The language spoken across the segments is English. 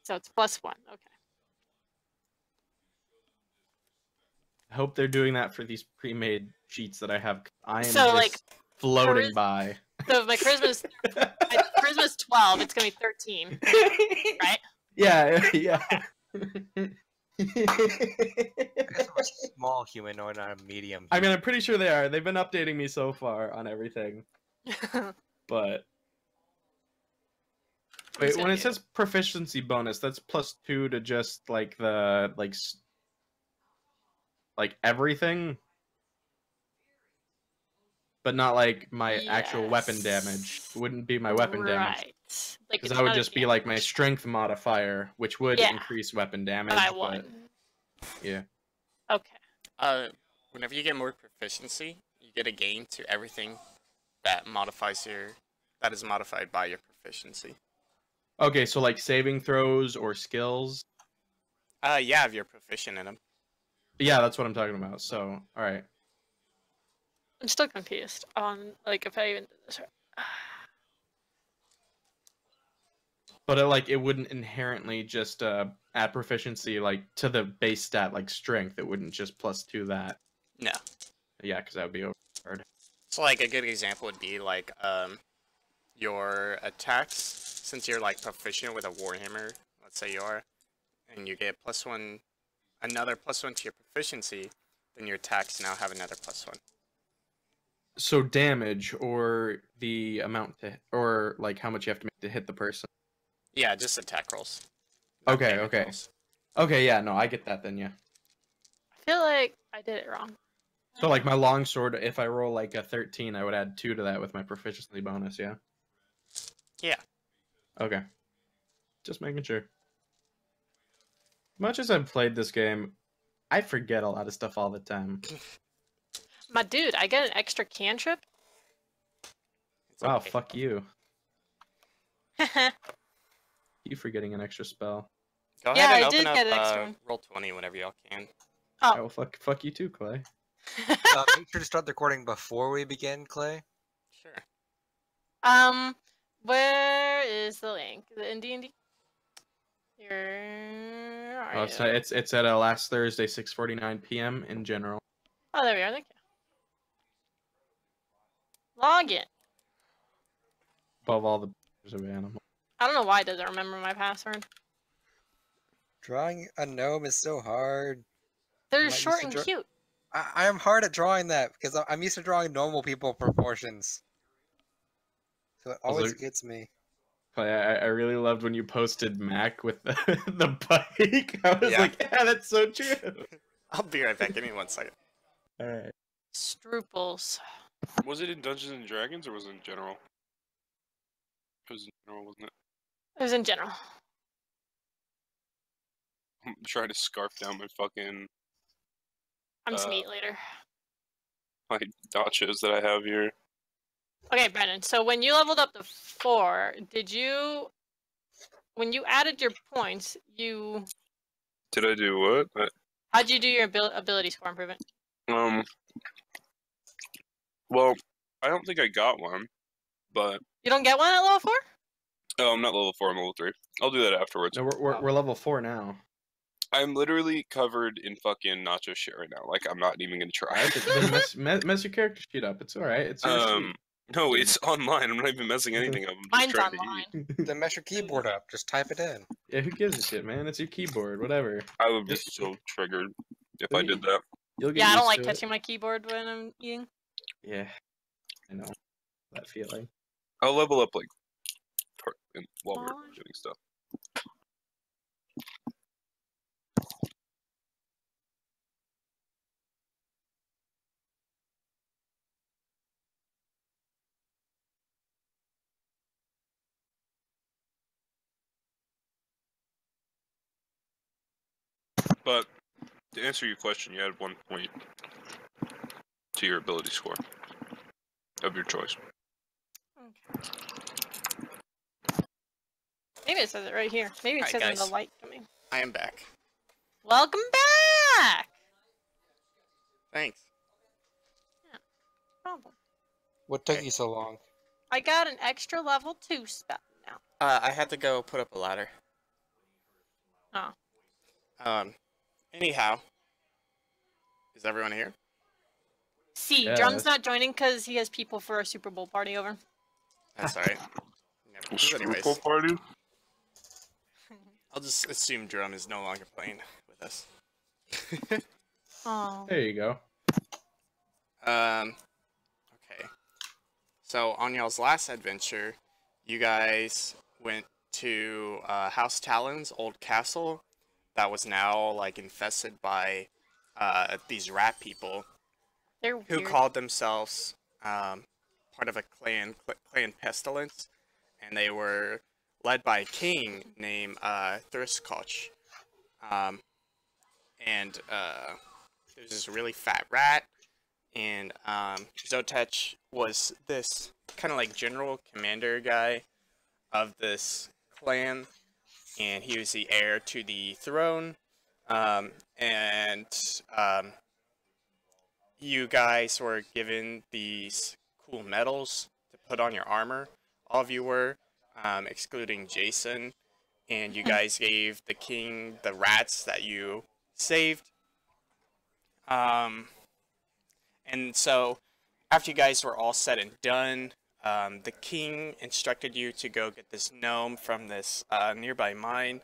So it's +1. Okay. I hope they're doing that for these pre-made sheets that I have. I am So, just like, floating by. So my charisma's 12. It's gonna be 13, right? Yeah, yeah. It's a small humanoid, not a medium. I mean, I'm pretty sure they are. They've been updating me so far on everything. But wait, when it says proficiency bonus, that's +2 to just like the like everything, but not like my actual weapon damage. It wouldn't be my weapon damage. Because that would just be like my strength modifier, which would increase weapon damage. By 1. But, yeah. Okay. Whenever you get more proficiency, you get a gain to everything that modifies that is modified by your proficiency. Okay, so like saving throws or skills? Yeah, if you're proficient in them. Yeah, that's what I'm talking about. So, all right. I'm still confused on like if I even did this right. But it wouldn't inherently just add proficiency like to the base stat like strength. It wouldn't just +2 that. No. Yeah, because that would be hard. So like a good example would be like your attacks. Since you're like proficient with a warhammer, let's say you are, and you get +1, another +1 to your proficiency, then your attacks now have another +1. So damage or the amount to, or like how much you have to make to hit the person. Yeah, just attack rolls. Okay, okay. Rolls. Okay, yeah, no, I get that then, yeah. I feel like I did it wrong. So like my longsword, if I roll like a 13, I would add 2 to that with my proficiency bonus, yeah? Yeah. Okay. Just making sure. As much as I've played this game, I forget a lot of stuff all the time. My dude, I get an extra cantrip? Wow, fuck you. You for getting an extra spell. Go ahead and open up Roll20 whenever y'all can. Oh, well, fuck you too, Clay. Make sure to start the recording before we begin, Clay. Sure. Where is the link? Is it in D&D? Oh, it's at last Thursday, 6:49 p.m. in general. Oh, there we are. Thank you. Log in. Above all the pictures of animals. I don't know why it doesn't remember my password. Drawing a gnome is so hard. They're short and cute. I am hard at drawing that because I'm used to drawing normal people proportions. So it always gets me. I really loved when you posted Mac with the bike. I was like, yeah, that's so true. I'll be right back. Give me 1 second. Alright. Strooples. Was it in Dungeons and Dragons or was it in general? It was in general, wasn't it? It was in general. I'm trying to scarf down my fucking... I'm just gonna eat later. My dachas that I have here. Okay, Brennan, so when you leveled up to 4, did you... When you added your points, you... Did I do what? How'd you do your ability score improvement? Well, I don't think I got one, but... You don't get one at level 4? Oh, I'm not level 4, I'm level 3. I'll do that afterwards. No, we're level 4 now. I'm literally covered in fucking nacho shit right now. Like, I'm not even gonna try. Mess your character sheet up. It's alright. It's no, it's online. I'm not even messing anything up. I'm just trying online. to eat. Then mess your keyboard up. Just type it in. Yeah, who gives a shit, man? It's your keyboard. Whatever. I would be so triggered if I did that. Yeah, I don't like touching my keyboard when I'm eating. Yeah, I know that feeling. I'll level up like while we're doing stuff. But to answer your question, you add 1 point to your ability score of your choice. Okay. Maybe it says it right here. Maybe it says in the light coming. I am back. Welcome back! Thanks. Yeah, no problem. What took you so long? I got an extra level 2 spell now. I had to go put up a ladder. Oh. Anyhow, is everyone here? See, Yes. Drum's not joining because he has people for a Super Bowl party over. That's alright. Super Bowl party? I'll just assume Drum is no longer playing with us. Oh. There you go. Okay. So on y'all's last adventure, you guys went to House Talon's old castle that was now like infested by these rat people. They're who weird. called themselves part of a clan pestilence, and they were led by a king named Thriskoch. And there's this really fat rat, and Zotech was this kind of like general commander guy of this clan, and he was the heir to the throne. You guys were given these cool medals to put on your armor. All of you were, excluding Jason, and you guys gave the king the rats that you saved. And so, after you guys were all said and done, the king instructed you to go get this gnome from this nearby mine.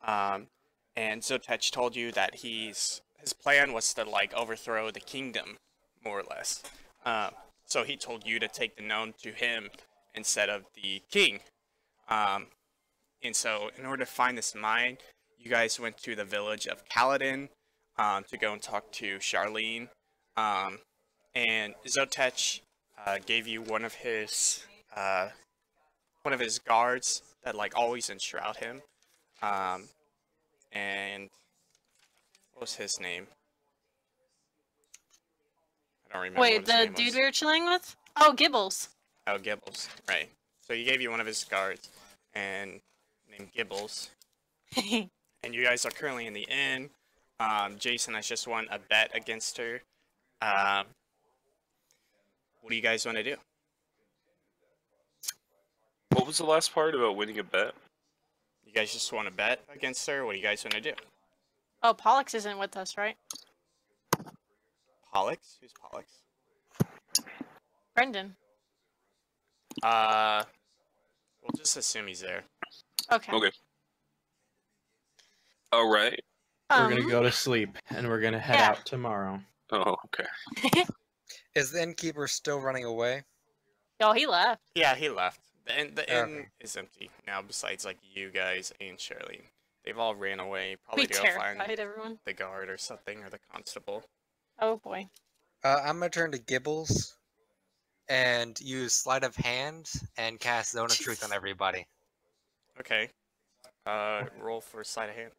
And Zotech told you that his plan was to like overthrow the kingdom, more or less. So he told you to take the gnome to him instead of the king. And so in order to find this mine, you guys went to the village of Kaladin to go and talk to Charlene. And Zotech gave you one of his guards that like always enshroud him. And what was his name? I don't remember. Wait, the dude we were chilling with? Oh, Gibbles. Oh, Gibbles, right. So he gave you one of his guards, and named Gibbles. And you guys are currently in the inn. Jason has just won a bet against her. What do you guys want to do? What was the last part about winning a bet? You guys just want to bet against her? What do you guys want to do? Oh, Pollux isn't with us, right? Pollux? Who's Pollux? Brendan. We'll just assume he's there. Okay. Okay. All right. We're gonna go to sleep, and we're gonna head out tomorrow. Oh, okay. Is the innkeeper still running away? Oh, he left. Yeah, he left. The inn is empty now, besides like you guys and Charlene. They've all ran away, probably We to go find terrified everyone. the guard or something, or the constable. Oh boy. I'm gonna turn to Gibbles and use Sleight of Hand and cast Zone of Truth on everybody. Okay. Roll for sleight of hand.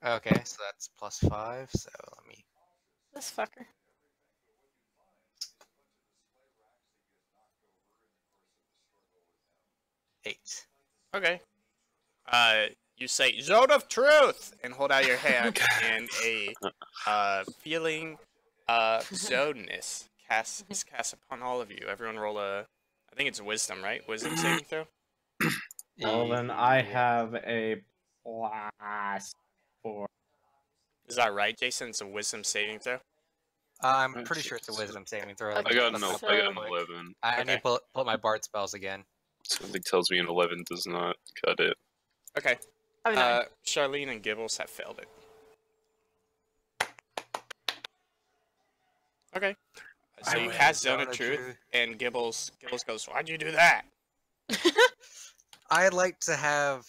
Okay, so that's +5. So let me. This fucker. Eight. Okay. You say Zone of Truth and hold out your hand, and a feeling of zoneness is cast upon all of you. Everyone roll a, I think it's wisdom, right? Wisdom saving throw. Well, then I have a +4. Is that right, Jason? It's a wisdom saving throw. I'm pretty sure it's a Wisdom saving throw. Okay. I got an So- 11. I Okay. need to pull my Bard spells again. Something tells me an 11 does not cut it. Okay. Oh, no. Charlene and Gibbles have failed it. Okay. So you cast Zone of Truth, and Gibbles goes, "Why'd you do that?" I'd like to have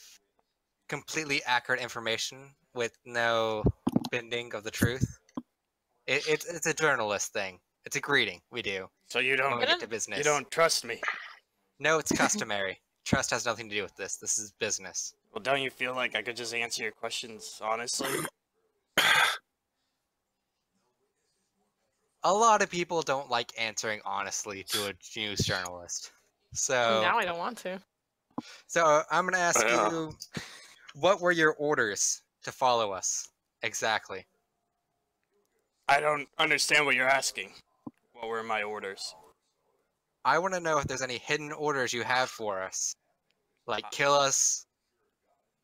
completely accurate information with no bending of the truth. It's a journalist thing. It's a greeting we do So you when don't we get to business. you don't trust me. No, it's customary. Trust has nothing to do with this. This is business. Well, don't you feel like I could just answer your questions honestly? A lot of people don't like answering honestly to a news journalist. So Now I don't want to. So I'm gonna ask Yeah. you, what were your orders to follow us exactly? I don't understand what you're asking. What were my orders? I want to know if there's any hidden orders you have for us, like kill us,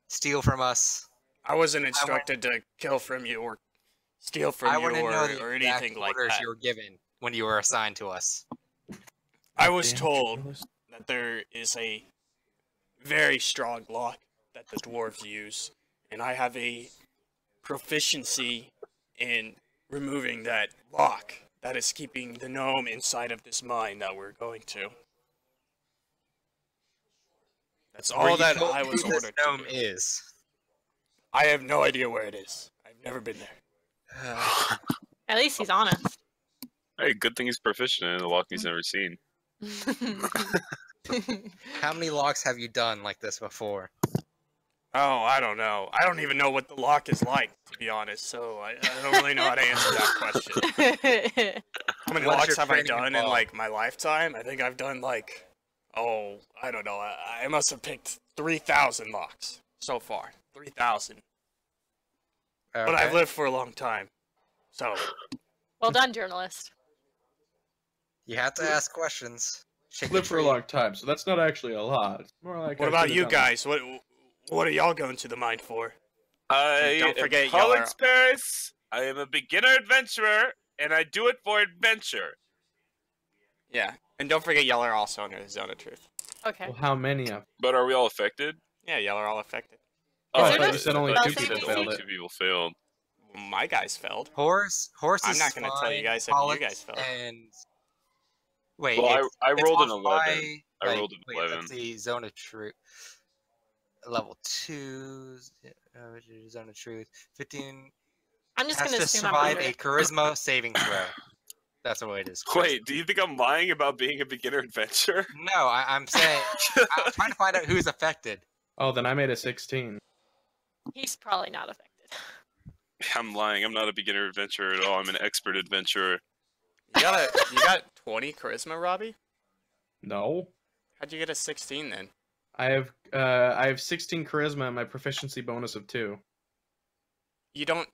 steal from us, I wasn't instructed to kill from you or steal from you or anything like that. You were given when you were assigned to us. I was told that there is a very strong lock that the dwarves use, and I have a proficiency in removing that lock that is keeping the gnome inside of this mine that we're going to. That's all that I was ordered to do. Is. I have no idea where it is. I've never been there. At least he's honest. Hey, good thing he's proficient in a lock he's never seen. How many locks have you done like this before? Oh, I don't know. I don't even know what the lock is like, to be honest, so I don't really know how to answer that question. How many locks have I done in, like, my lifetime? I think I've done, like, oh, I don't know. I must have picked 3,000 locks so far. 3,000. Okay. But I've lived for a long time, so. Well done, journalist. You have to ask questions. Lived for a long time, so that's not actually a lot. It's more like. What about you guys? What are y'all going to the mine for? Don't forget, Paul Paris. I am a beginner adventurer, and I do it for adventure. Yeah, and don't forget, y'all are also under the zone of truth. Okay. Well, how many of? But are we all affected? Yeah, y'all are all affected. Oh, I thought you said only 2 people failed it. 2 people failed. My guys failed. Horse I'm not going to tell you guys if you guys failed. And wait, well, I rolled an 11. I rolled an 11. That's the zone of truth. Level 2, zone of truth. 15. I'm just going to survive a charisma saving throw. That's what it is. Wait, do you think I'm lying about being a beginner adventurer? No, I'm saying I'm trying to find out who's affected. Oh, then I made a 16. He's probably not affected. I'm lying. I'm not a beginner adventurer at all. I'm an expert adventurer. You got 20 charisma, Robbie? No. How'd you get a 16 then? I have 16 charisma and my proficiency bonus of 2. You don't.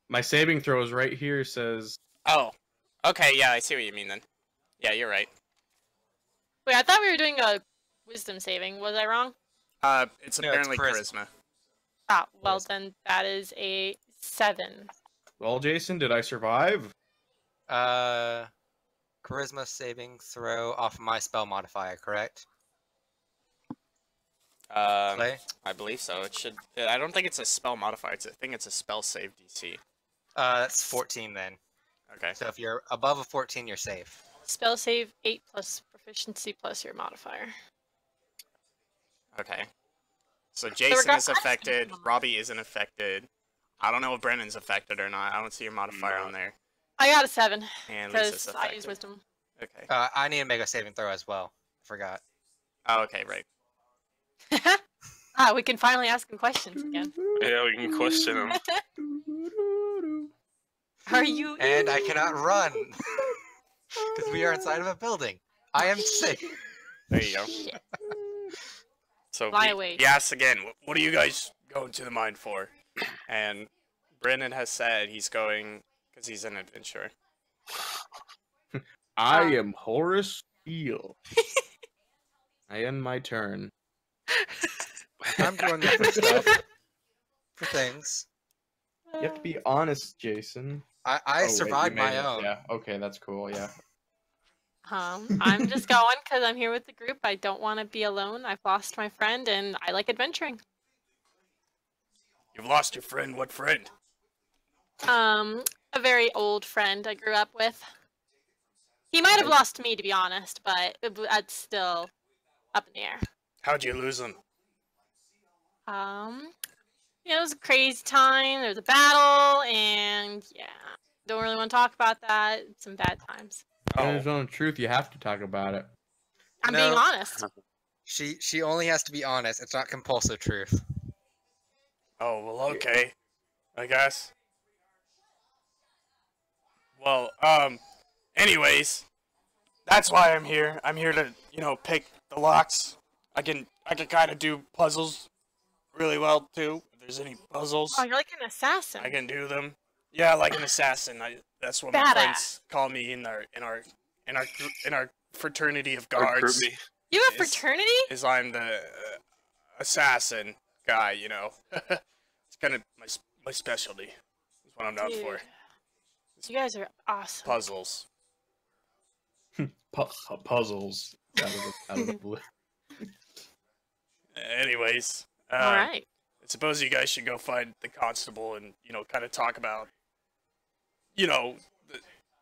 My saving throw is right here. Says. Oh. Okay. Yeah, I see what you mean then. Yeah, you're right. Wait, I thought we were doing a wisdom saving. Was I wrong? It's apparently charisma. Ah, well then that is a 7. Well, Jason, did I survive? Charisma saving throw off my spell modifier, correct? I believe so. It should. I don't think it's a spell modifier. I think it's a spell save DC. That's 14 then. Okay. So if you're above a 14, you're safe. Spell save 8 plus proficiency plus your modifier. Okay. So Jason is affected. Robbie isn't affected. I don't know if Brennan's affected or not. I don't see your modifier on there. I got a 7. And Lisa's affected. I use wisdom. Okay. I need to make a saving throw as well. Forgot. Oh, okay, right. We can finally ask him questions again. Yeah, we can question him. Are you? And I cannot run because we are inside of a building. I am sick. There you go. Shit. So he asks again, what are you guys going to the mine for? And Brennan has said he's going because he's an adventurer. I am Horace Steele. I end my turn. I'm doing different stuff for things. You have to be honest, Jason. I survived my own. Yeah, okay, that's cool, yeah. I'm just going because I'm here with the group. I don't want to be alone. I've lost my friend, and I like adventuring. You've lost your friend? What friend? A very old friend I grew up with. He might have lost me, to be honest, but it's still up in the air. How'd you lose him? It was a crazy time. There was a battle, and yeah, don't really want to talk about that. It's some bad times. There's no truth. You have to talk about it. I'm being honest. She only has to be honest. It's not compulsive truth. Oh, well, okay. I guess. Well, anyways, that's why I'm here. I'm here to, pick the locks. I can kind of do puzzles really well too. If there's any puzzles, oh, you're like an assassin. I can do them. Yeah, like an assassin. That's what my friends call me in our fraternity of guards. You have a fraternity? Is I'm the assassin guy, kind of my specialty. Is what I'm known for. You guys are awesome. Puzzles. Puzzles. Out of the blue. Anyways, all right. I suppose you guys should go find the constable and kind of talk about, the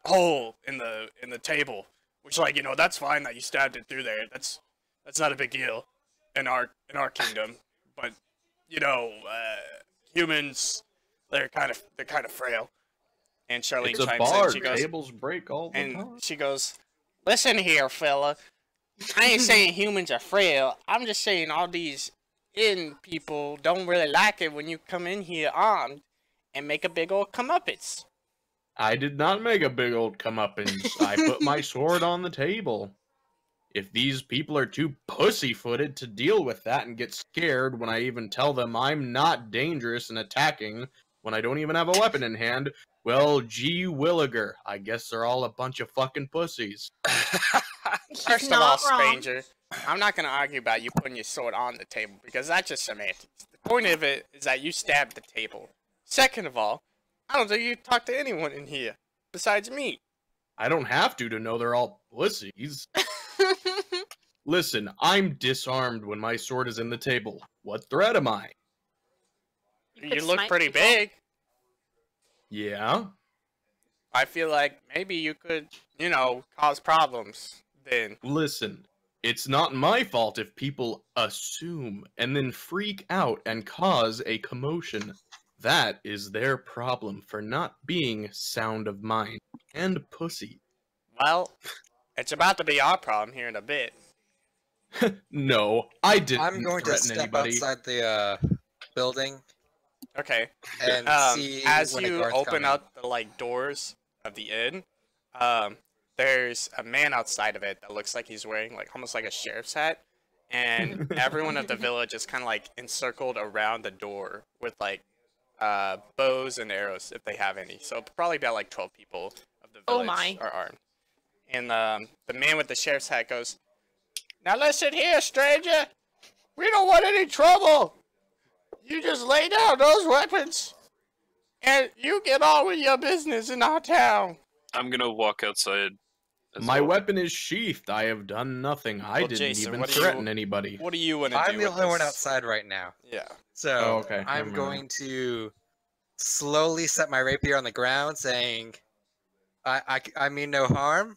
hole in the table. Which, that's fine that you stabbed it through there. That's not a big deal in our kingdom. But humans, they're kind of frail. And Charlene chimes in. She goes, tables break all the time. And she goes, "Listen here, fella. I ain't saying humans are frail. I'm just saying all these people don't really like it when you come in here armed and make a big old comeuppance." I did not make a big old comeuppance. I put my sword on the table. If these people are too pussyfooted to deal with that and get scared when I even tell them I'm not dangerous and attacking when I don't even have a weapon in hand, well, gee williger, I guess they're all a bunch of fucking pussies. First of all, stranger, I'm not going to argue about you putting your sword on the table, because that's just semantics. The point of it is that you stabbed the table. Second of all, I don't think you talk to anyone in here, besides me. I don't have to know they're all pussies. Listen, I'm disarmed when my sword is in the table. What threat am I? You look pretty big. Yeah? I feel like maybe you could, cause problems then. Listen, it's not my fault if people assume and then freak out and cause a commotion. That is their problem for not being sound of mind and pussy. Well, it's about to be our problem here in a bit. No, I didn't. I'm going to step outside the building. Okay. And see as when you open up the doors of the inn, there's a man outside of it that looks like he's wearing almost like a sheriff's hat, and everyone of the village is kind of encircled around the door with bows and arrows if they have any. So probably about 12 people of the village are armed. And the man with the sheriff's hat goes, "Now listen here, stranger. We don't want any trouble. You just lay down those weapons, and you get on with your business in our town." I'm gonna walk outside. My weapon is sheathed. I have done nothing. I didn't Jason, even threaten anybody. What do you want to do? I'm the only one outside right now. Yeah. So okay. I'm going to slowly set my rapier on the ground, saying, I mean no harm.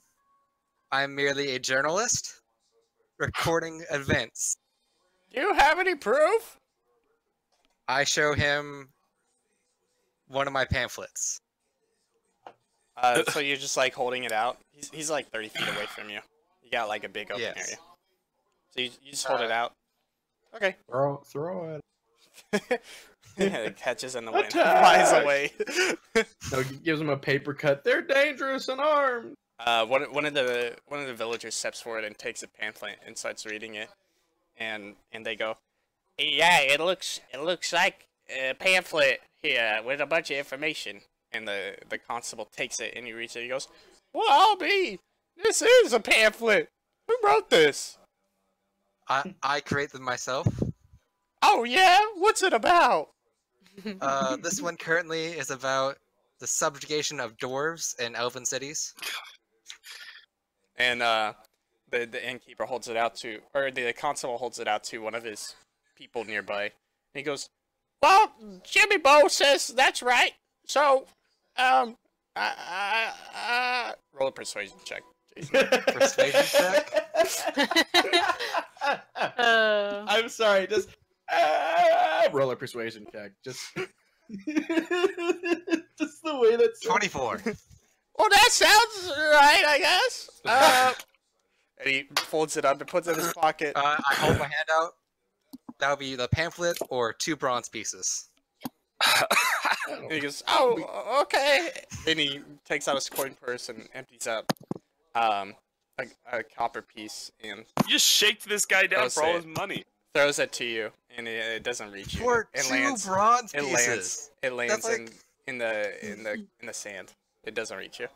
I'm merely a journalist recording events. Do you have any proof? I show him one of my pamphlets. So you're just holding it out. He's 30 feet away from you. You got a big open area. So you just hold it out. Okay. Throw it. It catches in the wind. Flies away. No, gives him a paper cut. They're dangerous and armed. One of the villagers steps forward and takes a pamphlet and starts reading it, and they go, "Yeah, it looks like a pamphlet here with a bunch of information." And the constable takes it and he reads it. He goes, "Well, I'll be. This is a pamphlet. Who wrote this?" I create them myself. Oh yeah, what's it about? This one currently is about the subjugation of dwarves in elven cities. And the innkeeper holds it out to, or the constable holds it out to one of his people nearby. And he goes, "Well, Jimmy Bo says that's right. So, roll a persuasion check, Jason." Persuasion check? I'm sorry, just roll a persuasion check. Just the way that's 24. Well, that sounds right, I guess. And he folds it up and puts it in his pocket. I hold my hand out. That would be the pamphlet or 2 bronze pieces. And he goes, "Oh, okay." Then he takes out his coin purse and empties out a copper piece and You just shaked this guy down for all his money. throws it to you, and it doesn't reach you. For it 2 bronze pieces. It lands That's in the sand. It doesn't reach you.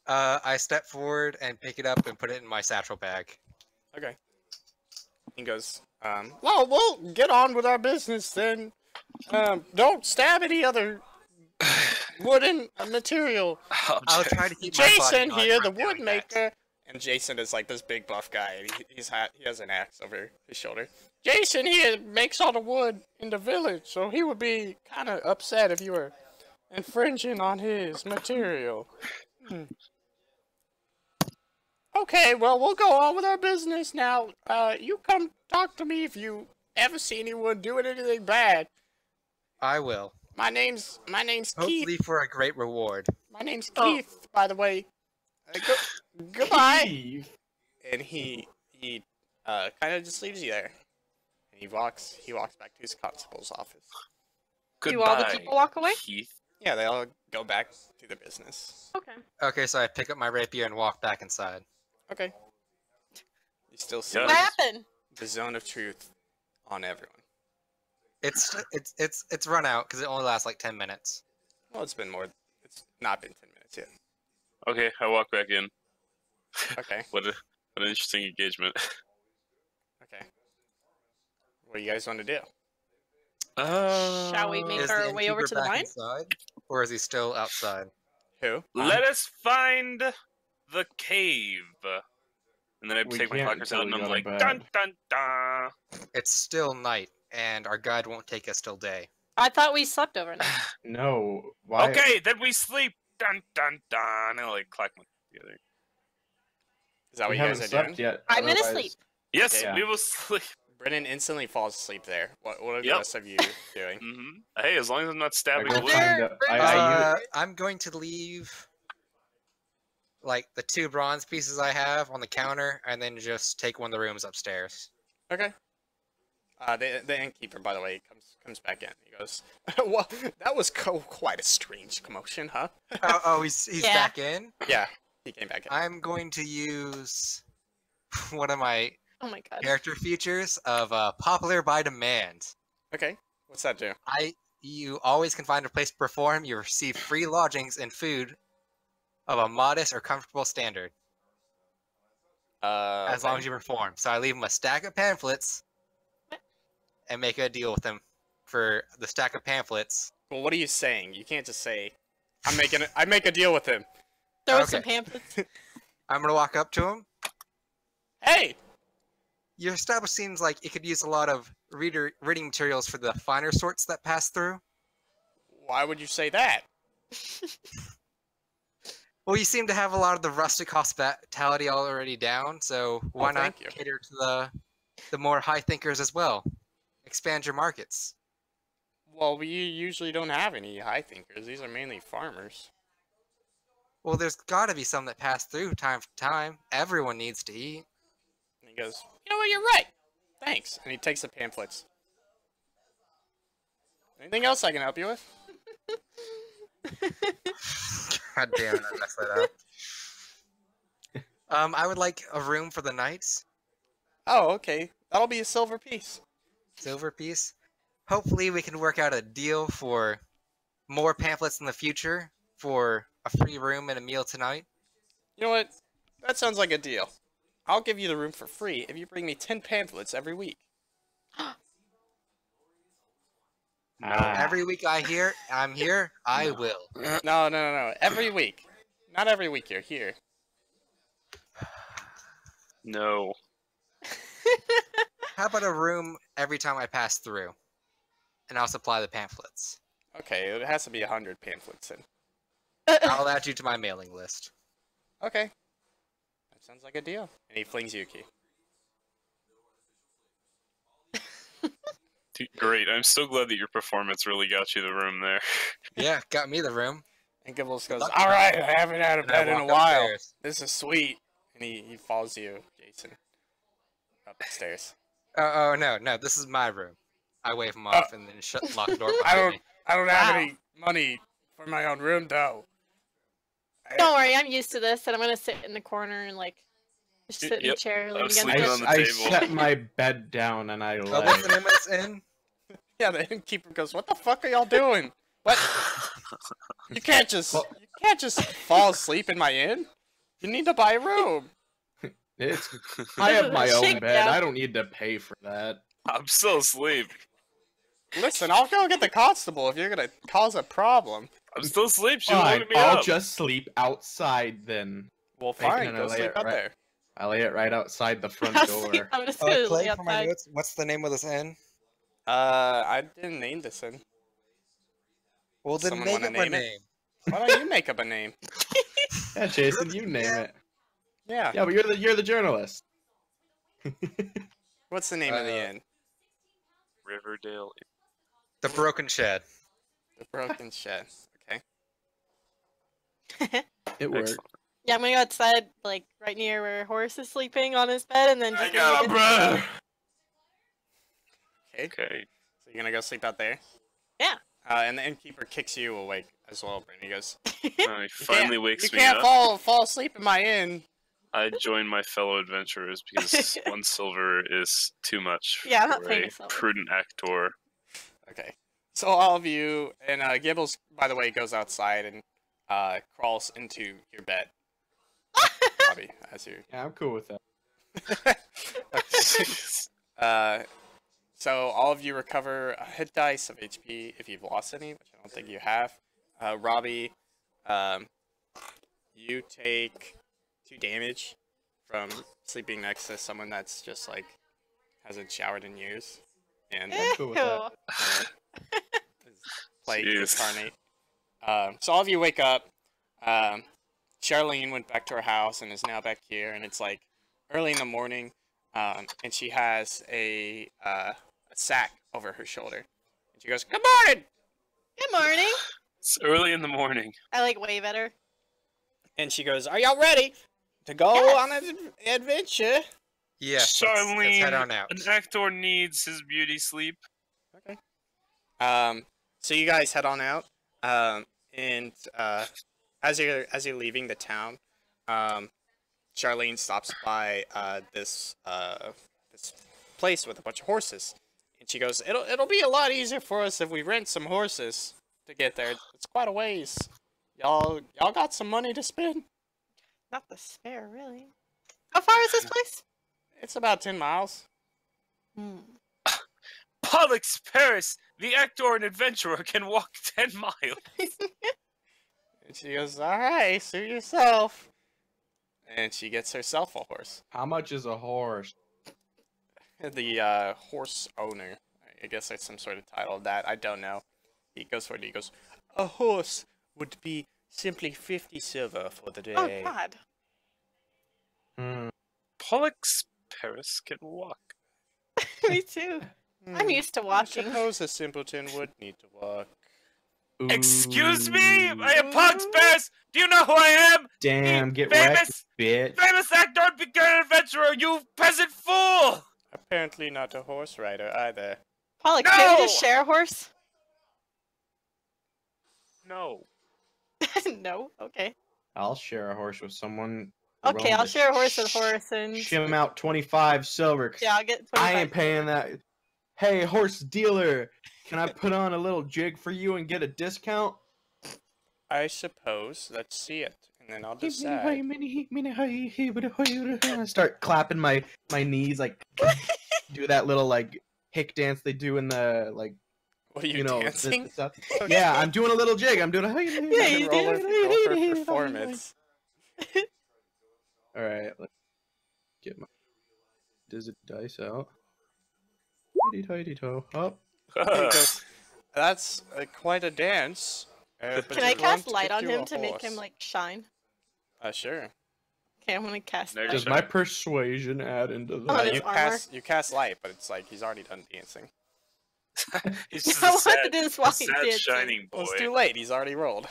I step forward and pick it up and put it in my satchel bag. Okay. He goes, "Well, we'll get on with our business then. Don't stab any other wooden material. I'll try to keep my body Jason on here, the from doing wood that. maker. And Jason is like this big buff guy, and he has an axe over his shoulder. Jason here makes all the wood in the village, so he would be kind of upset if you were infringing on his material. Okay, well, we'll go on with our business now. You come talk to me if you ever see anyone doing anything bad. I will. My name's Keith. Hopefully for a great reward. My name's Keith, by the way. Goodbye. Steve. And he kind of just leaves you there. And he walks back to his constable's office. Do all the Goodbye, people walk away? Keith. Yeah, they all go back to their business. Okay. Okay, so I pick up my rapier and walk back inside. Okay. You still see What happened? the zone of truth on everyone. It's run out because it only lasts like 10 minutes. Well, it's not been 10 minutes yet. Okay, I walk back in. Okay. What an interesting engagement. Okay. What do you guys want to do? Shall we make Is our the way over innkeeper to the back mine? inside, or is he still outside? Who? Let us find the cave. And then I We take my can't pockets until out and we I'm go to like, bed. dun dun dun. It's still night, and our guide won't take us till day. I thought we slept overnight. No. Why? Okay, then we sleep. Dun dun dun. And I like clack my together. Is that We what you guys haven't are slept doing? yet. I'm gonna otherwise- sleep. Yes, Yeah. we will sleep. Brennan instantly falls asleep there. What are the Yep. rest of you doing? Hey, as long as I'm not I stabbing go wood. find a- I use- I'm going to leave like the 2 bronze pieces I have on the counter, and then just take one of the rooms upstairs. Okay. The innkeeper, by the way, comes back in. He goes, "Well, that was quite a strange commotion, huh?" He's Yeah. back in. Yeah, he came back in. I'm going to use one of my Oh my god. character features of popular by demand. Okay, what's that do? You always can find a place to perform. You receive free lodgings and food of a modest or comfortable standard, as long as you perform. So I leave him a stack of pamphlets and make a deal with him for the stack of pamphlets. Well, what are you saying? You can't just say, I make a deal with him." Throw Okay. some pamphlets. I'm gonna walk up to him. Hey, Your establishment seems like it could use a lot of reading materials for the finer sorts that pass through. why would you say that? Well, you seem to have a lot of the rustic hospitality already down, so why not thank you. cater to the more high thinkers as well? Expand your markets. Well, we usually don't have any high thinkers. These are mainly farmers. Well, there's got to be some that pass through time to time. Everyone needs to eat. And he goes, "You know what? You're right. Thanks." And he takes the pamphlets. Anything else I can help you with? God damn it, I messed that up. I would like a room for the nights. Oh, okay. That'll be a silver piece. Silver piece. Hopefully we can work out a deal for more pamphlets in the future for a free room and a meal tonight. You know what? That sounds like a deal. I'll give you the room for free if you bring me 10 pamphlets every week. Every week I'm here, I will. No. Every week. Not every week you're here. No. How about a room every time I pass through? And I'll supply the pamphlets. Okay, it has to be 100 pamphlets then. I'll add you to my mailing list. Okay. That sounds like a deal. And he flings you a key. Great. I'm so glad that your performance really got you the room there. Yeah, got me the room. And Gibbles goes, Lucky. "Alright, I haven't had a And I bed in a walk while. upstairs. This is sweet." And he follows you, Jason, up the stairs. Oh, no, this is my room. I wave him off and then lock the door I behind me. don't have Wow. any money for my own room though. Don't worry, I'm used to this, and I'm gonna sit in the corner and like just sit in the Yep, chair, I lean was against sleeping it. on the I table. set my bed down and I Oh, what's the lay. name of this inn? Yeah, the innkeeper goes, "What the fuck are y'all doing? What? You can't just fall asleep in my inn. You need to buy a room." It's, I have my own Shake bed. down. I don't need to pay for that. I'm still asleep. Listen, I'll go get the constable if you're gonna cause a problem. I'm still asleep. She Fine, woke me I'll up. just sleep outside then. Well, Hey, fine, can I go lay sleep it out right- there. I lay it right outside the front I'm door. just gonna lay Clay, for my outside. notes, what's the name of this inn? I didn't name this in. Well, then Someone make wanna up a name it? name. Why don't you make up a name? Yeah, Jason, you name it. Yeah. Yeah, but you're the journalist. What's the name of the Uh, inn? Riverdale. The Broken Shed. The Broken Shed. Okay. It worked. Excellent. Yeah, I'm gonna go outside, like right near where Horace is sleeping on his bed, and then just got a leave it- brother. Okay. Okay. So you're gonna go sleep out there? Yeah. And the innkeeper kicks you awake as well, Brandon. He goes, He finally wakes you me can't up. fall asleep in my inn. I join my fellow adventurers because 1 silver is too much Yeah, I'm not for paying a a silver. prudent actor. Okay. So all of you, and Gibbles, by the way, goes outside and crawls into your bed. Bobby, as you. Yeah, I'm cool with that. So all of you recover a hit dice of HP if you've lost any, which I don't think you have. Robbie, you take 2 damage from sleeping next to someone that's just like hasn't showered in years, and I'm cool with that. plague Jeez. incarnate. So all of you wake up. Charlene went back to her house and is now back here, and it's like early in the morning, and she has a sack over her shoulder, and she goes, "Good morning!" Good morning. It's early in the morning. I like way better. And she goes, "Are y'all ready to go Yes. on an adventure?" Yes, Charlene, let's head on out. an actor needs his beauty sleep. Okay. So you guys head on out, and as you're leaving the town, Charlene stops by this place with a bunch of horses, and she goes, "It'll be a lot easier for us if we rent some horses to get there. It's quite a ways. Y'all got some money to spend? Not the spare, really. How far is this place? It's about 10 miles." Hmm. Pollux Paris, the actor and adventurer, can walk 10 miles. And she goes, "All right, suit yourself." And she gets herself a horse. How much is a horse? The horse owner, I guess that's some sort of title of that. I don't know. He goes for it. He goes, "A horse would be simply 50 silver for the day." Oh God. Hmm. Pollux Paris can walk. Me too. I'm used to I walking. suppose a simpleton would need to walk. Excuse me? I am Ooh. Pollux Paris. Do you know who I am? Damn, get famous- wrecked, bitch. Famous actor and beginner adventurer, you peasant fool! Apparently not a horse rider either. Pollux, can we No! just share a horse? No. No. Okay. I'll share a horse with someone. Okay, willing I'll to share a horse with Horace and Shim out 25 silver. 'cause yeah, I'll get 25. I ain't paying that. Hey, horse dealer, can I put on a little jig for you and get a discount? I suppose. Let's see it, and then I'll I start clapping my knees, like do that little like hick dance they do in the like What are you, you know the dancing? stuff. Yeah, I'm doing a little jig. I'm doing a Yeah, you roll for do. performance. All right, let's get my dice out. Up. He goes, "That's quite a dance." But Can I you're going cast to light get on you him a to make him horse." like shine? Sure. Okay, I'm gonna cast There light. Does my persuasion add into On that? his You armor. cast light, but it's like he's already done dancing. He's just I a want sad, to do this a while he's sad dancing. shining boy. Well, it's too late. He's already rolled.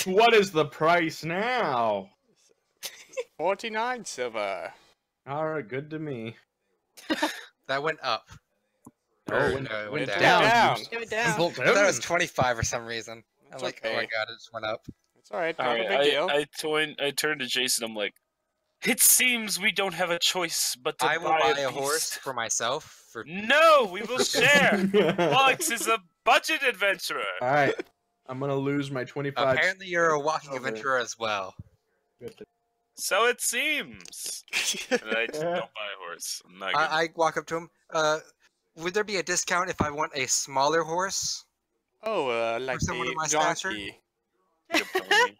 What is the price now? 49 silver. All right, good to me. That went up. Oh, Or, it went, no, it went went down. down. you Go down. simple I thought it was toad. 25 for some reason. That's I'm like, okay. oh my god, it just went up. It's alright. Not a Alright, big deal. I turned to Jason. I'm like, it seems we don't have a choice but to I will buy buy a beast." horse for myself for No, we will share. Pollux is a budget adventurer. All right, I'm gonna lose my 25. apparently you're a walking Over. adventurer as well. So it seems. And I just don't buy a horse. I'm not good. I walk up to him. Would there be a discount if I want a smaller horse? Oh, like someone of the my stature? donkey. Like a pony.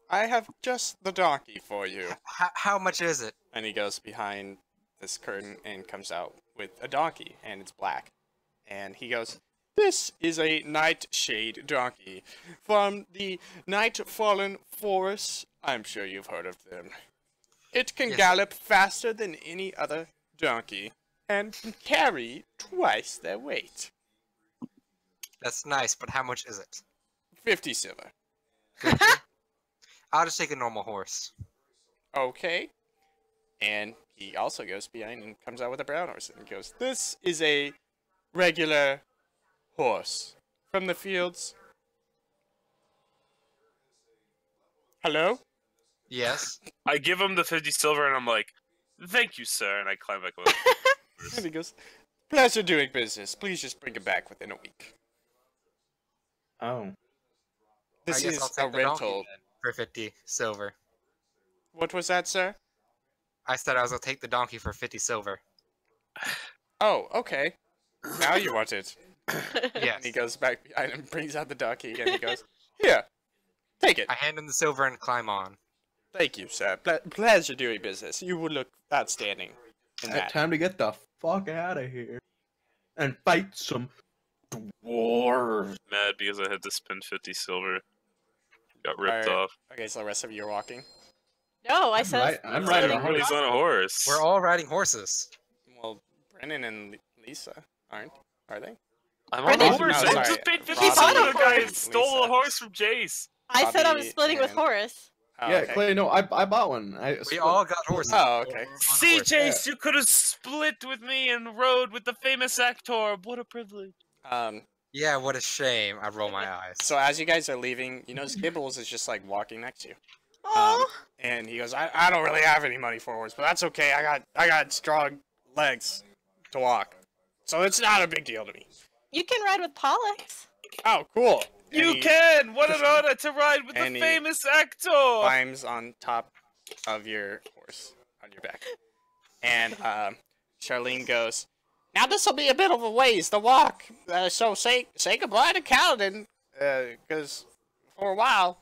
I have just the donkey for you. How much is it? And he goes behind this curtain and comes out with a donkey, and it's black. And he goes, "This is a nightshade donkey from the Nightfallen Forest. I'm sure you've heard of them. It can Yes. gallop faster than any other donkey and can carry twice their weight. That's nice, but how much is it? 50 silver. I'll just take a normal horse. Okay." And he also goes behind and comes out with a brown horse and goes, "This is a regular horse from the fields." Hello? Yes. I give him the 50 silver and I'm like, "Thank you, sir," and I climb back up. And he goes, "Pleasure doing business. Please just bring it back within a week." Oh. This I guess is I'll a take the donkey rental. then for 50 silver. What was that, sir? I said I was gonna take the donkey for 50 silver. Oh, okay. Now you want it. Yes. And he goes back behind and brings out the donkey and he goes, "Here, take it. I hand him the silver and climb on. Thank you, sir. Pleasure doing business. You would look outstanding in that." Time to get the fuck out of here and fight some dwarves. Mad because I had to spend 50 silver. Got ripped Alright. off. Okay, so the rest of you are walking. No, I said. Right, I'm riding a Everybody's on a horse. We're all riding horses. Well, Brennan and Lisa aren't, are they? I'm on a Brennan- horse. No, I sorry, just paid 50 Robbie silver to the guy and and stole Lisa. a horse from Jace. I said I was Robbie splitting with and- Horace. Oh, Yeah, okay. Clay, no, I bought one. We all got horses. Oh, okay. We're on See, horses. Jace, you could have split with me and rode with the famous actor. What a privilege. Yeah, what a shame. I roll my eyes. So as you guys are leaving, you notice Gibbles is just like walking next to you. Oh, And he goes, I don't really have any money for a horse, but that's okay. I got strong legs to walk. So it's not a big deal to me. you can ride with Pollux. Oh, cool. And You he can! What an honor to ride with the and he- famous actor! climbs on top of your horse on your back. And Charlene goes, "Now this will be a bit of a ways to walk. So say goodbye to Kaladin, because for a while,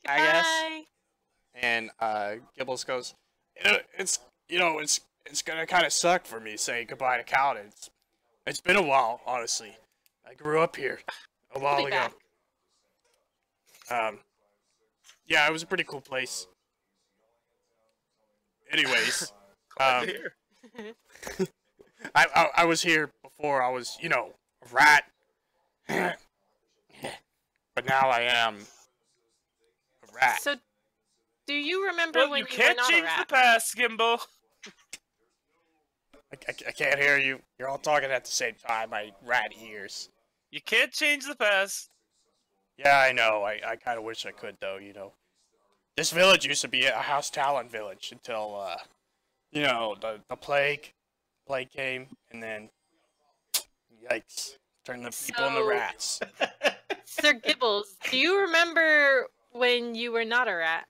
I guess." Bye. And Gibbles goes, It's gonna kind of suck for me saying goodbye to Kaladin. It's been a while, honestly. I grew up here a He'll while be ago. back. Yeah, it was a pretty cool place. Anyways, Glad to hear. I was here before I was, a rat. But now I am a rat. So, do you remember Well, when you you were can't not a change the rat? past, Gimbo. I can't hear you. You're all talking at the same time. My rat ears. You can't change the past. Yeah, I know. I kind of wish I could, though, This village used to be a House Talon village until, the plague came, and then, yikes, turned the people into So- rats. Sir Gibbles, do you remember when you were not a rat?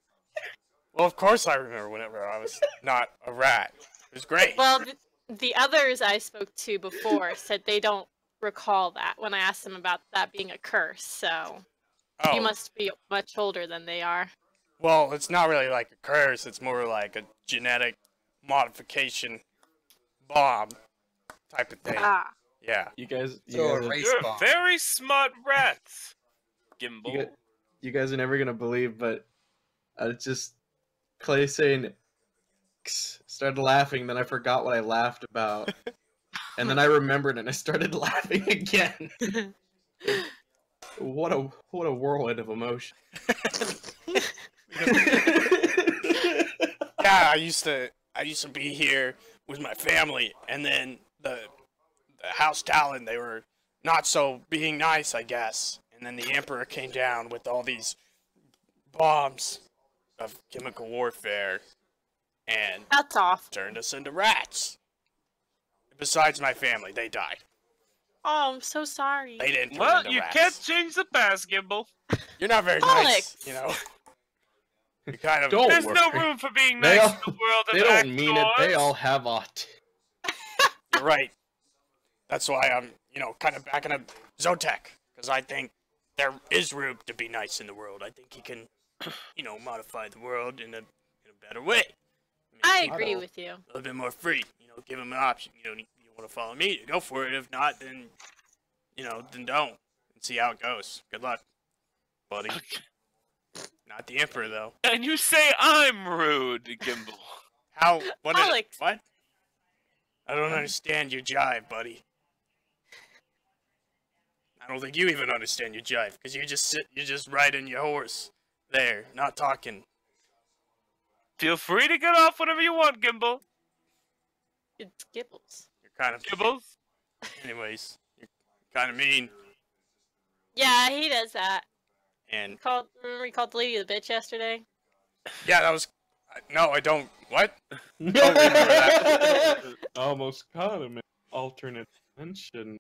Well, of course I remember whenever I was not a rat. It was great. Well, the others I spoke to before said they don't recall that when I asked them about that being a curse, so oh, you must be much older than they are. well, it's not really like a curse. It's more like a genetic modification bomb type of thing. Ah. Yeah. You guys, So a you race You're a bomb. very smart rat, Gimbo. guys are never gonna believe, but just Clay saying "X," started laughing, then I forgot what I laughed about, and then I remembered and I started laughing again. What a whirlwind of emotion. Yeah, I used to be here with my family, and then the House Talon, they were not so being nice, I guess. And then the Emperor came down with all these bombs of chemical warfare and That's off. turned us into rats. Besides my family, they died. Oh, I'm so sorry. They didn't turn Well, into you rats. can't change the past, Gimbo. You're not very Alex! nice, You kind of Don't There's no worry. room for being They nice all- in the world of They don't mean it. They actors. all have autism. You're right. That's why I'm, kind of backing up Zotek, because I think there is room to be nice in the world. I think he can, modify the world in a better way. I Make agree people with you. a little bit more free. Give him an option. You want to follow me? Go for it. If not, then, then don't. And see how it goes. Good luck, buddy. Not the Emperor, though. And you say I'm rude, Gimbal. How? Alex. What? I don't understand your jive, buddy. I don't think you even understand your jive, because you're just riding your horse there, not talking. Feel free to get off whenever you want, Gimbal. It's Gibbles. You're kind of Gibbles? Anyways, you're kind of mean. Yeah, he does that. And Remember he called the lady the bitch yesterday? yeah, that was. No, I don't. What? Almost caught him in alternate dimension.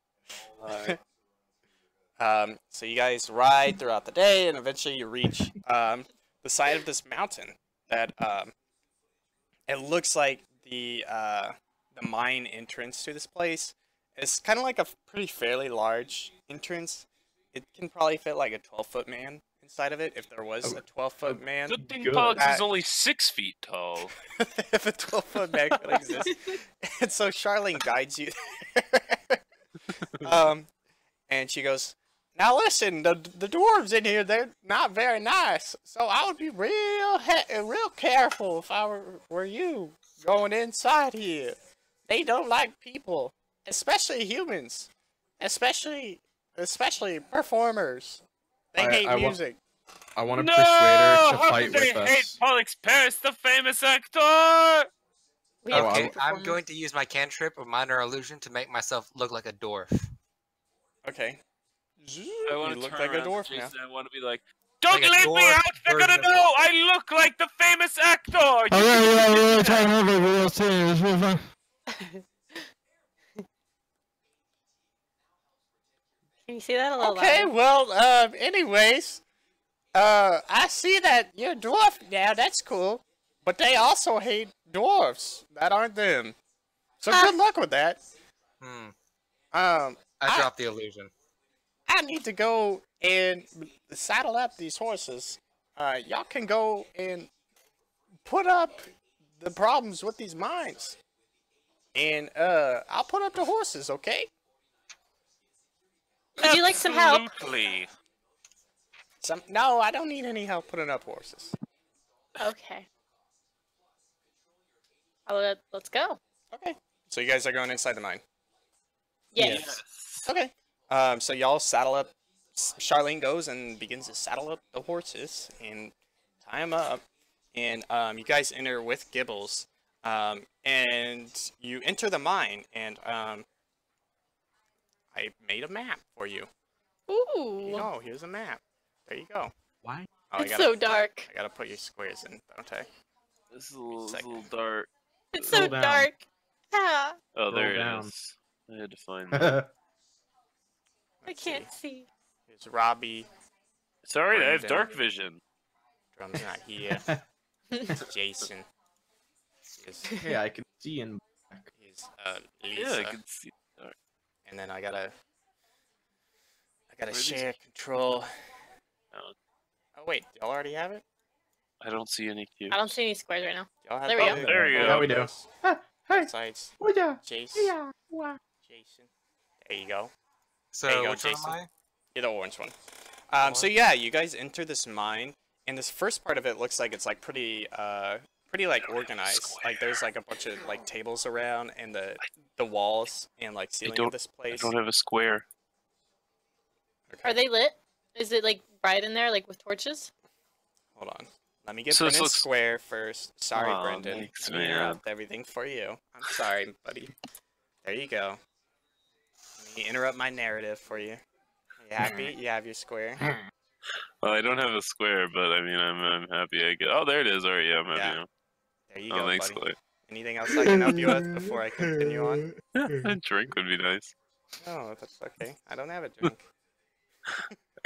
So you guys ride throughout the day, and eventually you reach the side of this mountain that it looks like the mine entrance to this place. It's kind of like a pretty fairly large entrance. It can probably fit like a 12-foot man inside of it if there was a 12-foot man. Good thing Good. Pollux is only 6 feet tall. If a 12-foot man could exist. And so Charlene guides you there. And she goes, now listen, the dwarves in here, they're not very nice. So I would be real careful if I were you going inside here. They don't like people, especially humans, especially performers. They hate music. I want to No! persuade her to How fight could they with hate us. Pollux Paris, the famous actor? We have Okay, two I'm performers. going to use my cantrip of minor illusion to make myself look like a dwarf. Okay. I want You to look turn like a around to dwarf now. Jason. I want to be like, don't Like a leave me dwarf out. They're gonna version of know I look like the famous actor. Can you say that a little Okay, louder? well, anyways, I see that you're a dwarf now. That's cool. But they also hate dwarves. That aren't them. So good luck with that. I I- dropped the illusion. I need to go and saddle up these horses. Y'all can go and put up the problems with these mines. And, I'll put up the horses, okay? Would you like some help? Absolutely. No, I don't need any help putting up horses. Okay. Let's go. Okay. So you guys are going inside the mine? Yes. Okay. So y'all saddle up. Charlene goes and begins to saddle up the horses and tie them up. And you guys enter with Gibbles. And you enter the mine. And I made a map for you. Ooh. Oh, here's a map. There you go. Why? Oh, It's so dark. I gotta put your squares in, don't I? This is a little Second. dark. It's Scroll so down. dark. Ah, Oh, there Scroll it down. is. I had to find that. I Let's can't see. see. Here's Robbie. Sorry, I have Brandon. dark vision. Drum's not here. Jason. Here's, Hey, I can see in black. here's Yeah, Lisa. I can see. And then I gotta Where these- share control. Oh. Oh wait, y'all already have it? I don't see any cubes. I don't see any squares right now. Y'all have There we go. both? There you Both go. Yeah, we do. those Hey, Sides. oh yeah, Jason. yeah, wow. Jason. There you go. So There you go, which one am Jason. I? You're the orange one. So yeah, you guys enter this mine, and this first part of it looks like it's like pretty like organized. Like there's like a bunch of like tables around, and the walls and like ceiling don't- of this I place. don't have a square. Okay, Are they lit? Is it like bright in there, like with torches? hold on. Let me get So this Brendan looks- square first. Sorry, Aw, Brendan. thanks, Let me man. interrupt everything for you. I'm sorry, buddy. There you go. Let me interrupt my narrative for you. Are you happy? You have your square. Well, I don't have a square, but I mean, I'm happy I get. Oh, there it is. All right, yeah, I'm happy Yeah. now. There you Oh, go, thanks, buddy. Clay. Anything else I can help you with before I continue on? A drink would be nice. No, that's okay. I don't have a drink.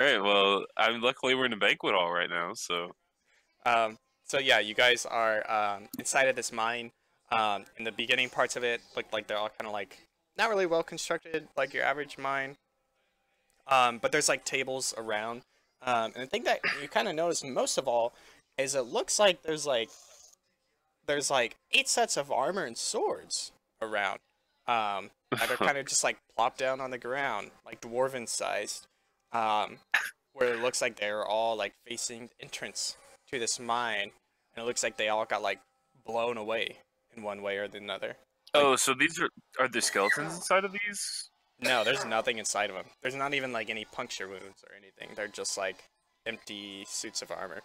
All right, well, luckily we're in a banquet hall right now, so So yeah, you guys are inside of this mine. In the beginning parts of it look like they're all kind of like not really well constructed like your average mine. But there's like tables around. And the thing that you kind of notice most of all is it looks like there's like 8 sets of armor and swords around. That are kind of just like plopped down on the ground, like dwarven sized. Where it looks like they're all like facing the entrance to this mine, and it looks like they all got like blown away in one way or another. Oh, so these are there skeletons inside of these? No, there's nothing inside of them. There's not even like any puncture wounds or anything. They're just like empty suits of armor.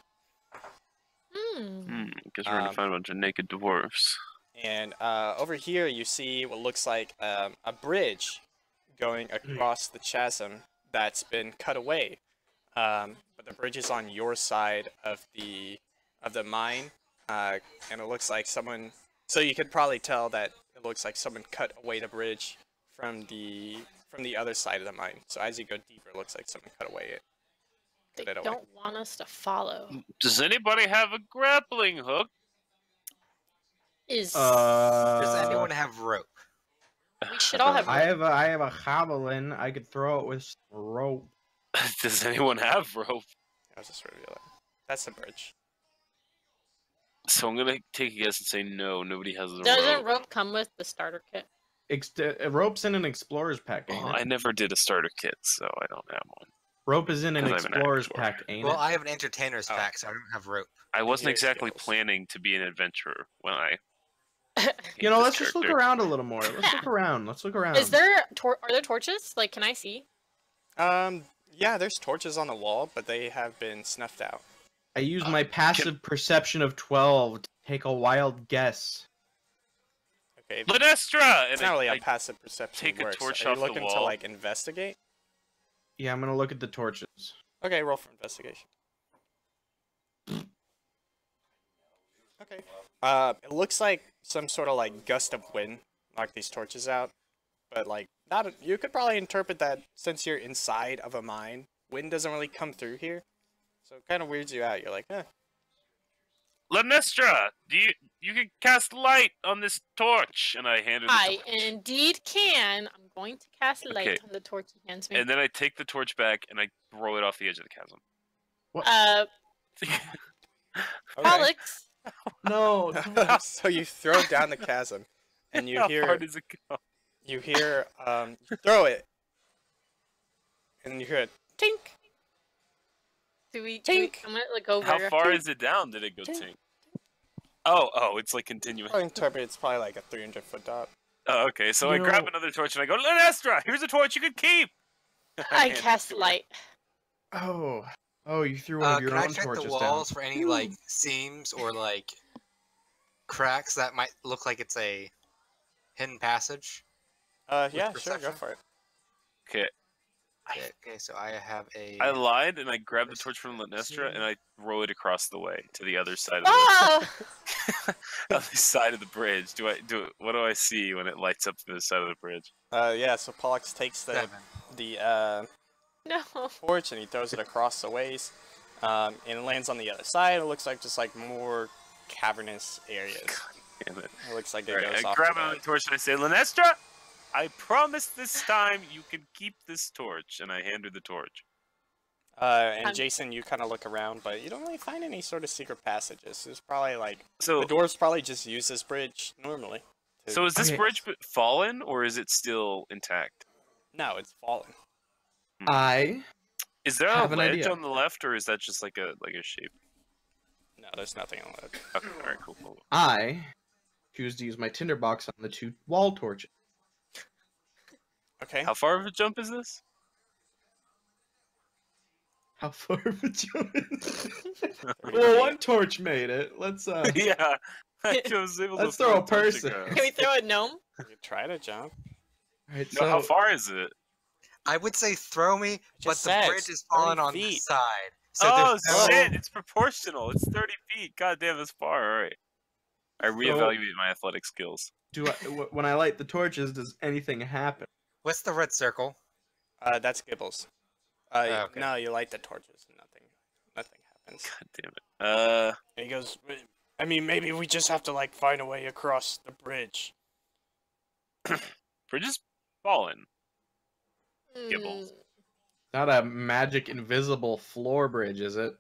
Because we're gonna find a bunch of naked dwarves. And over here you see what looks like a bridge going across the chasm that's been cut away. But the bridge is on your side of the mine, and it looks like someone. So you could probably tell that it looks like someone cut away the bridge from the other side of the mine. So as you go deeper, it looks like someone cut away it. They Cut it away. don't want us to follow. Does anybody have a grappling hook? Does anyone have rope? We should all have. I have a javelin. I could throw it with rope. Does anyone have rope? I'll just reveal it. That's the bridge. So I'm gonna take a guess and say no. Nobody has the Doesn't rope. rope come with the starter kit? Rope's in an explorer's pack, ain't Oh, it? I never did a starter kit, so I don't have one. Rope is in an 'Cause I'm an explorer's explorer. pack, ain't Well, it? I have an entertainer's Oh. pack, so I don't have rope. I wasn't Here's exactly skills. planning to be an adventurer when I. You know, this let's just look character. around a little more. Let's look around. Let's look around. Is there are there torches? Like, can I see? Yeah, there's torches on the wall, but they have been snuffed out. I use my passive perception of 12 to take a wild guess. Okay, Lenestra! it's And not really I a passive perception. take a works. torch Are you off the looking to wall. like investigate? Yeah, I'm gonna look at the torches. Okay, roll for investigation. Okay. It looks like some sort of like gust of wind knocked these torches out, but like not. You could probably interpret that since you're inside of a mine, wind doesn't really come through here, so it kind of weirds you out. You're like, eh. Lenestra, you can cast light on this torch, and I hand her the I torch. indeed can. I'm going to cast light Okay. on the torch he hands me. And then I take the torch back and I throw it off the edge of the chasm. Okay. Alex, No. So you throw it down the chasm, and you How hear far does it go? you throw it, and you hear it tink. do we Tink. I'm gonna like over. How far is it down? Did it go Tink. tink? Oh, it's like continuing. I interpret it's probably like a 300-foot drop. Oh, okay. So I You grab know- another torch and I go, Lenestra, here's a torch you can keep. I hand it cast to her. light. Oh, you threw one of your Can I own check torches the down. walls for any like seams or like cracks that might look like it's a hidden passage? Yeah, sure, go perception? for it. Okay. Okay, so I have a. I lied and I grab the torch from Lenestra and I throw it across the way to the other side of Oh! the other side of the bridge. What do I see when it lights up to the side of the bridge? Yeah, so Pollux takes Seven. the No. torch and he throws it across the ways, and it lands on the other side. It looks like just like more cavernous areas. Damn it. It looks like it Alright, goes I off grab to another that. torch and I say, Lenestra, I promise this time you can keep this torch. And I hand her the torch. And Um, Jason, you kind of look around, but you don't really find any sort of secret passages. There's probably like So, the dwarves probably just use this bridge normally. so is this Okay. bridge fallen or is it still intact? No, it's fallen. I Is there a have an ledge idea. on the left or is that just like a shape? No, there's nothing on that. Okay, alright, cool. choose to use my tinderbox on the 2 wall torches. Okay. How far of a jump is this? How far of a jump? Well, one torch made it. Let's Yeah. I was able Let's to throw a put torch person. across. Can we throw a gnome? You could try to jump. Alright, No, how so far is it? I would say throw me, but just the said, bridge is 30 falling on feet. this side. So Oh there's no- shit! It's proportional. It's 30 feet. God damn, that's far. All right. I reevaluate my athletic skills. when I light the torches, does anything happen? What's the red circle? That's Gibbles. Okay. No, you light the torches and nothing happens. God damn it. And he goes, I mean, maybe we just have to like find a way across the bridge. Bridges fallen. Mm, Gibbles. Not a magic invisible floor bridge, is it?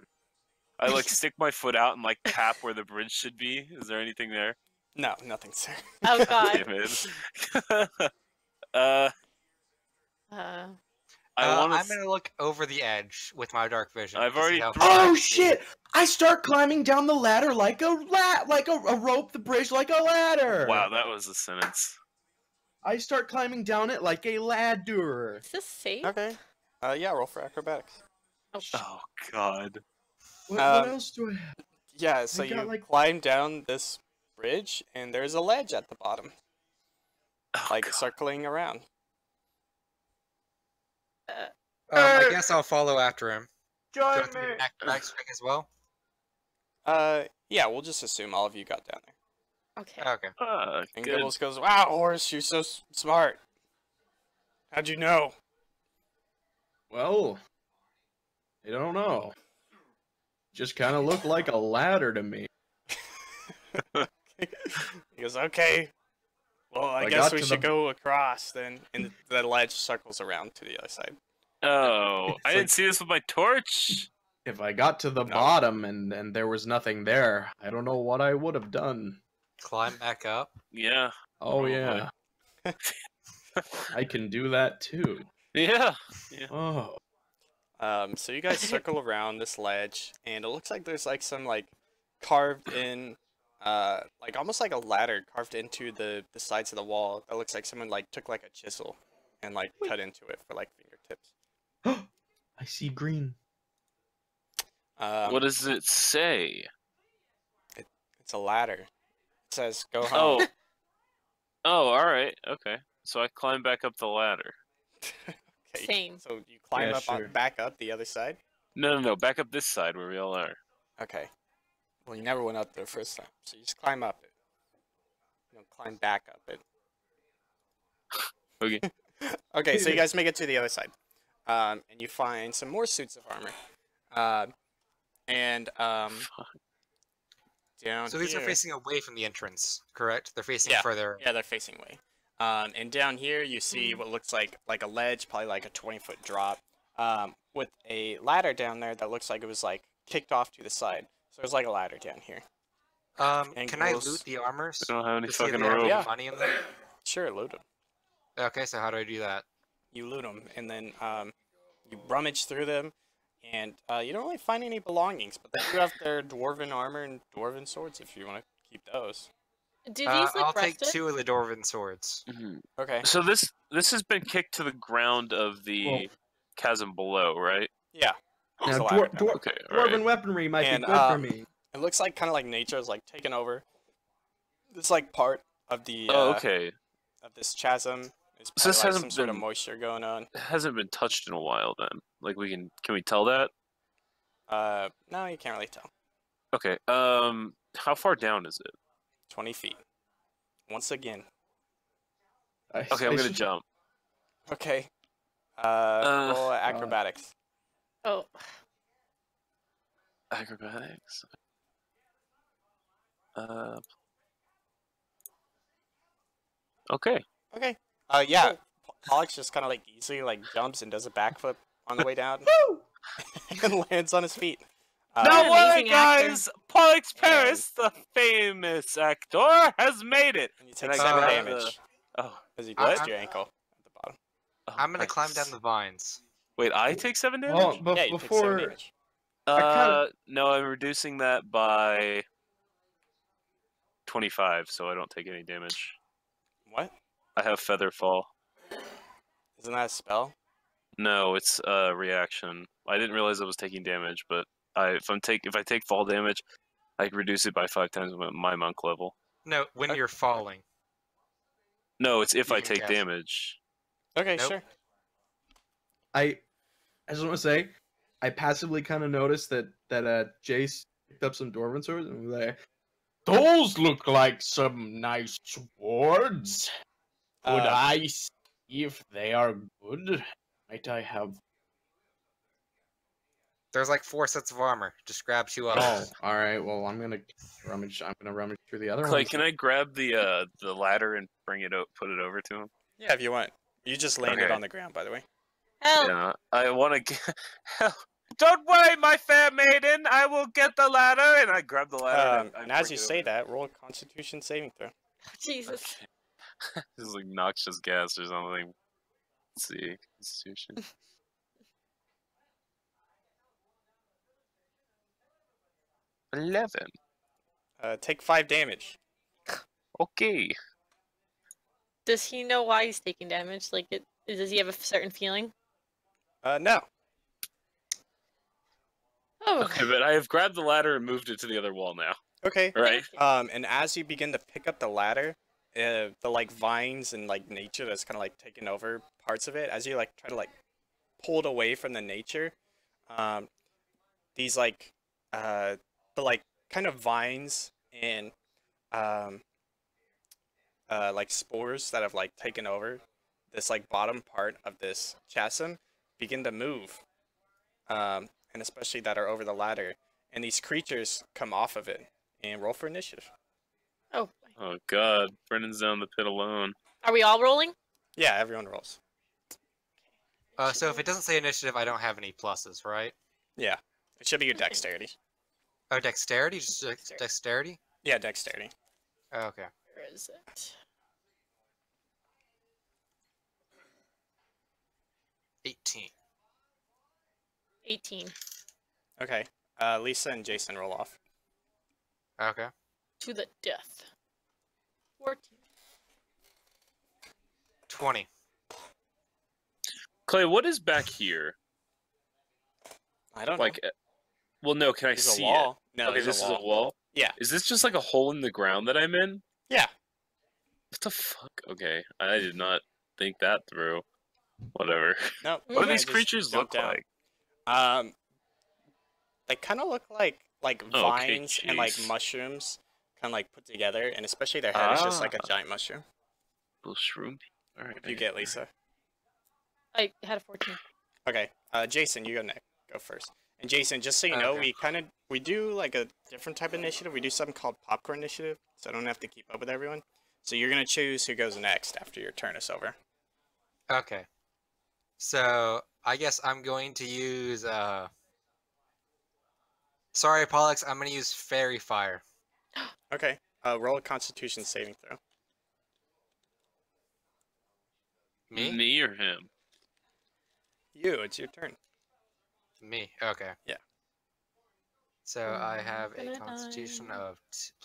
I like stick my foot out and like tap where the bridge should be. Is there anything there? No, nothing, sir. Oh god. Damn it. I want I'm gonna look over the edge with my dark vision. I've to see already- how far I Oh can see. shit! I start climbing down the ladder like a rope, the bridge like a ladder. Wow, that was a sentence. I start climbing down it like a ladder. Is this safe? Okay. Yeah, roll for acrobatics. Oh, shit. Oh god. What Um, else do I have? Yeah, so got, you like- climb down this bridge, and there's a ledge at the bottom, Oh, like God. circling around. I guess I'll follow after him. Do I Join have to do an acrobatics check as well? Yeah, we'll just assume all of you got down there. Okay. Okay. And Good. Gibbles goes, "Wow, Horse, you're so smart. How'd you know?" Well, I don't know. Just kind of looked like a ladder to me. He goes, "Okay. Well, I I guess got we to should the- go across then." And the ledge circles around to the other side. Oh, It's I like- didn't see this with my torch. If I got to the No. bottom and there was nothing there, I don't know what I would have done. Climb back up. Yeah. Oh Oh, yeah, I can do that too. Yeah. Oh, So you guys circle around this ledge, and it looks like there's like some like carved in, like almost like a ladder carved into the sides of the wall. That looks like someone like took like a chisel and like cut into it for like fingertips. I see green. What does it say? It's a ladder. It says "Go home." Oh. Oh, all right. Okay. So I climb back up the ladder. Okay, Same. So you climb Yeah, up sure. back up the other side. No. Back up this side where we all are. Okay. Well, you never went up there first time, so you just climb up it. You don't climb back up it. Okay. Okay, so you guys make it to the other side, and you find some more suits of armor, down So these are here- facing away from the entrance, correct? They're facing Yeah. further. Yeah, they're facing away. And down here you see what looks like a ledge, probably like a 20-foot drop, with a ladder down there that looks like it was like kicked off to the side. So there's like a ladder down here. And Can I goes- loot the armors? I don't have any To see if fucking they have rope. any Yeah. money in them? Sure, loot them. Okay, so how do I do that? You loot them, and then you rummage through them, and you don't really find any belongings, but they do have their dwarven armor and dwarven swords if you want to keep those. Do these look I'll take rusted? 2 of the dwarven swords. Mhm. Okay. So this has been kicked to the ground of the Well- chasm below, right? Yeah. There's Now, a ladder down there. Okay. All dwarven right. weaponry might And, be good for me. It looks like kind of like nature is like taken over. It's like part of the Oh, okay. of this chasm. It's So this probably, like, hasn't some sort of been- moisture going on. It hasn't been touched in a while then. Like can we tell that? No, you can't really tell. Okay. How far down is it? 20 feet. Once again. Okay, I'm gonna jump. Okay. Roll acrobatics. Oh, Acrobatics. Okay. Okay. Yeah. Pollux just kind of like easily like jumps and does a backflip on the way down and lands on his feet. Not Now what, what, amazing actor. guys? Pollux Paris, the famous actor, has made it. And you take And I 7 got damage Oh, as you I- twist your ankle at the bottom. oh, I'm gonna climb down nice. the vines. Wait, I take 7 damage? Well, Yeah, you take 7 before damage. No, I'm reducing that by 25, so I don't take any damage. What? I have feather fall. Isn't that a spell? No, it's a reaction. I didn't realize I was taking damage, but if I take fall damage, I can reduce it by 5 times my monk level. No, when Okay. you're falling. No, it's if You I can take cast it. damage. Okay, Nope. sure. I just want to say, I passively kind of noticed that Jace picked up some dwarven swords and was like, "Those look like some nice swords. Could Uh, I see if they are good? Might I have?" There's like 4 sets of armor. Just grab 2 Oh, others. all right. Well, I'm gonna rummage through the other Clay, ones. can I grab the ladder and bring it put it over to him? Yeah, if you want. You just landed Okay. on the ground, by the way. Help! Yeah, I want to get. Don't worry, my fair maiden. I will get the ladder, and I grab the ladder. And as you say that, roll a Constitution saving throw. Jesus. This is like noxious gas or something. Let's see, Constitution. 11. Take 5 damage. Okay. Does he know why he's taking damage? Like, does he have a certain feeling? No. Oh, Okay, but I have grabbed the ladder and moved it to the other wall now. Okay. Right. And as you begin to pick up the ladder, the like vines and like nature that's kind of like taking over parts of it, as you like try to like pull it away from the nature, these like the like kind of vines and like spores that have like taken over this like bottom part of this chasm begin to move, and especially that are over the ladder, and these creatures come off of it. And roll for initiative. oh. Oh God, Brennan's down the pit alone. Are we all rolling? Yeah, everyone rolls. So if it doesn't say initiative, I don't have any pluses, right? Yeah, it should be your dexterity. Oh, dexterity? Just dexterity? Yeah, dexterity. Oh, okay. Where is it? 18. 18. Okay. Lisa and Jason roll off. Okay. To the death. 14. 20. Clay, what is back here? I don't Like, know. well, no. Can I There's see a wall. it? No, Okay, there's this a is wall. a wall. Yeah. Is this just like a hole in the ground that I'm in? Yeah. What the fuck? Okay, I did not think that through. Whatever. No. What do Yeah, these just creatures jump look down. like? They kind of look like Oh, okay, vines and like jeez. mushrooms, kind of like put together, and especially their head is just like a Ah. giant mushroom. Little shroom. All right. You get Lisa. I had a 14. Okay. Jason, you go next. Go first. And Jason, just so you know, Okay. we do like a different type of initiative. We do something called popcorn initiative, so I don't have to keep up with everyone. So you're gonna choose who goes next after your turn is over. Okay. So, I guess I'm going to use, Sorry, Pollux, I'm going to use Fairy Fire. Okay. Roll a Constitution saving throw. Me? Me or him? You. It's your turn. Me, okay. Yeah. So, I have a Gonna Constitution die. of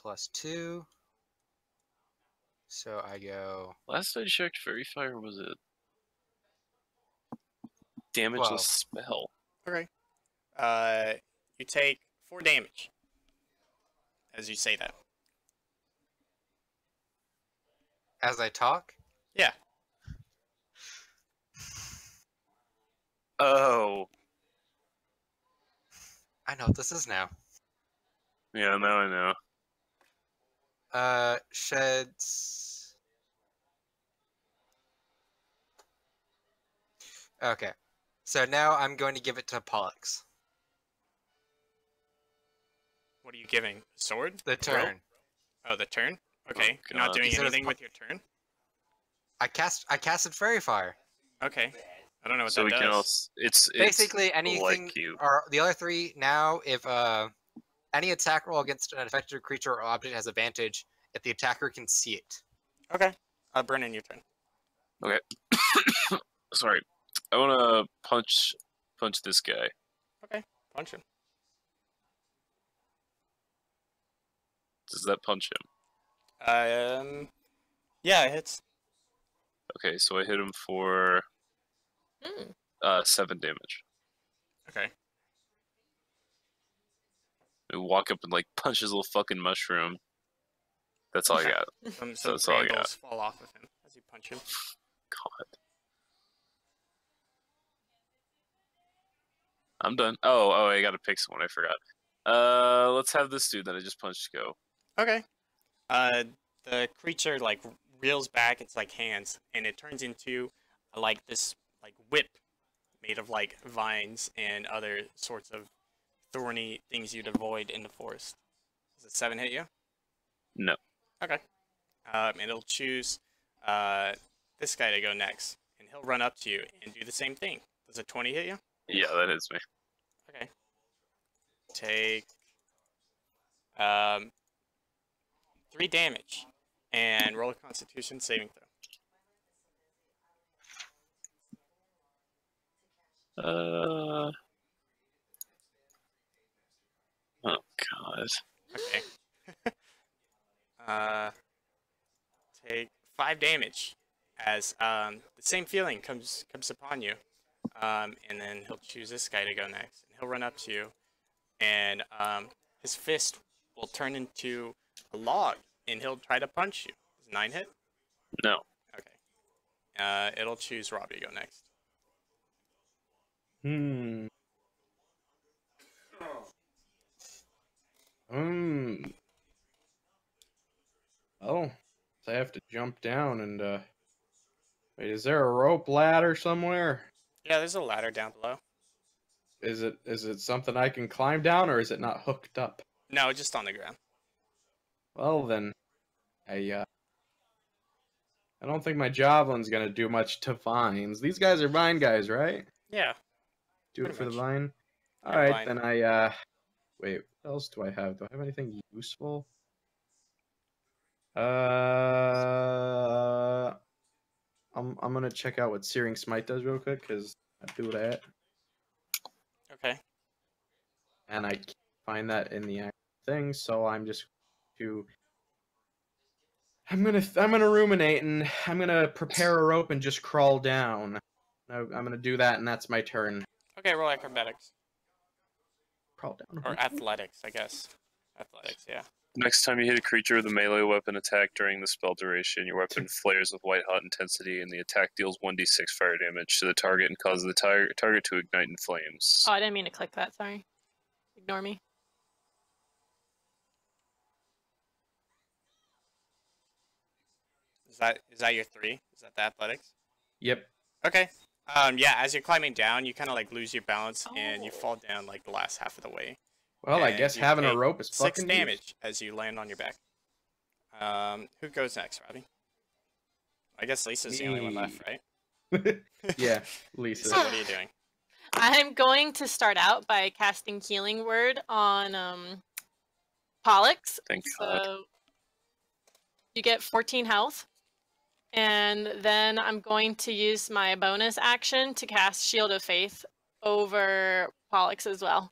+2. So, I go... Last I checked, Fairy Fire was a damageless 12. spell. Okay. You take 4 damage. As you say that. As I talk? Yeah. Oh. I know what this is now. Yeah, now I know. Sheds... Okay. So now I'm going to give it to Pollux. What are you giving? Sword? The turn. Oh, the turn? Okay. You're not God. doing You said it's anything po- with your turn? I casted Fairy Fire. Okay. I don't know what So that we does. can also. It's Basically, anything like you. or the other three now. If any attack roll against an affected creature or object has advantage, if the attacker can see it. Okay. Brennan, your turn. Sorry. I want to punch this guy. Punch him. Does that punch him? Yeah, it hits. Okay, so I hit him for Hmm. 7 damage. Okay. I walk up and like punch his little fucking mushroom. That's all I got. Some that's all I got. brambles fall off of him as you punch him. God. I'm done. Oh, I gotta pick someone. I forgot. Let's have this dude that I just punched go. Okay. The creature like reels back its like hands, and it turns into like this like whip made of like vines and other sorts of thorny things you'd avoid in the forest. Does a 7 hit you? No. Okay. And it'll choose this guy to go next, and he'll run up to you and do the same thing. Does a 20 hit you? Yeah, that is me. Okay. Take 3 damage and roll a Constitution saving throw. Oh god. Okay. Take 5 damage as the same feeling comes upon you, and then he'll choose this guy to go next. And he'll run up to you, and his fist will turn into a log, and he'll try to punch you. Does 9 hit? No. Okay. It'll choose Robbie to go next. Oh, so I have to jump down and wait, is there a rope ladder somewhere? Yeah, there's a ladder down below. Is it something I can climb down, or is it not hooked up? No, just on the ground. Well then, I don't think my javelin's gonna do much to vines. These guys are vine guys, right? Yeah. Do it Pretty for the much. vine. Yeah, All right, vine. then wait, what else do I have? Do I have anything useful? I'm gonna check out what Searing Smite does real quick, because I do that, Okay. and I can't find that in the actual thing, so I'm just I'm gonna ruminate, and I'm gonna prepare a rope and just crawl down. I'm gonna do that, and that's my turn. Okay, roll acrobatics. Crawl down. Or athletics, I guess. Athletics, yeah. Next time you hit a creature with a melee weapon attack during the spell duration, your weapon flares with white hot intensity, and the attack deals 1d6 fire damage to the target and causes the target to ignite in flames. Oh, I didn't mean to click that. Sorry. Ignore me. Is that your 3? Is that the athletics? Yep. Okay. Yeah, as you're climbing down, you kind of like lose your balance and you fall down like the last half of the way. Well, I And guess you having a take rope is 6 fucking damage as you land on your back. Who goes next, Robbie? I guess Lisa's the only one left, right? used. Yeah, Lisa. Lisa, what are you doing? I'm going to start out by casting Healing Word on Pollux. Thank God. So you get 14 health. And then I'm going to use my bonus action to cast Shield of Faith over Pollux as well.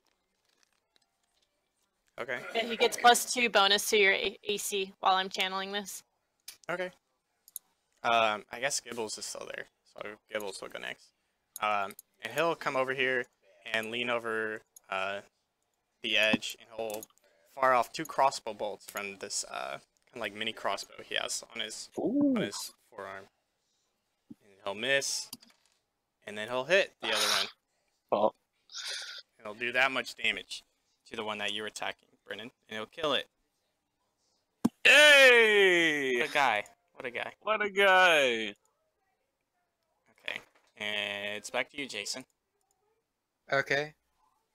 Okay. And he gets +2 bonus to your AC while I'm channeling this. Okay. I guess Gibbles is still there, so Gibbles will go next. And he'll come over here and lean over the edge, and he'll fire off 2 crossbow bolts from this kind of like mini crossbow he has on his forearm. And he'll miss, and then he'll hit the other one. Well, And he'll do that much damage to the one that you're attacking, Brennan, and he'll kill it. yay! What a guy. What a guy. What a guy! Okay. And it's back to you, Jason. Okay.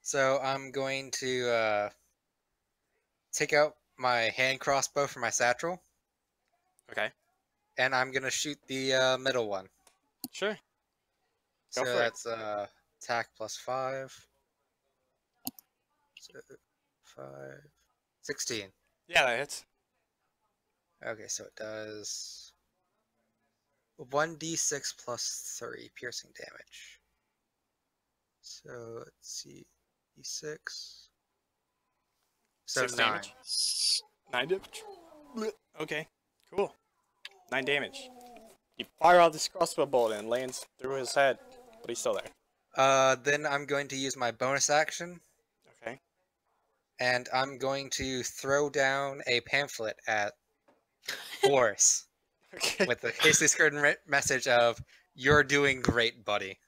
So I'm going to take out my hand crossbow from my satchel, Okay. and I'm gonna shoot the middle one. Sure. So Go for it. that's attack +5. So 5, 16. Yeah, that hits. Okay, so it does 1d6 +3 piercing damage. So let's see, d6. So 6 9. damage. 9 damage. Blech. Okay, cool. 9 damage. You fire out this crossbow bolt and lands through his head, but he's still there. Then I'm going to use my bonus action, Okay. and I'm going to throw down a pamphlet at Boris Okay. with the hastily skirted message of "You're doing great, buddy,"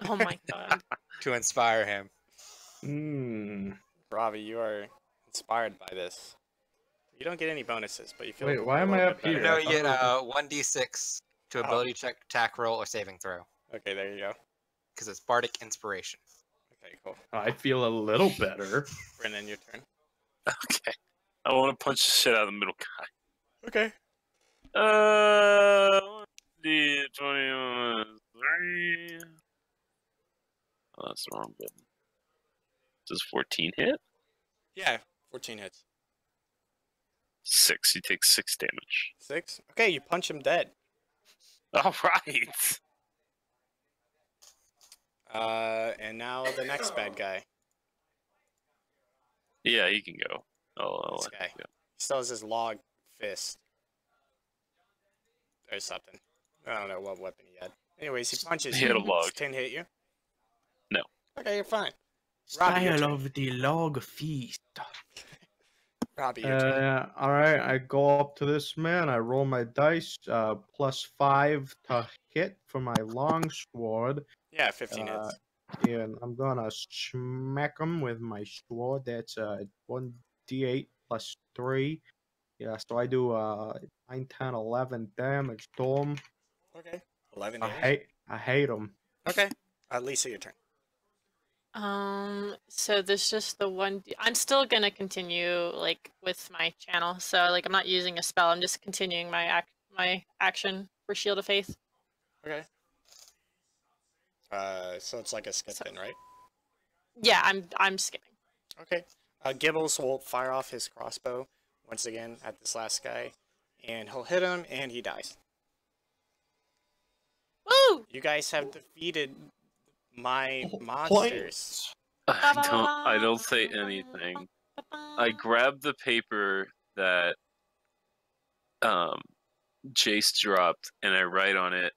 Oh my god. to inspire him. Robbie, you are inspired by this. You don't get any bonuses, but you feel. Wait, why am I up here? No, I you get thought 1d6 to Oh. ability check, attack roll, or saving throw, Okay, there you go. because it's bardic inspiration. Okay, cool. I feel a little better. Brennan, your turn. Okay. I want to punch the shit out of the middle guy. Okay. D21. Oh, that's the wrong button. Does 14 hit? Yeah, 14 hits. 6. You take 6 damage. 6? Okay, you punch him dead. All right. And now the next bad guy. Yeah, he can go. I'll This let guy. him go. He still has his log fist. There's something. I don't know what weapon he had. Anyways, he punches He you. had a log. Does 10 hit you? No. Okay, you're fine. Robbie, your turn. of the log feast. Robbie, your turn. All right, I go up to this man. I roll my dice. +5 to hit for my long sword. Yeah, 15 hits. And I'm gonna smack him with my sword. That's 1d8 +3. Yeah, so I do 9, 10, 11 damage to him. Okay. 11 I damage. hate him. Okay. Lisa, your turn. So there's just the one. I'm still gonna continue like with my channel. So like I'm not using a spell. I'm just continuing my action for Shield of Faith. Okay. So it's like a skip then, right? Yeah, I'm skipping. Okay. Gibbles will fire off his crossbow once again at this last guy, and he'll hit him, and he dies. Woo! You guys have defeated my monsters. I don't say anything. I grab the paper that Jace dropped and I write on it,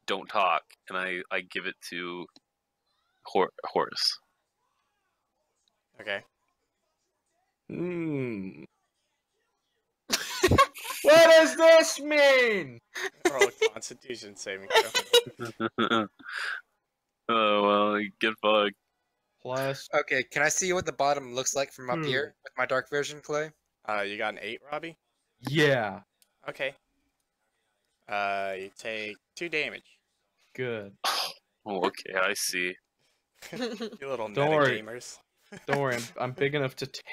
"Don't talk," and I give it to Horace. Okay. Hmm. What does this mean? Roll a Constitution saving throw. Oh well, get bugged. Plus, Okay, can I see what the bottom looks like from up here with my dark vision, Clay? You got an 8, Robbie? yeah, Okay. You take 2 damage. good. Oh, okay, I see. You little Don't worry. metagamers. Don't worry, I'm big enough to take.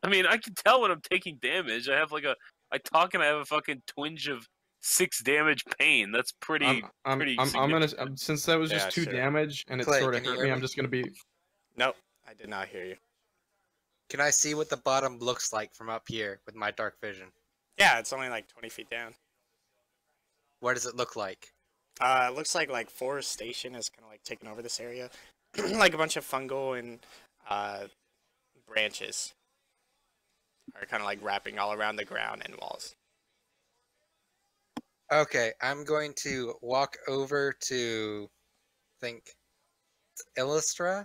I mean, I can tell when I'm taking damage. I have I talk and I have a fucking twinge of 6 damage pain. That's pretty. I'm gonna since that was just Yeah, 2 sure. damage and it Clay, sort of can you hurt hear me. me? I'm just gonna be. Nope, I did not hear you. Can I see what the bottom looks like from up here with my dark vision? Yeah, it's only like 20 feet down. What does it look like? It looks like forestation is kind of like taking over this area. Like a bunch of fungal and branches are kind of like wrapping all around the ground and walls. Okay, I'm going to walk over to, I think, Illustra?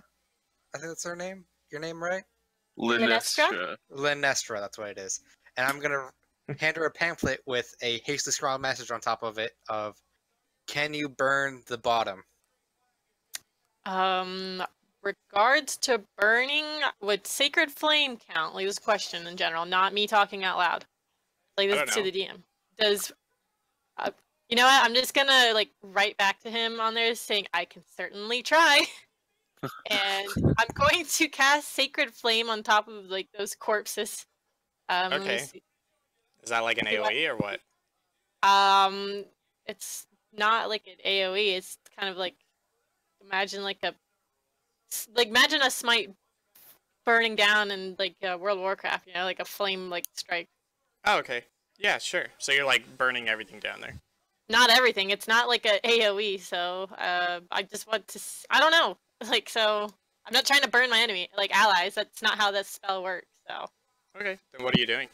I think that's her name? Your name, right? Linestra? Linestra, that's what it is. And I'm going to hand her a pamphlet with a hastily scrawled message on top of it of, "Can you burn the bottom?" Regards to burning, would Sacred Flame count? Like this question in general, not me talking out loud. Like I this don't to know. the DM. Does you know what? I'm just gonna like write back to him on there saying I can certainly try. And I'm going to cast Sacred Flame on top of like those corpses. Let me Okay. see. Is that like an AoE or what? It's not like an AoE. It's kind of like imagine imagine a smite burning down in like World of Warcraft. You know, like a flame like strike. Oh, okay. Yeah, sure. So you're like burning everything down there. Not everything. It's not like a AoE. So I just want to. I don't know. Like so, I'm not trying to burn my enemy like allies. That's not how this spell works. So Okay. Then what are you doing?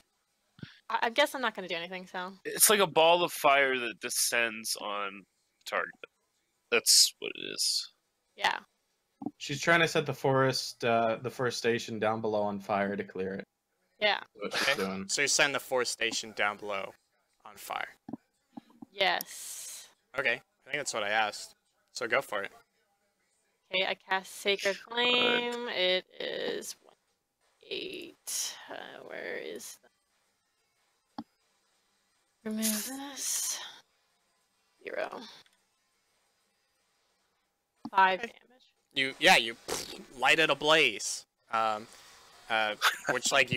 I guess I'm not gonna do anything. So It's like a ball of fire that descends on target. That's what it is. yeah. She's trying to set the forestation down below on fire to clear it. Yeah. That's what she's Okay. doing. So you send the forestation down below on fire. Yes. Okay. I think that's what I asked. So go for it. Okay, I cast Sacred Flame. It is 8. Where is the... Remove this. 0. 5 Okay. damage. You light it ablaze. Which like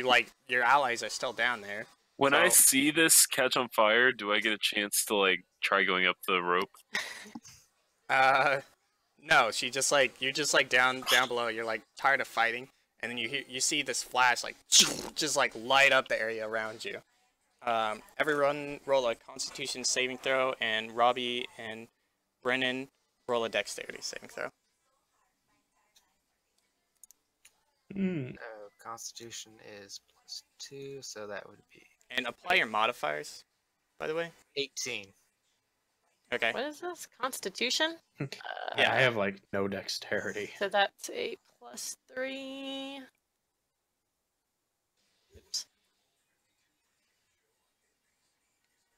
your allies are still down there. When I So- see this catch on fire, do I get a chance to like try going up the rope? No, she just like you're just like down below. You're like tired of fighting, and then you see this flash like just like light up the area around you. Everyone roll a Constitution saving throw, and Robbie and Brennan roll a Dexterity saving throw. Constitution is +2, so that would be And apply your modifiers, by the way. 18. Okay. What is this? Constitution? Yeah. I have like no dexterity. So that's a +3. Oops.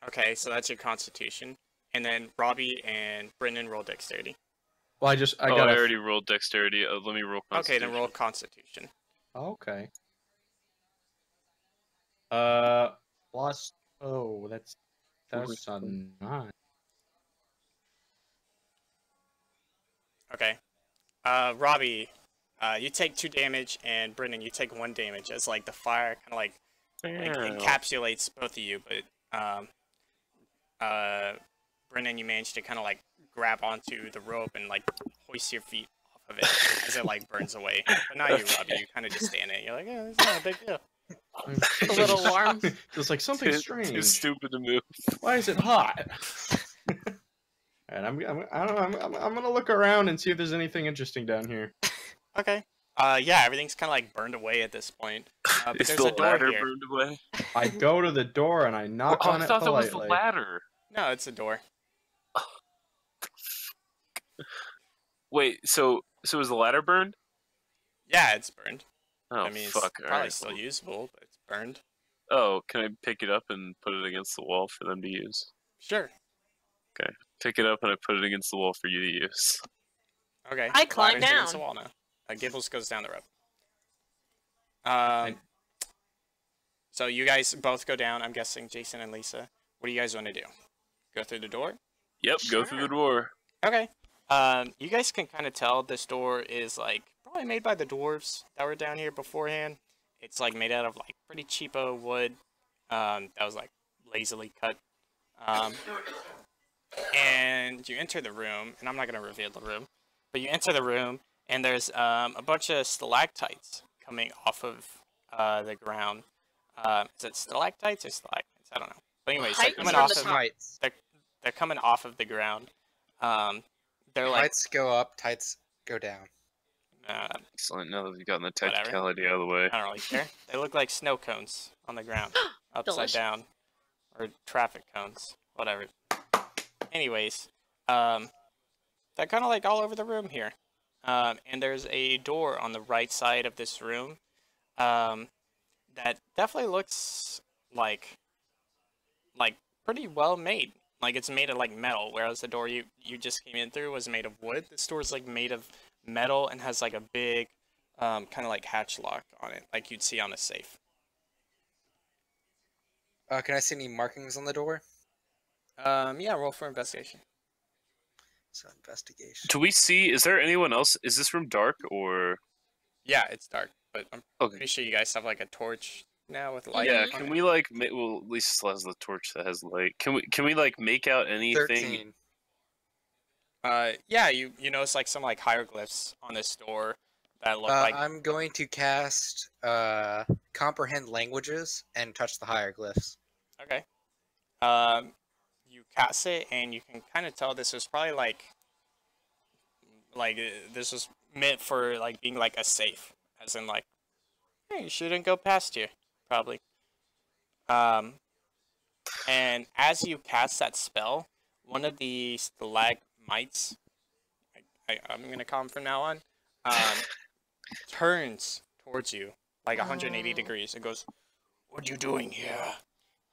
Okay, so that's your Constitution, and then Robbie and Brennan roll Dexterity. Well, I I got already rolled dexterity. Let me roll. Okay, then roll Constitution. Okay. Plus. Oh, that's a 9. Okay. Robbie, you take 2 damage, and Brennan, you take 1 damage as like the fire kind of like encapsulates both of you. But Brennan, you managed to kind of like grab onto the rope and like hoist your feet off of it as it like burns away. But not you, Robbie. You kind of just stand it. You're like, yeah, it's not a big deal. A little warm. It's like something Too strange. stupid to move. Why is it hot? And I'm gonna look around and see if there's anything interesting down here. Okay. Yeah, everything's kind of like burned away at this point. But Is there's the a door ladder here. burned away? I go to the door and I knock Oh, on I it thought that was the politely. ladder. No, it's a door. Wait, so is the ladder burned? Yeah, it's burned. Oh I mean, it's fuck! probably Alright. still usable, but it's burned. Oh, can I pick it up and put it against the wall for them to use? Sure. Pick it up and I put it against the wall for you to use. Okay. I climb Ladder's against down. the wall now. Gibbles goes down the rope. So you guys both go down. I'm guessing Jason and Lisa. What do you guys want to do? Go through the door? Yep, go through the door. Okay. You guys can kind of tell this door is like probably made by the dwarves that were down here beforehand. It's like made out of like pretty cheapo wood that was like lazily cut. And you enter the room, and I'm not gonna reveal the room, but you enter the room, and there's a bunch of stalactites coming off of the ground. Is it stalactites or stalagmites? I don't know. But anyways, they're Heights coming from off the of top. Heights. they're coming off of the ground. They're like Heights go up, tights go down. Excellent. Now that we've gotten the Whatever. technicality out of the way. I don't really care. They look like snow cones on the ground, upside Delicious. down, or traffic cones, whatever. Anyways, they're kind of like all over the room here. And there's a door on the right side of this room that definitely looks like pretty well made. Like it's made of like metal, whereas the door you just came in through was made of wood. This door's like made of metal and has like a big kind of like hatch lock on it, like you'd see on a safe. Can I see any markings on the door? Yeah, roll for investigation. So investigation. Do we see? Is there anyone else? Is this room dark or? Yeah, it's dark, but I'm Okay. pretty sure you guys have like a torch now with light. Yeah. Mhm. Can we like? Well, at least still has the torch that has light. Can we like make out anything? 13. Yeah, you notice like some like hieroglyphs on this door that look like I'm going to cast comprehend languages and touch the hieroglyphs. okay. You cast it and you can kind of tell this was probably like this was meant for like being like a safe, as in like, hey, you shouldn't go past here, probably. And as you cast that spell, one of the stalagmites, I'm gonna call him from now on, turns towards you like 180 Oh. degrees. It goes, "What are you doing here?"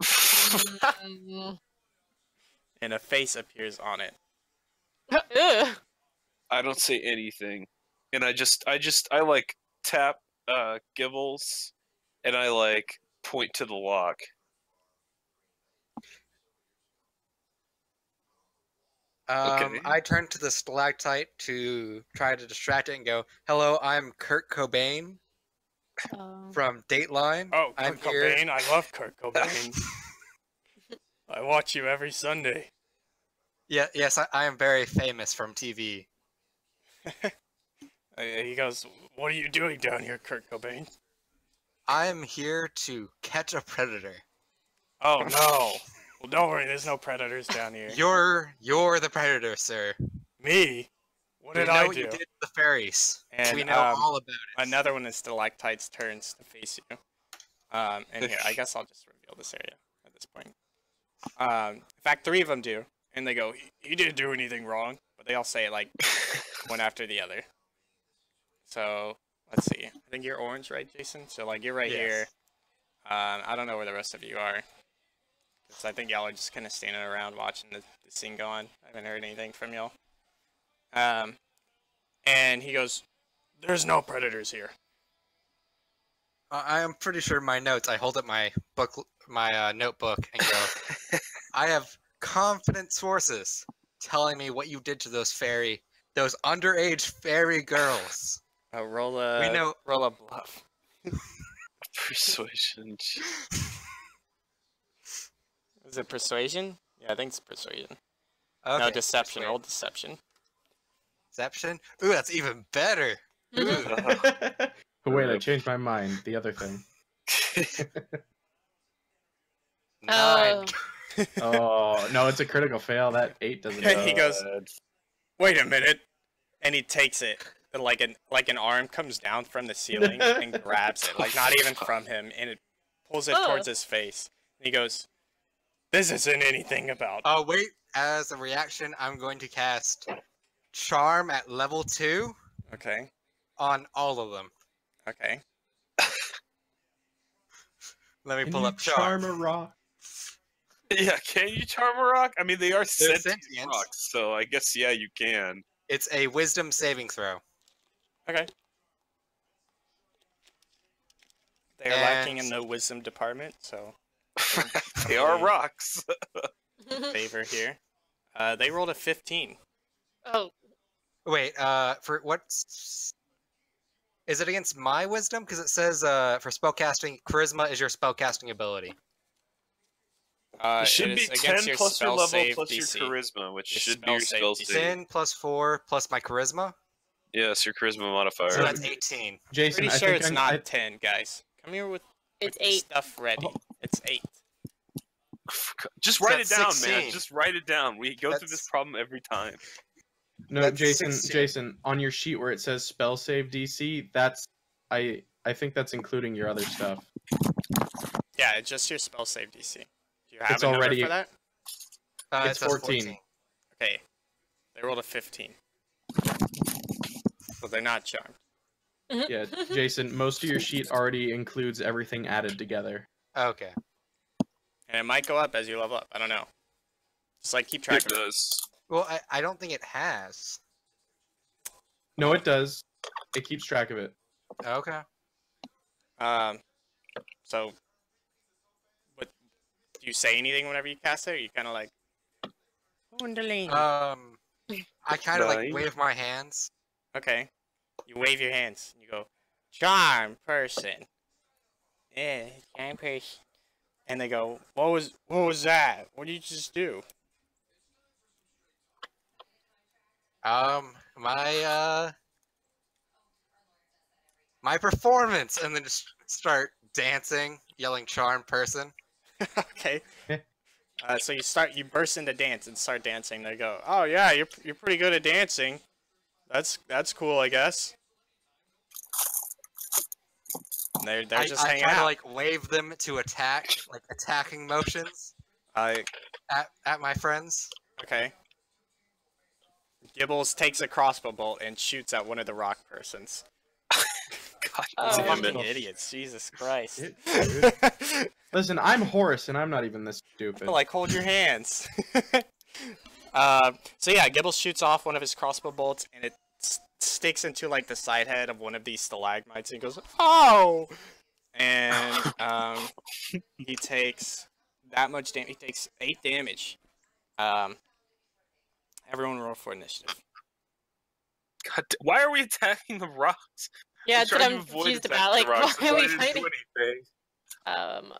Mm. And a face appears on it. Ugh. I don't say anything, and I like tap Gibbles, and I like point to the lock. Okay. I turn to the stalactite to try to distract it and go, "Hello, I'm Kurt Cobain. from Dateline. Oh, I'm Kurt here. Cobain. I love Kurt Cobain. I watch you every Sunday. Yeah, yes, I am very famous from TV. He goes, "What are you doing down here, Kurt Cobain?" I am here to catch a predator. Oh no. Well, don't worry. There's no predators down here. You're the predator, sir. Me? What did we know I what do? you did to the fairies. And, we know all about it. Another one is Stalactites turns to face you. And here, I guess I'll just reveal this area at this point. In fact, 3 of them do, and they go, "He didn't do anything wrong," but they all say it like one after the other. So let's see. I think you're orange, right, Jason? So like you're right here. I don't know where the rest of you are. Because I think y'all are just kind of standing around watching the scene go on. I haven't heard anything from y'all. And he goes, "There's no predators here." I am pretty sure my notes. I hold up my notebook and go. I have confident sources telling me what you did to those underage fairy girls. Roll a bluff. Persuasion. Is it persuasion? Yeah, I think it's persuasion. Okay, No, deception. persuade. Roll deception. Deception. Ooh, that's even better. Ooh. Wait, I changed my mind. The other thing. 9. Oh no, it's a critical fail. That 8 doesn't. He goes, "Wait a minute," and he takes it. And like an arm comes down from the ceiling and grabs it, like not even from him, and it pulls it towards his face. And he goes, "This isn't anything about." Oh wait, as a reaction, I'm going to cast Charm at level 2 Okay. on all of them. Okay. Let me Can pull you up Charm. charm a rock? Yeah, can you charm a rock? I mean, they are sentient sentient. rocks, so I guess yeah, you can. It's a Wisdom saving throw. Okay. They are lacking in the wisdom department, so They are rocks. favor here. They rolled a 15. Oh, Wait, for what's... Is it against my wisdom? Because it says for spellcasting, charisma is your spellcasting ability. It should it be is 10 against your plus your spell level save plus DC. your charisma, which Your should be spell your save spell DC. save. 10 plus 4 plus my charisma, Yes, your charisma modifier. so that's 18. Jason, Pretty I sure think it's I- not I- 10, guys. Come here with it's the 8. stuff ready. Oh. It's 8. Just So write it that's down, 16. man. Just write it down. We go through this That's- problem every time. No, That's Jason. 16. Jason, on your sheet where it says spell save DC, that's I think that's including your other stuff. Yeah, it's just your spell save DC. Do you have It's a number already- for that? It It's says 14. Okay. They rolled a 15. So they're not charmed. Yeah, Jason, most of your sheet already includes everything added together. Okay. And it might go up as you level up. I don't know. Just like keep track It of it. does. Well, I don't think it has. No, it does. It keeps track of it. Okay. So, what do you say anything whenever you cast it? Or you kind of like, Kundalini. I kind of like Nine. wave my hands. Okay. You wave your hands. And you go, charm person. Yeah, charm person. And they go, what was that? What did you just do? My performance, and then just start dancing, yelling "charm person." Okay. So you burst into dance and start dancing. They go, oh yeah, you're pretty good at dancing. That's cool, I guess. And they're just I hanging kind of out. like wave them to attack, like attacking motions Uh, at my friends. okay. Gibbles takes a crossbow bolt and shoots at one of the rock persons. God Oh, damn Fucking it. idiots, Jesus Christ. Listen, I'm Horace, and I'm not even this stupid. Like, hold your hands. So yeah, Gibbles shoots off one of his crossbow bolts, and it sticks into like the side head of one of these stalagmites, and he goes, "Oh!" And he takes that much damage. He takes 8 damage. Everyone roll for initiative. God, why are we attacking the rocks? Yeah, He's that's what trying to I'm avoid confused attacking about. Like, the rocks. why are we Didn't do fighting? anything.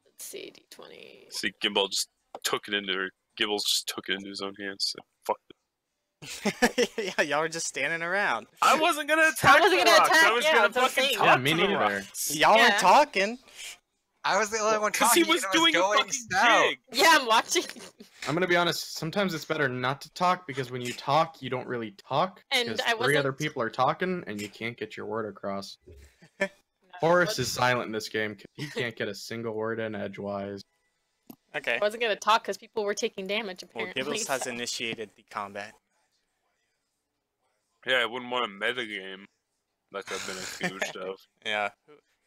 Let's see, D20. See, Gimbal just took it into Gibbles just took it into his own hands. So, fuck it. Yeah, y'all were just standing around. I wasn't gonna attack wasn't the gonna rocks. attack, I was yeah, gonna that's what I'm fucking saying. talk Oh, me to the neither. rocks. Y'all Yeah. were talking. I was the only one Because talking. he was and it doing a going fucking south. jig. Yeah, I'm watching. I'm gonna be honest. Sometimes it's better not to talk because when you talk, you don't really talk. And because I three other wasn't- people are talking, and you can't get your word across. No, Horace I is silent in this game. 'Cause he can't get a single word in edgewise. Okay. wasn't gonna talk because people were taking damage Well, apparently. Gibbles has so- initiated the combat. Yeah, I wouldn't want a metagame like I've been accused of. Yeah,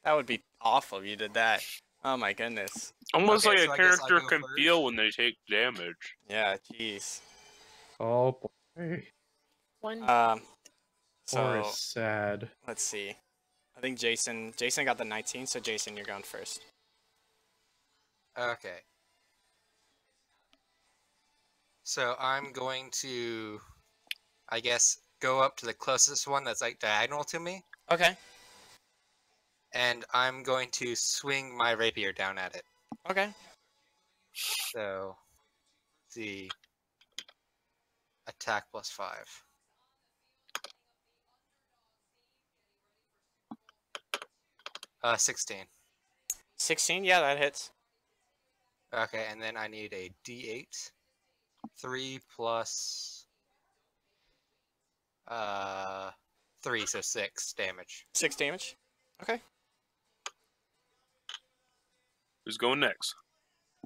that would be awful if you did that. Oh my goodness. Almost Okay, like so a I guess I character go can first. feel when they take damage. Yeah, jeez. Oh boy, One. So Horace sad. let's see. I think Jason got the 19, so Jason, you're going first. Okay. So I'm going to, I guess, go up to the closest one that's like diagonal to me, Okay. and I'm going to swing my rapier down at it. Okay. So, let's see, attack +5. Uh, 16. 16. Yeah, that hits. Okay, and then I need a D8. 3 plus 3, so 6 damage. 6 damage. Okay. Who's going next?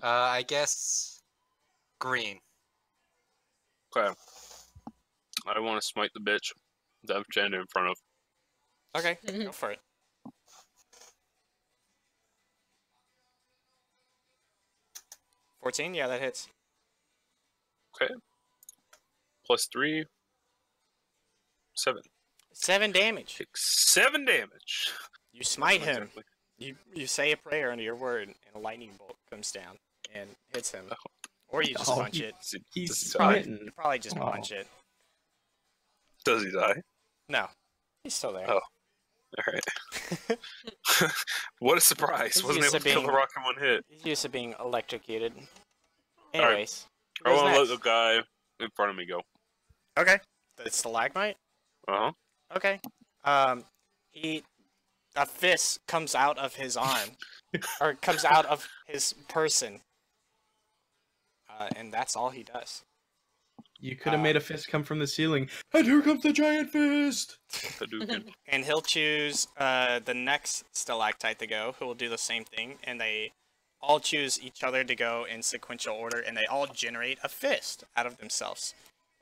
I guess green. Okay. I want to smite the bitch that I'm standing in front of. Okay. Go for it. $14. Yeah, that hits. Okay. +3. 7. 7 damage. Take 7 damage. You smite him. Exactly. You say a prayer under your word, and a lightning bolt comes down and hits him. Or you just Oh, punch it. Does he He's die? smitten. You probably just Oh. punch it. Does he die? No. He's still there. Oh. Alright. What a surprise. He's Wasn't used able to to kill the being- rock in one hit. He's used to being electrocuted. Alright. Anyways. I who's want to let next? the guy in front of me go. Okay. The stalagmite? Uh-huh. Okay. A fist comes out of his arm, or comes out of his person, and that's all he does. You could have made a fist come from the ceiling, and here comes the giant fist. Hadouken. And he'll choose the next stalactite to go, who will do the same thing, and they all choose each other to go in sequential order, and they all generate a fist out of themselves.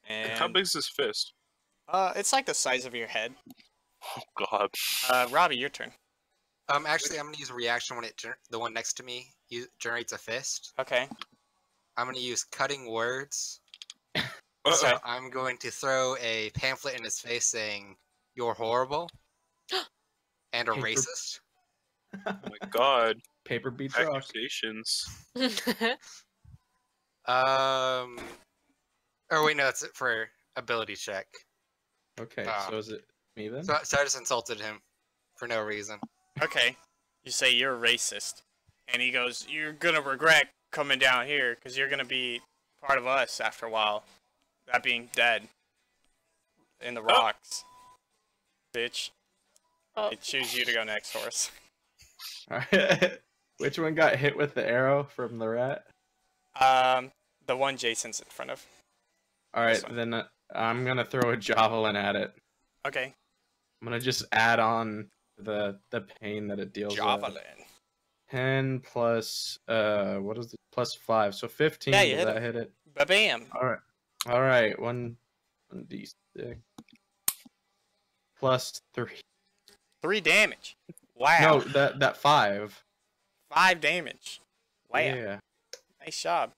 And How big's this fist? it's like the size of your head. Oh god. Robbie, your turn. Actually, I'm gonna use a reaction when the one next to me generates a fist. Okay. I'm gonna use cutting words. Uh-oh. So I'm going to throw a pamphlet in his face saying, "You're horrible," and a Paper- racist. Oh my god. Paper beats rock. Accusations. Oh wait, no, it's for ability check. Okay, Ah. so is it me then? So I just insulted him for no reason. Okay. You say you're racist. And he goes, you're gonna regret coming down here, because you're gonna be part of us after a while. That being dead. In the rocks. Bitch. Oh. I choose you to go next, Horace. Alright. Which one got hit with the arrow from the rat? The one Jason's in front of. Alright, This one. then I'm gonna throw a javelin at it. Okay. I'm gonna just add on the pain that it deals with. Javelin. 10 plus what is it? Plus 5, so 15. Yeah, you Does hit that it. hit it? Ba-bam. All right. One d6 plus 3. 3 damage. Wow. No, that 5. 5 damage. Wow. Yeah, Nice job.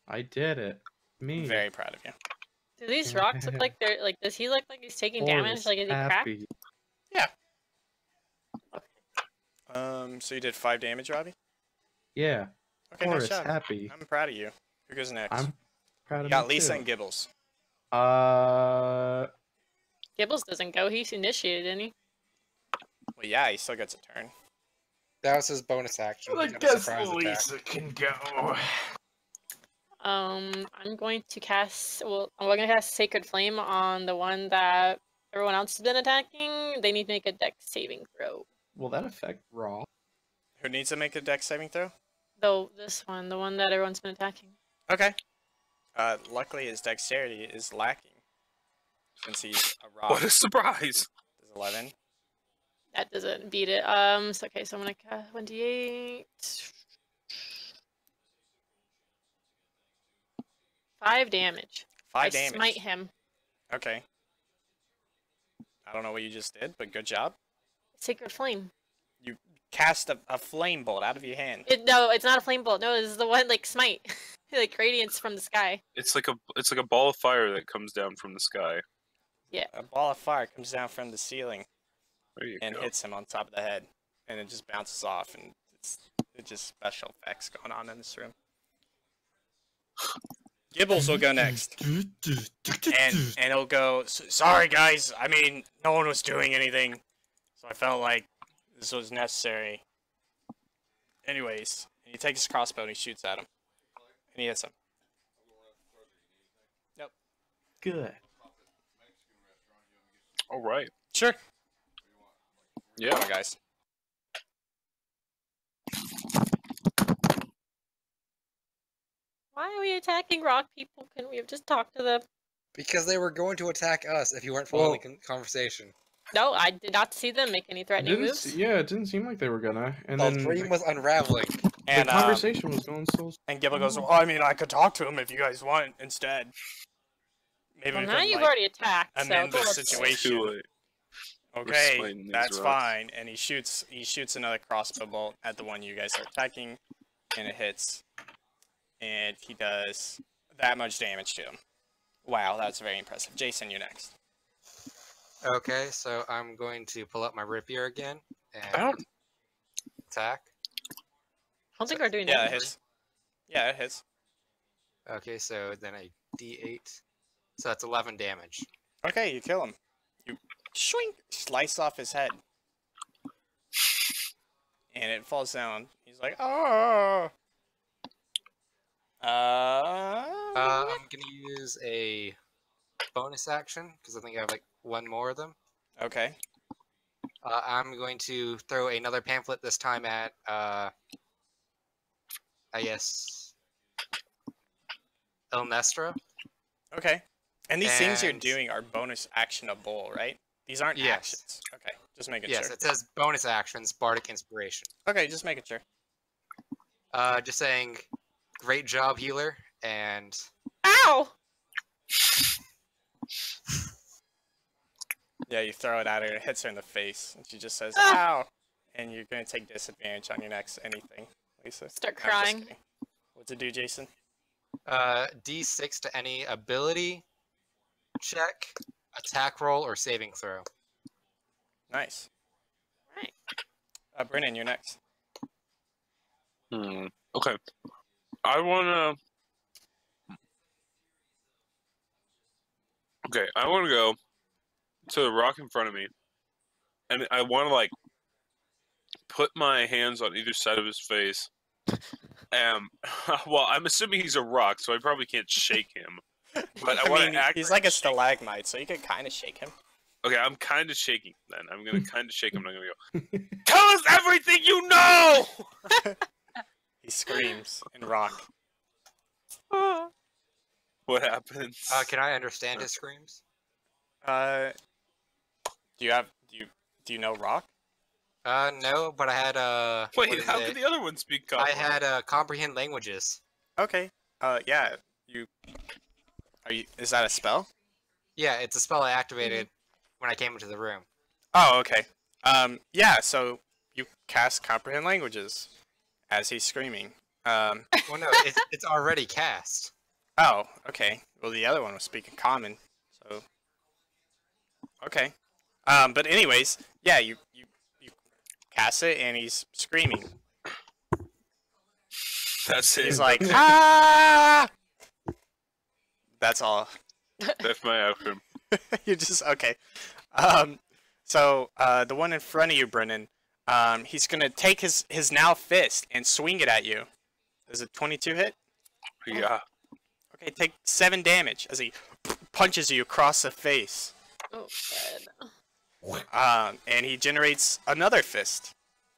I did it. Me. I'm very proud of you. Do these rocks look like they're like? Does he look like he's taking damage? Horace Like is he cracked? happy. So you did 5 damage, Robbie? Yeah. Okay, Horace nice job. happy. I'm proud of you. Who goes next? I'm proud You of got me Lisa too. and Gibbles. Gibbles doesn't go. He's initiated, didn't he? But yeah, he still gets a turn. That was his bonus action. I He got a guess surprise attack. Lisa can go. I'm going to cast. Well, I'm going to cast Sacred Flame on the one that everyone else has been attacking. They need to make a Dex saving throw. Will that affect Raw? Who needs to make a dex saving throw? Though this one, the one that everyone's been attacking. Okay. Luckily his dexterity is lacking. Since he's a rock. What a surprise! Does 11. That doesn't beat it. So okay, so I'm gonna cast 1d8. 5 damage. 5 I damage. smite him. Okay. I don't know what you just did, but good job. Sacred Flame. You cast a flame bolt out of your hand. No, it's not a flame bolt. No, this is the one like smite, like radiance from the sky. It's like a ball of fire that comes down from the sky. A ball of fire comes down from the ceiling There you and go. hits him on top of the head, and it just bounces off, and it's just special effects going on in this room. Gibbles will go next, and he'll go. Sorry guys, I mean no one was doing anything, so I felt like this was necessary. Anyways, he takes his crossbow and he shoots at him, and he hits him. Good. All right. Sure. Yeah. Come on, guys. Why are we attacking rock people? Can we have just talked to them? Because they were going to attack us if you weren't following the conversation. No, I did not see them make any threatening moves. Yeah, it didn't seem like they were gonna. And The then dream was unraveling. And the conversation was going so. and Gibble goes, well, I mean, I could talk to him if you guys want instead. Maybe Well, we now could, you've like, already attacked, so amend the go ahead. situation. Too late. Okay, explaining these that's rocks. fine. And he shoots another crossbow bolt at the one you guys are attacking, and it hits. And he does that much damage to him. Wow, that's very impressive. Jason, you're next. Okay, so I'm going to pull up my rapier again I and don't. attack. I don't think we're doing Yeah, it anything. hits. Yeah, it hits. Okay, so then a d8. So that's 11 damage. Okay, you kill him. You swing, slice off his head. And it falls down. He's like, oh. I'm gonna use a bonus action because I think I have like one more of them. Okay. I'm going to throw another pamphlet this time at I guess El Nestra. Okay. And these things you're And- doing are bonus actionable, right? These aren't Yes. actions. Okay, just making Yes, sure. it says bonus actions, Bardic Inspiration. Okay, just making sure. Just saying, great job, healer, and Ow! Yeah, you throw it at her, it hits her in the face, and she just says, Ah! ow! And you're going to take disadvantage on your next anything, Lisa. Start I'm just crying. kidding. What's it do, Jason? D6 to any ability check, attack roll, or saving throw. Nice. Right. Brennan, you're next. Okay. I wanna. Okay, I wanna go to the rock in front of me, and I wanna like put my hands on either side of his face. Well, I'm assuming he's a rock, so I probably can't shake him. But I want mean, to act. he's like like a shake- stalagmite, so you could kind of shake him. Okay, I'm kind of shaking. Then I'm gonna kind of shake him. And I'm gonna go. Tell us everything you know. He screams in rock. What happens? Can I understand his screams? Do you know rock? No, but I had what Wait, is how it? could the other one speak? I Common? had comprehend languages. Okay. Yeah. Is that a spell? Yeah, it's a spell I activated when I came into the room. Oh, okay. Yeah, so you cast Comprehend Languages as he's screaming. Well, no, it's already cast. Oh, okay. Well, the other one was speaking Common, so... Okay. But anyways, yeah, you cast it, and he's screaming. That's it. He's like, ah! That's all. That's my outcome. You're just, okay. So So the one in front of you, Brennan, he's gonna take his now fist and swing it at you. Does a 22 hit? Yeah. Okay, take 7 damage as he punches you across the face. Oh, God. And he generates another fist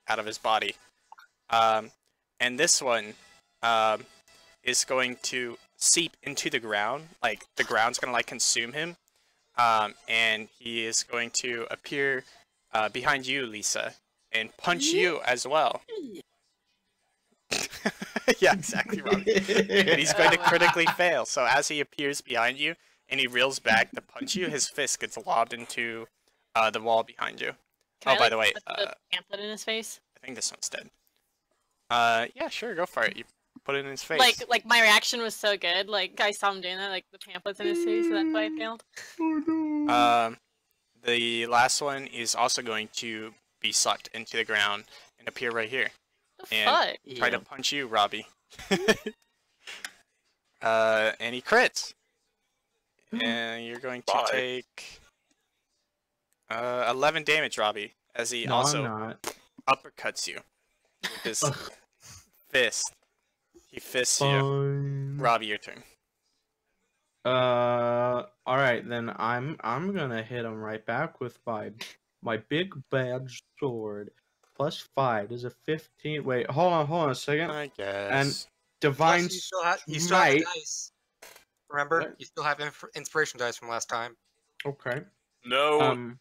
out of his body. And this one is going to seep into the ground. Like, the ground's going to, like, consume him. And he is going to appear behind you, Lisa, and punch you as well. Yeah, exactly, Robbie. And he's going to critically fail. So as he appears behind you and he reels back to punch you, his fist gets lobbed into the wall behind you. Can I, by the way, put the pamphlet in his face? I think this one's dead. Yeah, sure, go for it. You put it in his face. Like my reaction was so good. Like I saw him doing that, like the pamphlets in his face, so that's why I failed. The last one is also going to be sucked into the ground and appear right here. The And fuck? try to punch you, Robbie. And he crits. And you're going to Bye. take 11 damage, Robbie, as he No, I'm also not. uppercuts you with his fist. He fists you. Fine. Robbie, your turn. All right, then I'm gonna hit him right back with my big bad sword. +5 is a 15. Wait, hold on a second. I guess. And divine Plus, you still have the Smite. dice. Remember, What? you still have inspiration dice from last time. Okay. No. Can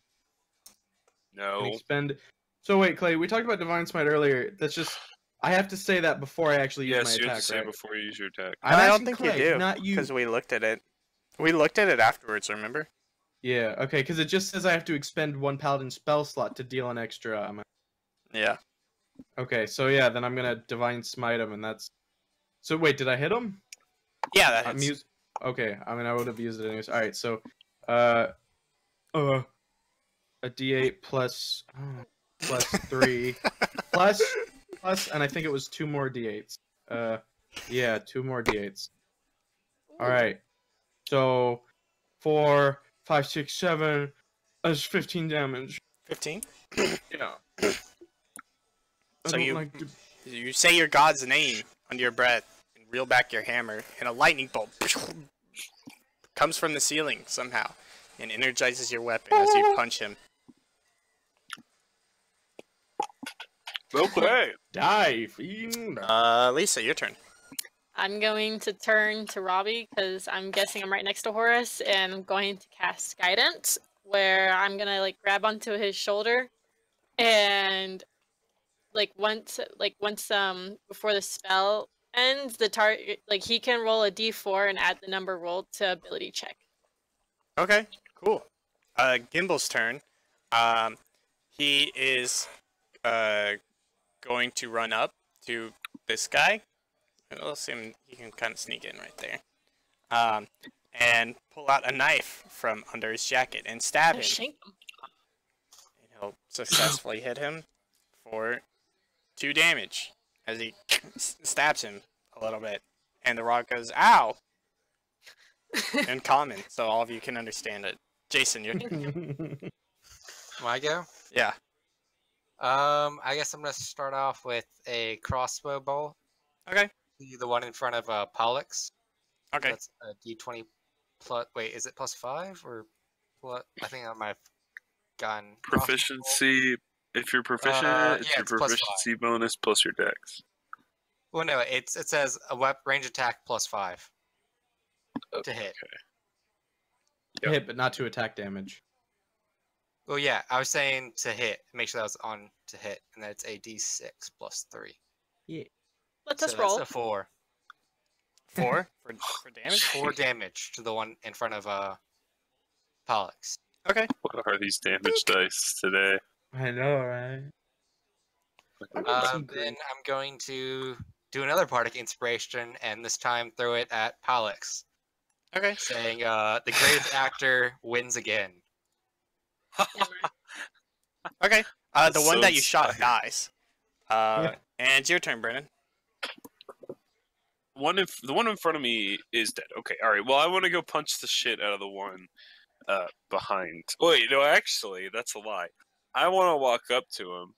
no. expend. So wait, Clay, we talked about divine smite earlier. That's just I have to say that before I actually use Yes, my you have attack, to say right? before you use your attack. I'm I don't asking think Clay, you do, not you. because we looked at it. We looked at it afterwards, remember? Yeah, okay, because it just says I have to expend 1 paladin spell slot to deal an extra amount. Yeah. Okay, so yeah, then I'm gonna divine smite him, and that's. So wait, did I hit him? Yeah, that I'm hits. use. Okay, I mean I would have used it anyways. All right, so, a D8 plus 3 plus, and I think it was 2 more D8s. Yeah, 2 more D8s. All right, so 4, 5, 6, 7. That's 15 damage. 15? Yeah. So you say your god's name under your breath and reel back your hammer, and a lightning bolt comes from the ceiling somehow and energizes your weapon as you punch him. Okay. Die, fiend. Lisa, your turn. I'm going to turn to Robbie because I'm guessing I'm right next to Horus, and I'm going to cast Guidance, where I'm gonna like grab onto his shoulder, and once before the spell ends, the target he can roll a d4 and add the number rolled to ability check. Okay, cool. Gimbal's turn. He is going to run up to this guy. We'll assume he can kind of sneak in right there. And pull out a knife from under his jacket and stab him. Shank him. And he'll successfully hit him for 2 damage as he stabs him a little bit. And the rock goes, ow! In common, so all of you can understand it. Jason, you're... Will I go? Yeah. I guess I'm gonna start off with a crossbow bolt. Okay. The one in front of Pollux. Okay. That's a D20 plus. Wait, is it +5 or plus? I think I might have gotten Proficiency. If you're proficient, it's yeah, your it's +5. proficiency bonus plus your dex. Well, no, it says a range attack +5 to hit. Yep. Hit, but not to attack damage. Well, yeah, I was saying to hit. Make sure that was on to hit, and that it's a D6 +3. Let So us that's roll. a 4. 4 for damage? 4 damage to the one in front of Pollux. Okay. What are these damage dice today? I know, right? Then I'm going to do another bardic inspiration, and this time throw it at Pollux, Okay. saying, "The greatest actor wins again." Okay. The one So that you shot inspired. dies. And it's your turn, Brennan. The one in front of me is dead. Okay, all right. Well, I want to go punch the shit out of the one behind. Wait, no, actually, that's a lie. I want to walk up to him.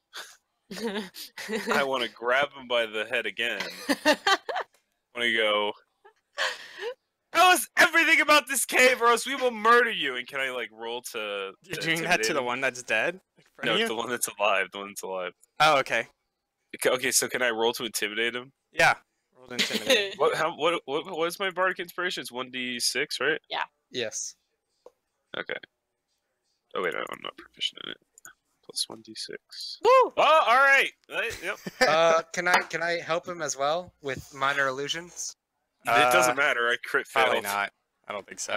I want to grab him by the head again. I want to go, tell us everything about this cave or else we will murder you. And can I, like, roll to You're doing that to the one that's dead? Like, in front No, of it's you? the one that's alive. The one that's alive. Oh, okay. Okay, so can I roll to intimidate him? Yeah. Roll to intimidate. What is my bardic inspiration? It's 1d6, right? Yes. Okay. Oh wait, I'm not proficient in it. Plus 1d6. Woo! Oh, all right. Yep. Can I help him as well with minor illusions? It doesn't matter. I crit failed. Probably not. I don't think so.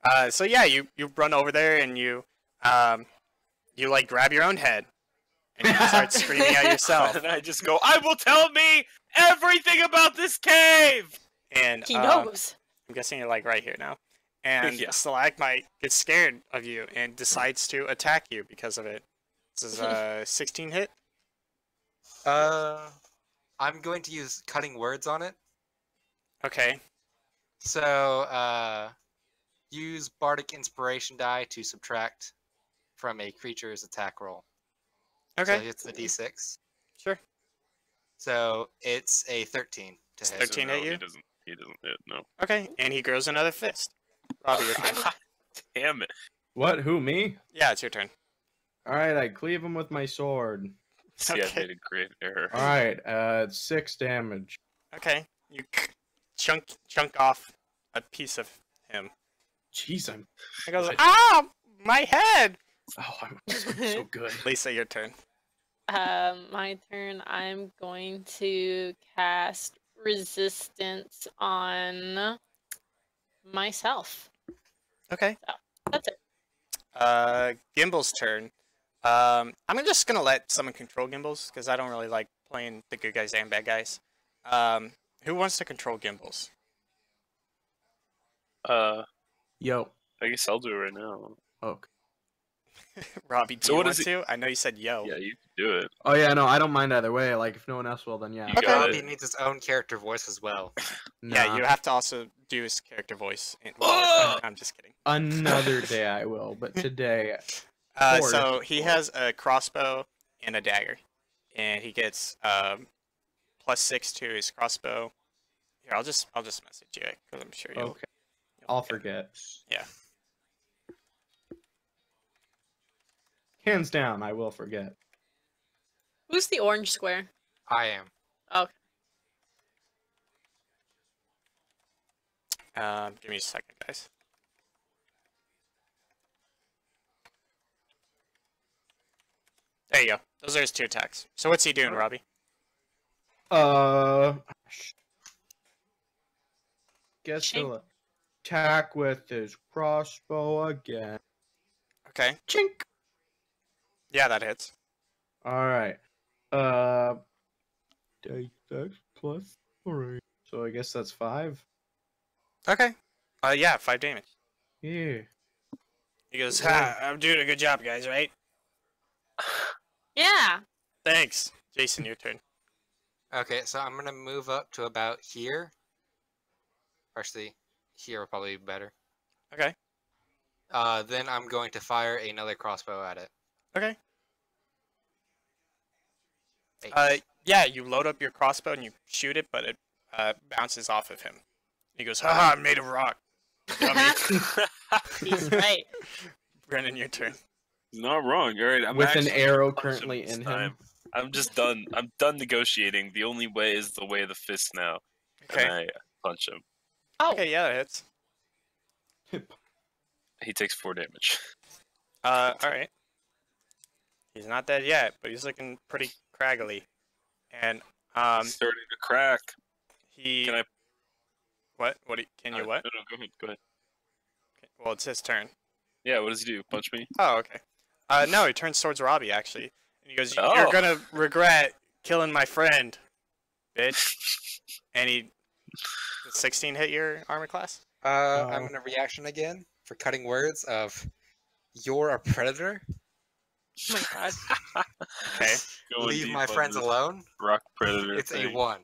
Okay. So yeah, you run over there and you like grab your own head and you start screaming at yourself. And I just go, I will tell me everything about this cave. And He knows. I'm guessing you're like right here now. And Yeah. Stalagmite gets scared of you and decides to attack you because of it. This is a 16 hit. I'm going to use cutting words on it. Okay. So, use Bardic Inspiration die to subtract from a creature's attack roll. Okay. So it's the d6. Sure. So it's a 13 to hit. 13 at you? He doesn't hit, no. Okay. And he grows another fist. Robbie, your turn. Damn it. What? Who? Me? Yeah, it's your turn. All right, I cleave him with my sword. See, Okay. I made a great error. All right, 6 damage. Okay. You chunk off a piece of him. Jeez, I'm. He goes, ah, my head. Oh, I'm so good. Lisa, your turn. My turn. I'm going to cast resistance on myself. Okay. That's it. Gimbal's turn. I'm just gonna let someone control Gimbals because I don't really like playing the good guys and bad guys. Who wants to control Gimbals? Yo. I guess I'll do it right now. Okay. Robbie, do So you what want is to? I know you said yo. Yeah, you can do it. Oh yeah, no, I don't mind either way. Like if no one else will, then yeah. You got Robbie it. needs his own character voice as well. Yeah, Nah. you have to also do his character voice. I'm just kidding. Another day I will, but today. Or- So he has a crossbow and a dagger, and he gets +6 to his crossbow. Here, I'll just message you because I'm sure you'll. Okay. I'll forget. Yeah. Hands down, I will forget. Who's the orange square? I am. Okay. Give me a second, guys. There you go. Those are his 2 attacks. So what's he doing, Robbie? Guess Chink. he'll attack with his crossbow again. Okay. Chink. Yeah, that hits. All right. D6 plus 3. So I guess that's 5. Okay. Yeah, 5 damage. Yeah. He goes, ha, I'm doing a good job, guys, right? Yeah. Thanks. Jason, your turn. Okay, so I'm gonna move up to about here. Actually, here would probably be better. Okay. Then I'm going to fire another crossbow at it. Okay. 8. Yeah, you load up your crossbow and you shoot it, but it bounces off of him. He goes, haha, I'm made of rock. Dummy. He's right. Brennan, your turn. He's not wrong. All right, I'm With an actually arrow gonna punch currently this in time. him. I'm just done. I'm done negotiating. The only way is the way of the fist now. Okay. And I punch him. Oh, Okay, yeah, that hits. He takes 4 damage. Alright. He's not dead yet, but he's looking pretty craggly. And, Starting to crack. he... Can I? What? Can you what? No, go ahead. Go ahead. Well, it's his turn. Yeah, what does he do? Punch me? Oh, okay. No, he turns towards Robbie, actually. And he goes, Oh. you're gonna regret killing my friend, bitch. And he... Does 16 hit your armor class? I'm gonna reaction again for cutting words of "You're a predator. oh my god. Okay. Going Leave deep my on friends this alone." Rock predator. It's thing. a 1.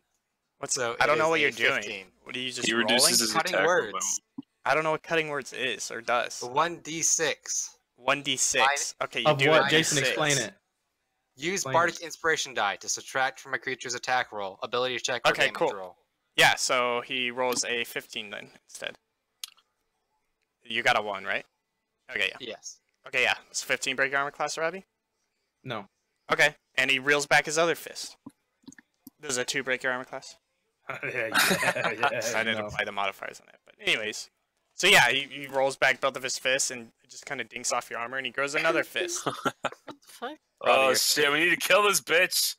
What's So I don't it know is what a you're doing. 15. What are you just He rolling? reduces his Cutting attack roll by words. I don't know what cutting words is or does. 1d6. 1d6. Okay, you Of do what? it. Jason, 1d6. explain it. Use Explain Bardic it. Inspiration die to subtract from a creature's attack roll, ability check, or Okay, damage cool. roll. Yeah, so he rolls a 15 then instead. You got a 1, right? Okay, yeah. Yes. Okay, yeah. It's 15 break your armor class, Robbie? No. Okay, and he reels back his other fist. Does a 2 break your armor class? I didn't no. apply the modifiers on that. But anyways. So yeah, he rolls back both of his fists and it just kind of dinks off your armor and he grows another fist. What the fuck? Oh Robbie, shit, we need to kill this bitch.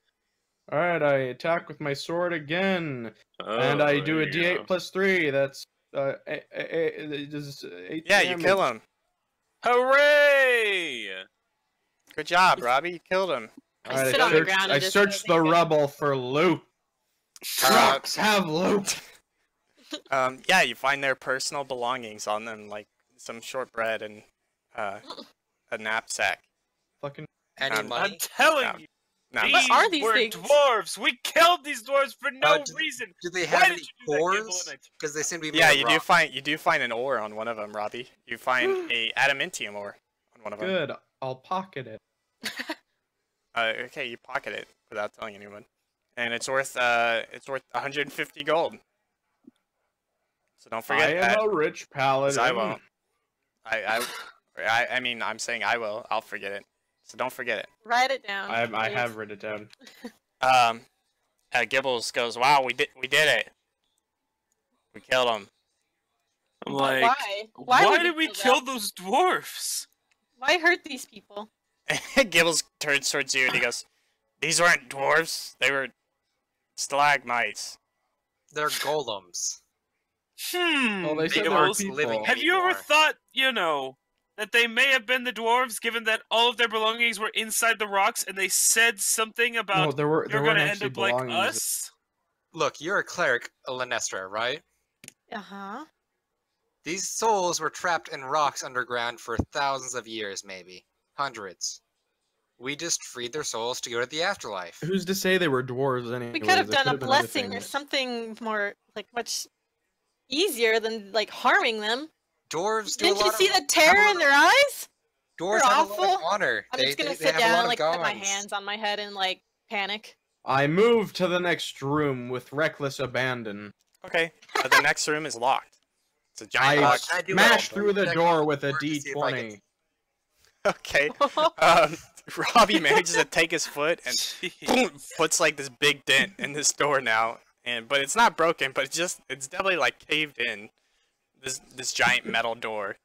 All right, I attack with my sword again, and I do a D8 plus 3. That's eight yeah, you kill damage. him. Hooray! Good job, Robbie. You killed him. All right, sit on the searched- ground and I just searched the think it. rubble for loot. Rocks have loot. Yeah, you find their personal belongings on them, like some shortbread and a knapsack. Fucking Any I'm money? I'm telling No. you, No, these are these were things? dwarves. We killed these dwarves for no do- reason. Do they Why have did any you do that, Gibble? cores? And Because they seem to be yeah, made you of rock. do find an ore on one of them, Robbie. You find a adamantium ore on one of them. good. I'll pocket it. Okay, you pocket it without telling anyone, and it's worth 150 gold. So don't I forget am that. a rich 'Cause paladin. I won't. I mean, I'm saying I will. I'll forget it. So don't forget it. Write it down. I please. have written it down. Gibbles goes, "Wow, we did it. We killed him." I'm But like, why? why would did you we them? kill those dwarves? Why hurt these people? Gibbles turns towards you and he goes, "These weren't dwarves. They were stalagmites." They're golems. Well, they said they were Gibbles, people. living have you ever anymore. thought, that they may have been the dwarves, given that all of their belongings were inside the rocks, and they said something No, about there were you're weren't gonna end actually up like belongings. us? Look, you're a cleric, Lenestra, right? Uh-huh. These souls were trapped in rocks underground for thousands of years, maybe. Hundreds. We just freed their souls to go to the afterlife. Who's to say they were dwarves anyway? We could have done a blessing or something more, like, much easier than, like, harming them. Dwarves do a Didn't you lot see of, the terror in their eyes? Dwarves They're have a lot of awful. honor. I'm They, just gonna they sit have a down lot and, of like, put my guns. hands on my head and, like, panic. I move to the next room with reckless abandon. Okay. The next room is locked. It's a giant I lock. can I do smash a through the check door on with a board to see if I can- D20. Okay. Robbie manages to take his foot and boom, puts like this big dent in this door now, but it's not broken, but it's definitely like caved in. This giant metal door.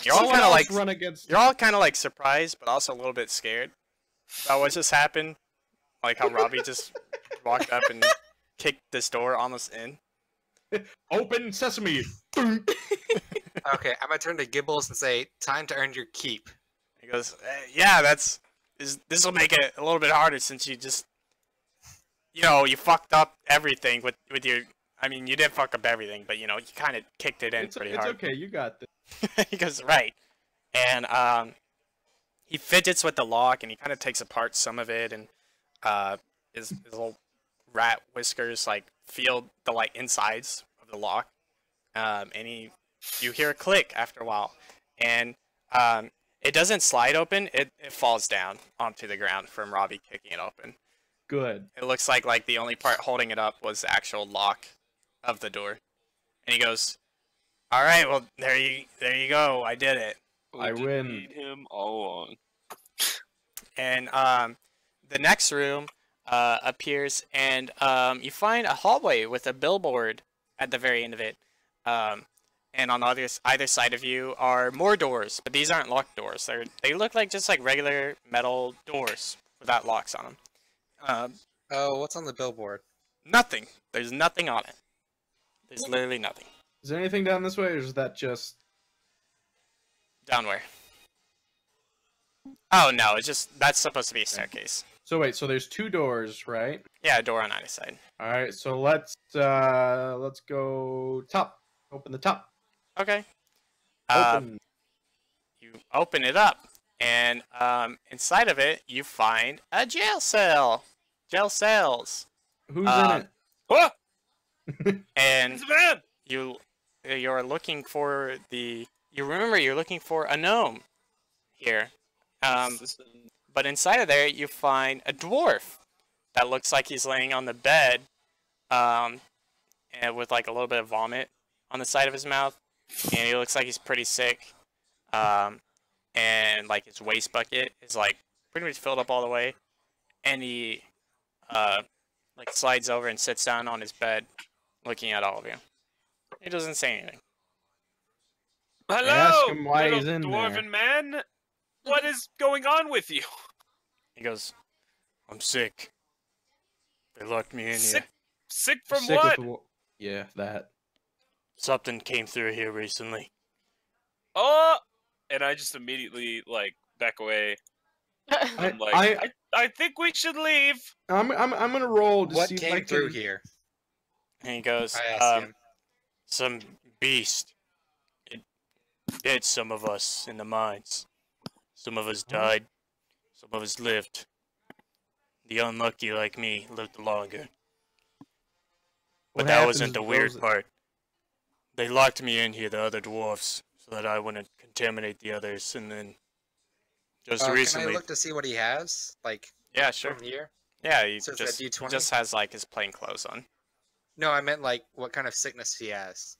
You're all Someone kind of else like run against. surprised, but also a little bit scared about what just happened. Like how Robbie just walked up and kicked this door almost in. Open sesame. Okay, I'm gonna turn to Gibbles and say, time to earn your keep. He goes, "Yeah, this will make it a little bit harder since you just, you fucked up everything with your. I mean, you did fuck up everything, but you kind of kicked it in It's pretty it's hard." okay. You got this. He goes, "Right," and he fidgets with the lock and he kind of takes apart some of it, and his little rat whiskers like feel the like insides of the lock, and you hear a click after a while, and it doesn't slide open. It falls down onto the ground from Robbie kicking it open. Good. It looks like the only part holding it up was the actual lock of the door. And he goes, "All right, well there you go. I did it." I We win. need him all along. And the next room appears, and you find a hallway with a billboard at the very end of it. And on either side of you are more doors, but these aren't locked doors. They look like just like regular metal doors without locks on them. Oh, what's on the billboard? Nothing. There's nothing on it. There's literally nothing. Is there anything down this way, or is that just? Down where? Oh no, that's supposed to be a staircase. So wait. So there's two doors, right? Yeah, a door on either side. All right. So let's go top. Open the top. Okay. Open. You open it up, and inside of it you find a jail cell. Jail cells. Who's um, Oh, And it's a man. you're looking for you're looking for a gnome. here. But inside of there, you find a dwarf that looks like he's laying on the bed, and with like a little bit of vomit on the side of his mouth, and he looks like he's pretty sick. And like his waste bucket is like pretty much filled up all the way, and he like slides over and sits down on his bed, looking at all of you. He doesn't say anything. Hello, ask him why little he's in dwarven there. man. What is going on with you? He goes, "I'm sick. They locked me in Sick, here. sick from Sick with what? the yeah, that. Something came through here recently." Oh, and I just immediately like back away. I'm like, I think we should leave. I'm gonna roll to What see if I came can. through here? And he goes, I asked him. "Some beast. It bit some of us in the mines. Some of us died. Some of us lived. The unlucky like me lived longer. What But that happens wasn't the is weird those- part. They locked me in here, the other dwarfs, so that I wouldn't contaminate the others, and then just Can I recently... look to see what he has? Like, Yeah, sure. from here? Yeah, he So it's a just, he D20? just has, like, his plain clothes on. No, I meant, like, what kind of sickness he has.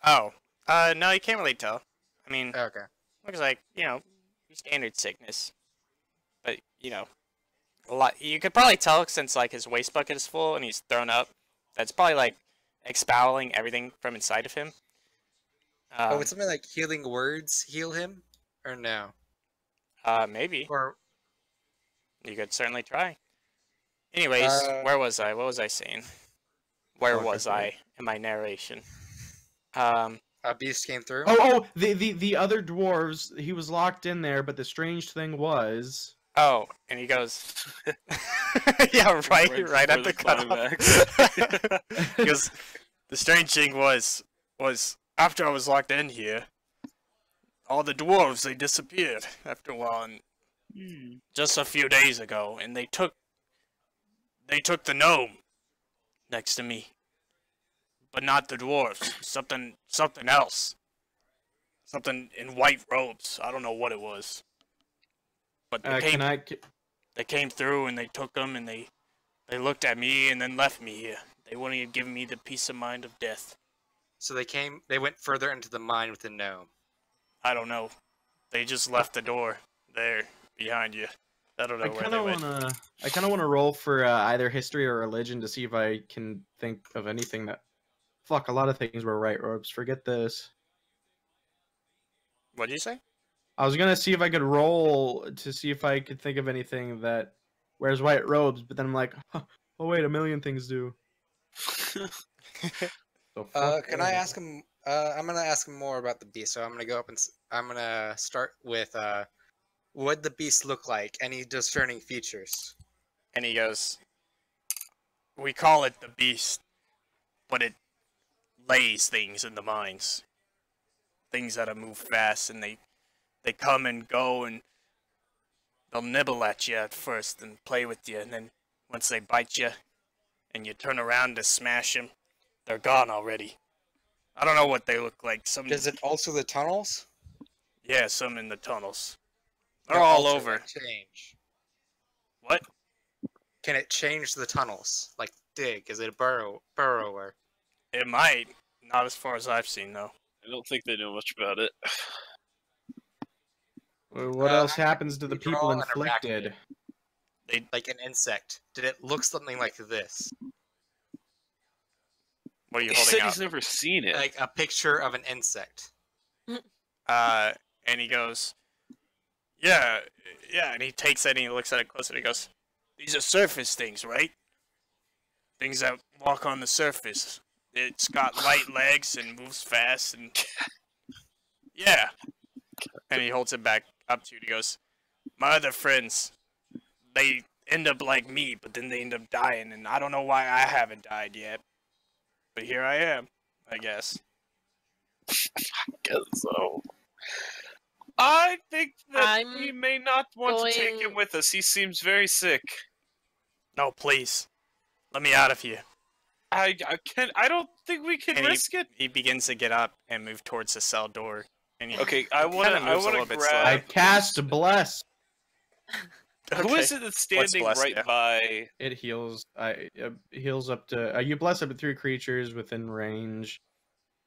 Oh, no, you can't really tell. I mean, Okay. looks like, you know, standard sickness. But, you know, a lot. You could probably tell since, like, his waste bucket is full and he's thrown up. That's probably, like, expelling everything from inside of him. Oh, would something like healing words heal him? Or no? Maybe. Or, You could certainly try. Anyways, where was I? What was I saying? Where Fuck, I was I in my narration? a beast came through? The other dwarves. He was locked in there, but the strange thing was. Oh, and he goes, yeah, right at the cutoff. Because the strange thing was after I was locked in here, all the dwarves, they disappeared after a while, and just a few days ago, and they took the gnome next to me, but not the dwarves. Something else. Something in white robes. I don't know what it was. But they came through and they took them and they looked at me and then left me here. They wouldn't even give me the peace of mind of death. So they went further into the mine with the gnome. I don't know. They just left the door there behind you. I don't know where they went. I kind of wanna roll for either history or religion to see if I can think of anything that. Fuck, a lot of things were white robes. Forget this. What did you say? I was gonna see if I could roll to see if I could think of anything that wears white robes, but then I'm like, oh wait, a million things do. So fuck Can I that. ask him? I'm gonna ask him more about the beast. So I'm gonna go up and I'm gonna start with what the beast look like? Any discerning features? And he goes, "We call it the beast, but it lays things in the mines. Things that move fast, and they come and go, and they'll nibble at you at first and play with you, and then once they bite you, and you turn around to smash them, they're gone already. I don't know what they look like. Some, Does it alter the tunnels? yeah, some in the tunnels. They're Or all alter, over. like, change. What? Can it change the tunnels? Like dig? Is it a burrower? It might. Not as far as I've seen, though. I don't think they know much about it. What else happens to the draw people an inflicted? Like an insect? Did it look something like this? What are you He holding said up? he's never seen it. Like a picture of an insect. And he goes, yeah, and he takes it and he looks at it closer and he goes, "These are surface things, right? Things that walk on the surface. It's got light legs and moves fast and yeah." And he holds it back up to you and he goes, "My other friends, they end up like me, but then they end up dying, and I don't know why I haven't died yet. But here I am, I guess." Guess so. I think that I'm we may not want to take him going- with us. He seems very sick. No, please. Let me out of here. I don't think we can And risk it. He begins to get up and move towards the cell door, And Okay, I it want kinda moves a to little bit grab. I cast bless. Who Okay. is it that's standing blessed, right yeah? by? It heals. Heals up to. You bless up to 3 creatures within range.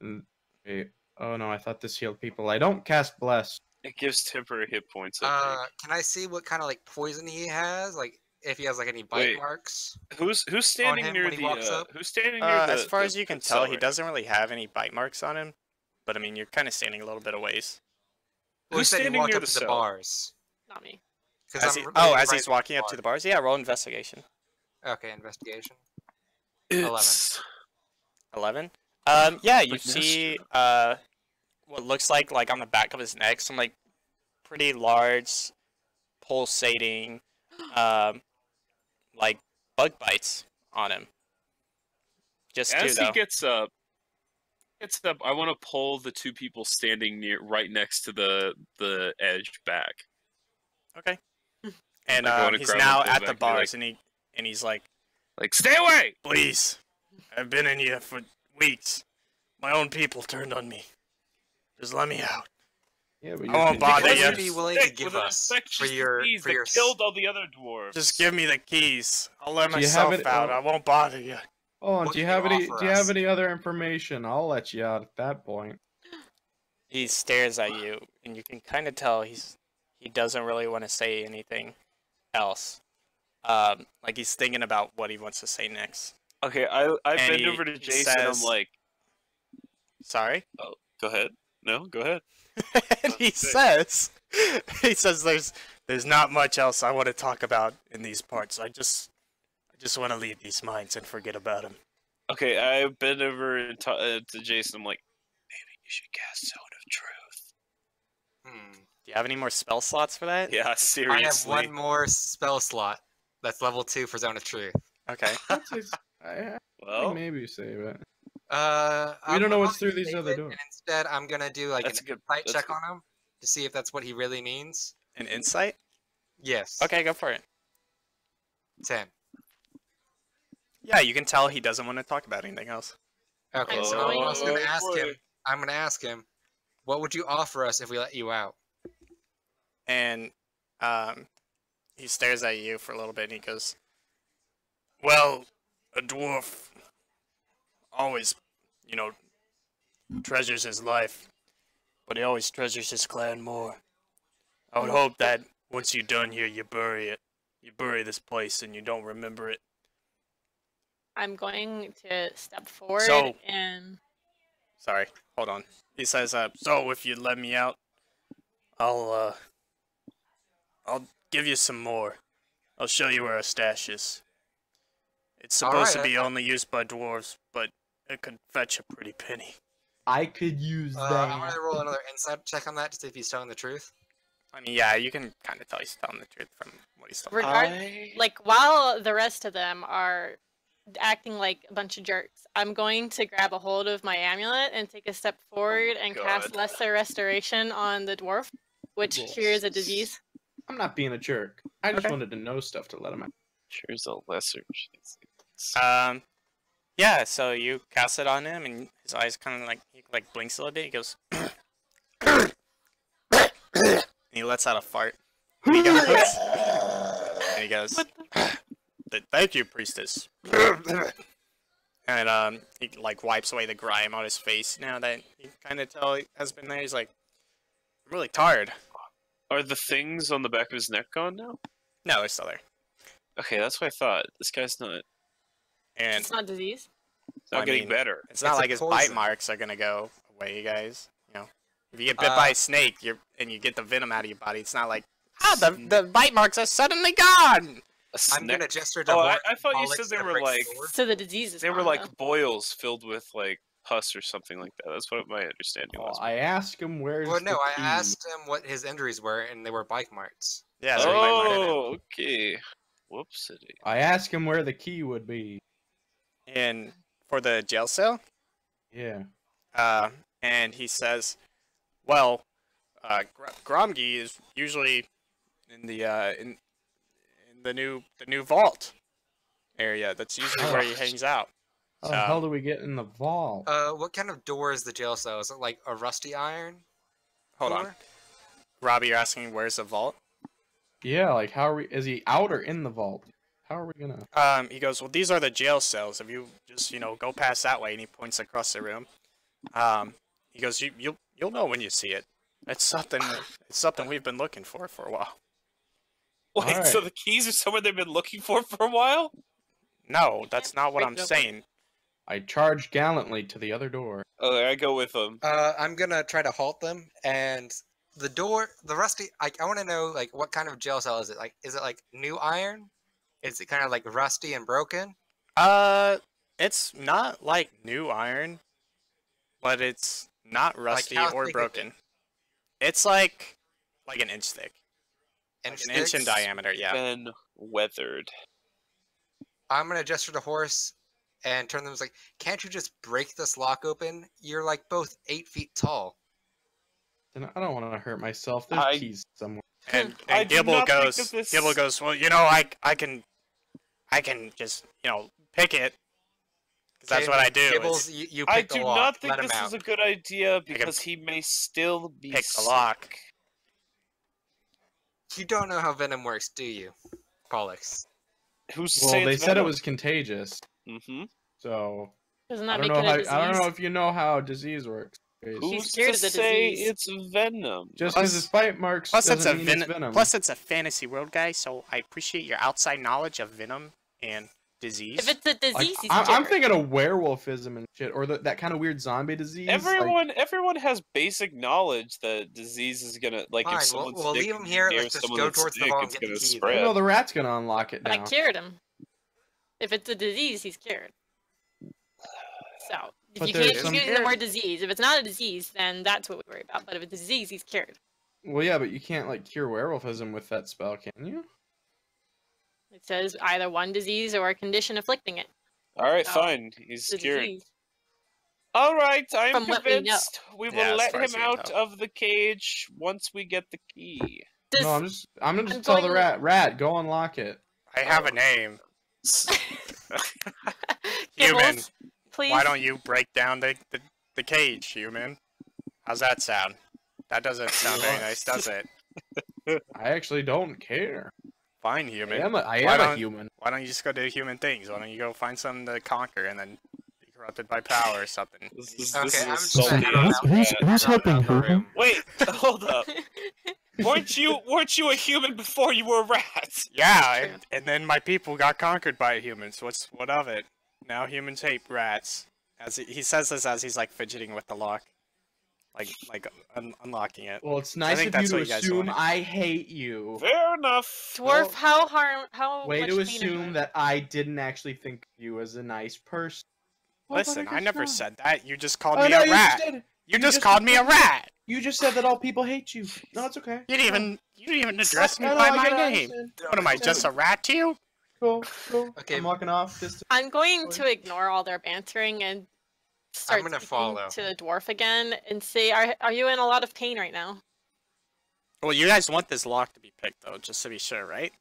And, wait, oh no, I thought this healed people. I don't cast bless. It gives temporary hit points. I think. Can I see what kind of like poison he has? Like if he has like any bite Wait. marks? Who's standing him near when he the? walks up? Who's standing near the? As far the- as you can the tell, he celery? doesn't really have any bite marks on him. But I mean, you're kind of standing a little bit of ways. Well, he Who's said he standing walked near up the to the cell? bars. Not me. 'Cause As I'm as right he's walking up to the bars, yeah, roll investigation. Okay, investigation. It's 11. Yeah, you Like see what looks like on the back of his neck some like pretty large pulsating like bug bites on him. Just as two he though. gets up. I want to pull the 2 people standing right next to the edge back. Okay. And Like, I wanna he's grab him now and pull at back the and be like- bars and he's like, Like, stay away! please, I've been in here for weeks. My own people turned on me. Just let me out. Yeah, but I won't bother What you. would you be willing to Sick give with an us infectious for your disease for that your killed all the other dwarves. Just give me the keys. I'll let Do you have myself it- out. oh. I won't bother you. Oh, What do you can you have any? offer Do you have us? any other information? I'll let you out at that point. He stares at you, and you can kind of tell he doesn't really want to say anything else. Like he's thinking about what he wants to say next. Okay, I And bend he- over to he Jason. says- I'm like, Sorry. go ahead. No, go ahead. And he says, there's not much else I want to talk about in these parts. I just want to leave these mines and forget about them. Okay, I bend over and to Jason. I'm like, maybe you should cast Zone of Truth. Hmm. Do you have any more spell slots for that? Yeah, I seriously. have one more spell slot. That's level 2 for Zone of Truth. Okay. I Well, maybe save it. We We don't know what's through these other doors. And instead, I'm gonna do like an That's a good- insight that's check good. on him to see if that's what he really means. An insight? Yes. Okay, go for it. 10. Yeah, you can tell he doesn't want to talk about anything else. Okay, so Oh, I'm also gonna boy. ask him. I'm gonna ask him, what would you offer us if we let you out? And he stares at you for a little bit and he goes, well, a dwarf always, treasures his life, but he always treasures his clan more. I would hope that once you're done here, you bury it. You bury this place and you don't remember it. I'm going to step forward So- and Sorry, hold on. He says, so if you let me out, I'll give you some more. I'll show you where our stash is. It's supposed to be only used by dwarves, but it could fetch a pretty penny. I could use I'm that. gonna roll another insight check on that to see if he's telling the truth. I mean, yeah, you can kind of tell he's telling the truth from what he's telling. like while the rest of them are acting like a bunch of jerks, I'm going to grab a hold of my amulet and take a step forward and cast God. Lesser Restoration on the dwarf, which Yes. cures a disease. I'm not being a jerk. I just Okay. wanted to know stuff to let him out. here's a lesser. Yeah, so you cast it on him, and his eyes kind of he blinks a little bit. He goes, and he lets out a fart. And he goes, thank you, priestess. And he wipes away the grime on his face. Now that you kind of tell he has been there, he's like, I'm really tired. Are the things on the back of his neck gone now? No, they're still there. Okay, that's what I thought. This guy's not. And It's not disease. It's not I getting mean, better. it's not It's a like his bite poison. marks are gonna go away, you guys. If you get bit by a snake, and you get the venom out of your body, it's not like the bite marks are suddenly gone. A I'm snack- gonna gesture to Oh, Hort I thought you Pollux said they to were break like the door. So the disease is they were gone, like though. boils filled with like pus or something like that. That's what my understanding Well, was. I asked him where's Well, the no, I key. asked him what his injuries were, and they were bike marks. Yeah, so he might mark it. Oh, okay. Whoopsie. I asked him where the key would be. And for the jail cell, Yeah. and he says, "Well, Gromgi is usually in the in the new vault area. That's usually where he hangs out." How the hell do we get in the vault? What kind of door is the jail cell? Is it like a rusty iron? Hold on. door? Robbie, you're asking where's the vault? Yeah, like how are we? Is he out or in the vault? How are we gonna? He goes, well, these are the jail cells. If you just, go past that way, and he points across the room. He goes, you'll know when you see it. It's something we've been looking for a while. Wait, Alright. so the keys are somewhere they've been looking for a while? No, that's not what Break I'm it open. saying. I charge gallantly to the other door. Oh, I go with them. I'm gonna try to halt them, and the door, the rusty. I want to know like what kind of jail cell is it? Like, is it like new iron? Is it kind of like rusty and broken? It's not like new iron, but it's not rusty how or thick is it? broken. It's like an inch thick, Inch an inch in sticks? diameter. Yeah. Been weathered. I'm gonna gesture to Horse and turn them like, can't you just break this lock open? You're like both 8 feet tall. And I don't want to hurt myself. There's I- keys somewhere. And I did Gibble not think goes, of this- Gibble goes, well, I can just, pick it. Because that's Okay, what I do. Gibbles, is you I pick the do lock. not think Let him this out. is a good idea because he may still be pick the sick. lock. You don't know how venom works, do you, Pollux? Who's Well, they said it was contagious, Mm-hmm. so Doesn't I that don't make know it how. a disease? I don't know if you know how disease works. Grace. Who's scared to of the say disease. it's venom? Just Plus- because it's bite marks Plus, it's doesn't mean it's venom. Plus, it's a fantasy world, guys. So I appreciate your outside knowledge of venom and disease. If it's a Like, disease, he's I'm cured. thinking of werewolfism and shit, or that kind of weird zombie disease. like- Everyone has basic knowledge that disease is gonna like Fine, if someone's we'll leave him here, near let's just someone go that's towards the sick, vault and it's get the gonna key then. spread. no, the rat's gonna unlock it But I now. cured him. If it's a disease, he's cured. So, if But you there's can't some- use the word disease, if it's not a disease, then that's what we worry about. But if it's a disease, he's cured. Well, yeah, but you can't like cure werewolfism with that spell, can you? It says either one disease or a condition afflicting it. All right, No, fine. He's It's a cured. disease. All right, I'm From what we know. convinced we will Yeah, as let far as him we out know. of the cage once we get the key. Does, No, I'm gonna I'm just tell the going- rat, go unlock it. I have a name. Human. Gibbles, please. Why don't you break down the cage, human? How's that sound? That doesn't sound very nice, does it? I actually don't care. Fine, I human. am Why a don't- human. Why don't you just go do human things? Why don't you go find something to conquer and then be corrupted by power or something? This is Okay, a I'm just salty gonna head on ass out. rat. Head on helping out the who? room. Wait, hold up. Weren't you a human before you were a rat? Yeah, and then my people got conquered by humans. What of it? Now humans hate rats. As he says this as he's like fidgeting with the lock, like unlocking it. Well, it's nice think of you that's to what you guys assume wanted. I hate you. Fair enough. Dwarf, how Way much to pain are you assume in? that I didn't actually think of you as a nice person. Listen, I never said that. You just called Oh, me no, a rat. You just called me a rat. You just said that all people hate you. No, it's okay. You didn't even address me No, no, by I my get it, I name. understand. What am I, just a rat to you? Cool, cool. Okay. I'm walking off. Just I'm going to ignore all their bantering and start gonna speaking follow. to the dwarf again and say, "Are you in a lot of pain right now?" Well, you guys want this lock to be picked, though, just to be sure, right?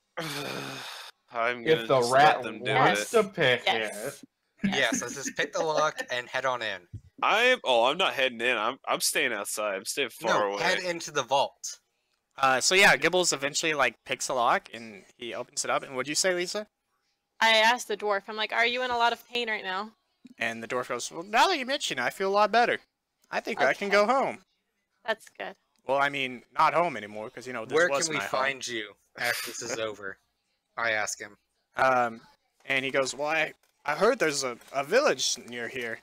I'm gonna if the just rat let them do wants it. to pick Yes. it. Yes, let's just pick the lock and head on in. I'm not heading in. I'm staying outside. I'm staying far No, away. head into the vault. So yeah, Gibbles eventually like picks a lock and he opens it up. And what'd you say, Lisa? I asked the dwarf, "I'm like, are you in a lot of pain right now?" And the dwarf goes, "Well, now that you mention it, I feel a lot better. I think I can Okay. go home." That's good. Well, I mean, not home anymore, because this Where was can we my find you after this is over? I ask him. home. And he goes, "Well, I heard there's a village near here."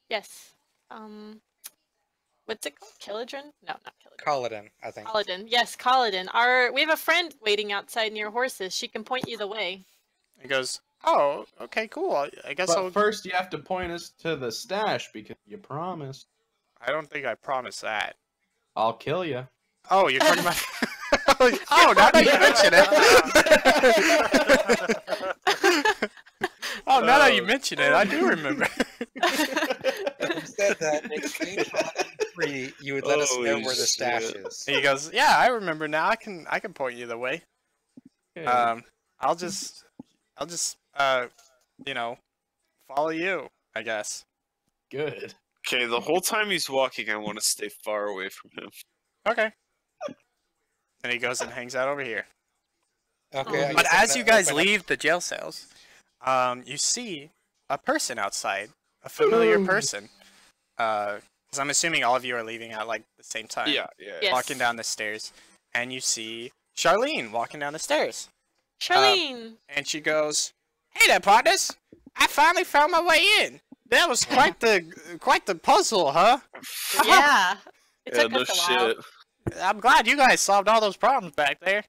Yes. What's it called? Killadrin? No, not Killadrin. Kaladin, I think. Kaladin. Yes, Kaladin. We have a friend waiting outside near horses. She can point you the way. He goes, "Oh, okay, cool. I guess But I'll." first, you have to point us to the stash because you promised. I don't think I promised that. I'll kill you. Oh, you're talking about. Oh, now that you mention it. Oh, now that you mention it, I do remember. You said that in exchange for letting you free, you would let us know Holy where the stash shit. is. He goes, "Yeah, I remember now. I can point you the way. Okay. I'll just follow you, I guess." Good. Okay, the whole time he's walking, I want to stay far away from him. Okay. And he goes and hangs out over here. Okay. I But guess I'm as gonna you guys open up- leave the jail cells, you see a person outside, a familiar person. Because I'm assuming all of you are leaving at like the same time. Yeah. Yes. Walking down the stairs, and you see Charlene walking down the stairs, Charlene. and she goes, "Hey there, partners! I finally found my way in. That was quite the puzzle, huh? Yeah. It Yeah, took no us a while. shit. I'm glad you guys solved all those problems back there.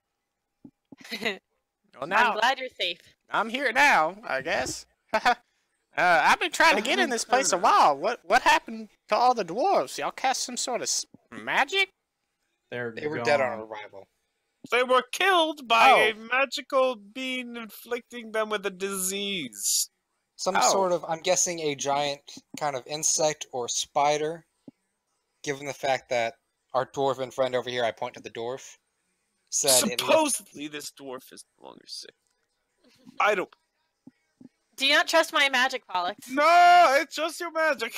Well, now I'm glad you're safe. I'm here now, I guess. I've been trying to get in this place a while. What happened to all the dwarves? Y'all cast some sort of magic? They were dead on arrival. They were killed by Oh. a magical being inflicting them with a disease. Some Oh. sort of, I'm guessing, a giant kind of insect or spider. Given the fact that our dwarven friend over here, I point to the dwarf, said it looked- Supposedly, this dwarf is no longer sick. I don't. Do you not trust my magic, Pollux? No, it's just your magic.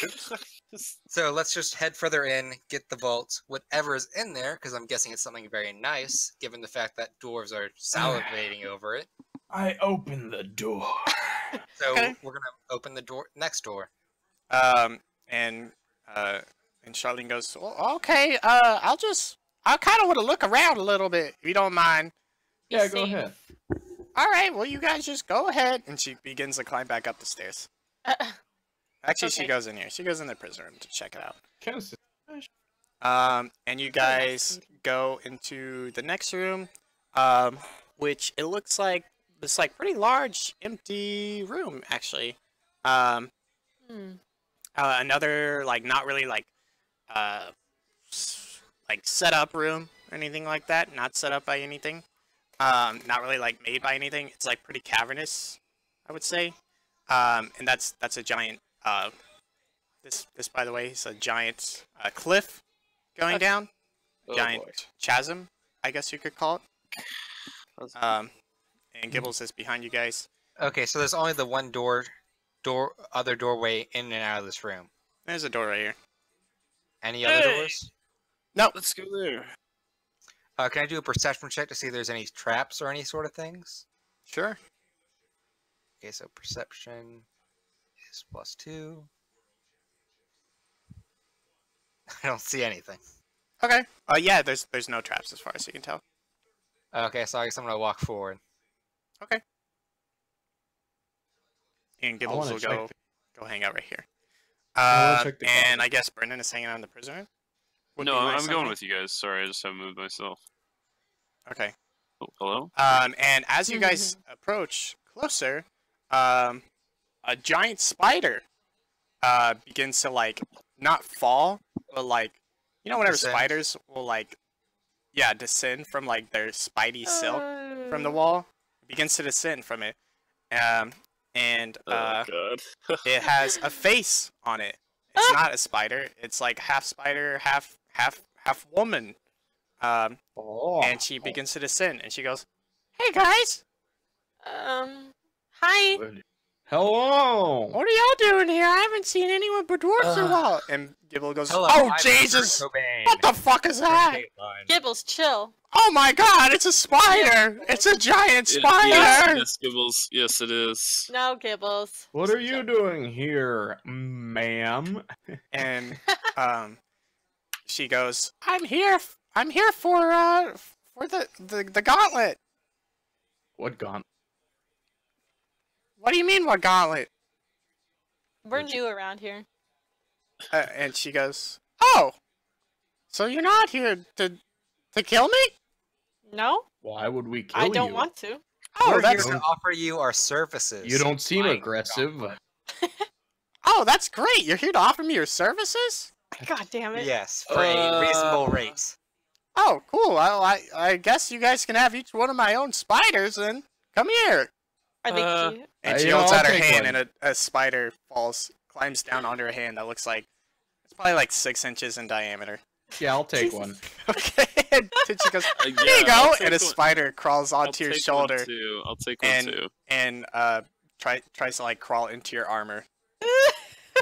So let's just head further in, get the vault, whatever is in there, because I'm guessing it's something very nice, given the fact that dwarves are salivating over it. I open the door. So Okay. we're gonna open the door, next door. And Charlene goes, well, okay, I kind of want to look around a little bit, if you don't mind. Be Yeah, go safe. ahead. All right, well, you guys just go ahead. And she begins to climb back up the stairs. Actually, she Okay. goes in here. She goes in the prison room to check it out. Kind of And you guys go into the next room, which it looks like this like pretty large empty room actually. Another like not really like set up room or anything like that. Not set up by anything. Not really like made by anything. It's like pretty cavernous, I would say. And that's a giant. This by the way is a giant cliff going down. Oh, Giant boy. chasm, I guess you could call it. And Gibbles is behind you guys. Okay, so there's only the one other doorway in and out of this room. There's a door right here. Any other Hey! doors? Let's go there. Can I do a perception check to see if there's any traps or any sort of things? Sure. Okay, so perception is +2. I don't see anything. Okay. Yeah, there's no traps as far as you can tell. Okay, so I guess I'm gonna walk forward. Okay. And Gibbles wanna will check go hang out right here. I wanna check the And closet. I guess Brendan is hanging out in the prison room? Would No, be my I'm assumption? going with you guys. Sorry, I just haven't moved myself. Okay. Oh, hello? And as you guys approach closer, a giant spider begins to like not fall, but like whenever Descend. spiders will like descend from like their spidey silk from the Oh. wall. It begins to descend from it. And Uh, Oh, God. it has a face on it. It's not a spider. It's like half spider, half woman. Oh. And she begins to descend, and she goes, "Hey guys, Hi. Hello. what are y'all doing here? I haven't seen anyone but dwarves in a while." And Gibble goes, Hello, "Oh I'm Jesus! Kurt Cobain. What the fuck is that? Gibbles, chill. Oh my God! It's a spider! It's a giant spider!" Yes, Gibbles. Yes, it is. No, Gibbles. What are you doing here, ma'am? And she goes, I'm here for the gauntlet." What gone? "What do you mean, what gauntlet?" We're new around here. And she goes, "Oh, so you're not here to kill me?" No, Why would we kill I you? don't want to. Oh, We're that's here to offer you our services. You don't seem Fine. aggressive. oh, that's great. You're here to offer me your services? God damn it. Yes, for a reasonable rate. Oh, cool. Well, I guess you guys can have each one of my own spiders then. Come here. Are they cute? And she Yeah, holds I'll out her take hand, one. and a spider climbs down onto her hand. That looks like it's probably like 6 inches in diameter. Yeah, I'll take Jesus. one. Okay. And then she goes, Yeah, "Here you I'll go," take and a one. spider crawls I'll onto your take shoulder One too. I'll take one and- too. and tries to like crawl into your armor.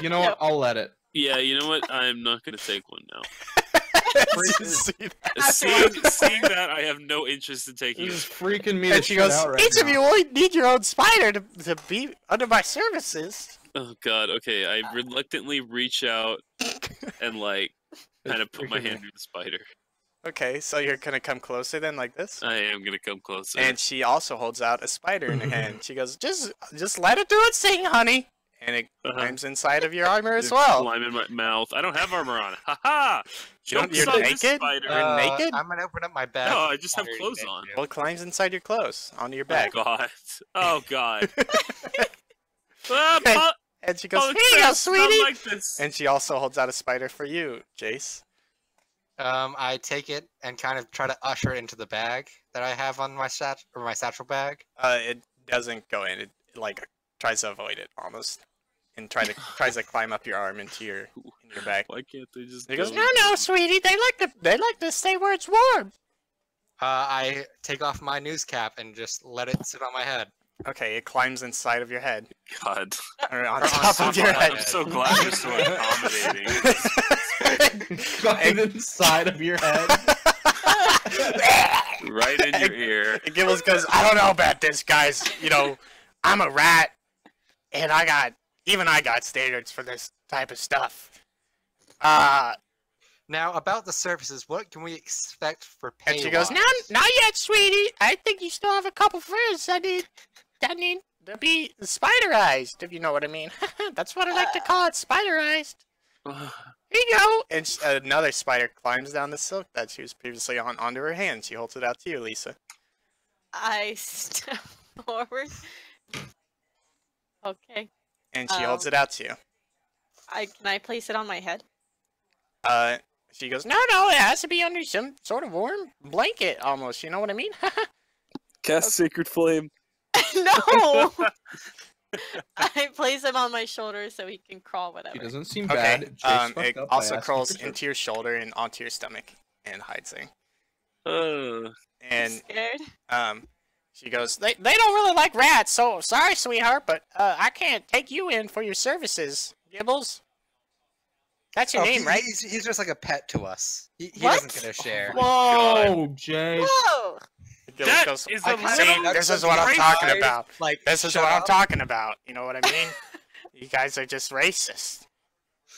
You know what? Yep. I'll let it. Yeah, you know what? I'm not gonna take one now. Seeing that, I have no interest in taking This is it. freaking me And the she shit goes, out right each of now. you only need your own spider to be under my services. Oh god, okay. I reluctantly reach out and like kind of It's put my freaking hand me. through the spider. Okay, so you're gonna come closer then, like this? I am gonna come closer. And she also holds out a spider in her hand. She goes, just let it do its thing, honey. And it climbs inside of your armor as well. Climb in my mouth. I don't have armor on. Ha ha! You're Jokes on this naked? spider. You're naked? I'm gonna open up my bag. No, I just have Spider clothes menu. on. Well, it climbs inside your clothes, onto your Oh back. god. Oh god. Ah, And she goes, public here you go, service, not sweetie. like this. And she also holds out a spider for you, Jace. I take it and kind of try to usher it into the bag that I have on my satchel bag. It doesn't go in. It like tries to avoid it almost, and tries to climb up your arm into your back. Why can't they just? He goes, go? no, sweetie. They like to stay where it's warm. I take off my news cap and just let it sit on my head. Okay, it climbs inside of your head, God. or on Or on top of your my head. I'm so glad you're so accommodating. Climb inside of your head. Right in your ear. And Gibbles goes, I don't know about this, guys. You know, I'm a rat, and I got standards for this type of stuff. Now, about the services, what can we expect for pay? And she goes, not yet, sweetie. I think you still have a couple friends that need to be spiderized, if you know what I mean. That's what I like to call it, spiderized. Here you go. And another spider climbs down the silk that she was previously onto her hand. She holds it out to you, Lisa. I step forward. Okay. And she holds it out to you. Can I place it on my head? She goes, no, it has to be under some sort of warm blanket, almost. You know what I mean? Cast Sacred Flame. No! I place him on my shoulder so he can crawl, whatever. He doesn't seem Okay. bad. Jace fucked It up by also asking crawls for shit. into your shoulder and onto your stomach and hides there. Uh, And Scared? she goes, they don't really like rats, so sorry, sweetheart, but I can't take you in for your services, Gibbles. That's your name, right? He's just like a pet to us. He What? doesn't get a share. Whoa, Jay. Whoa! Gibbles That goes, is I a kinda see, little. this is some what I'm great talking guys, about. Like, This is shut what I'm up. talking about. You know what I mean? You guys are just racist.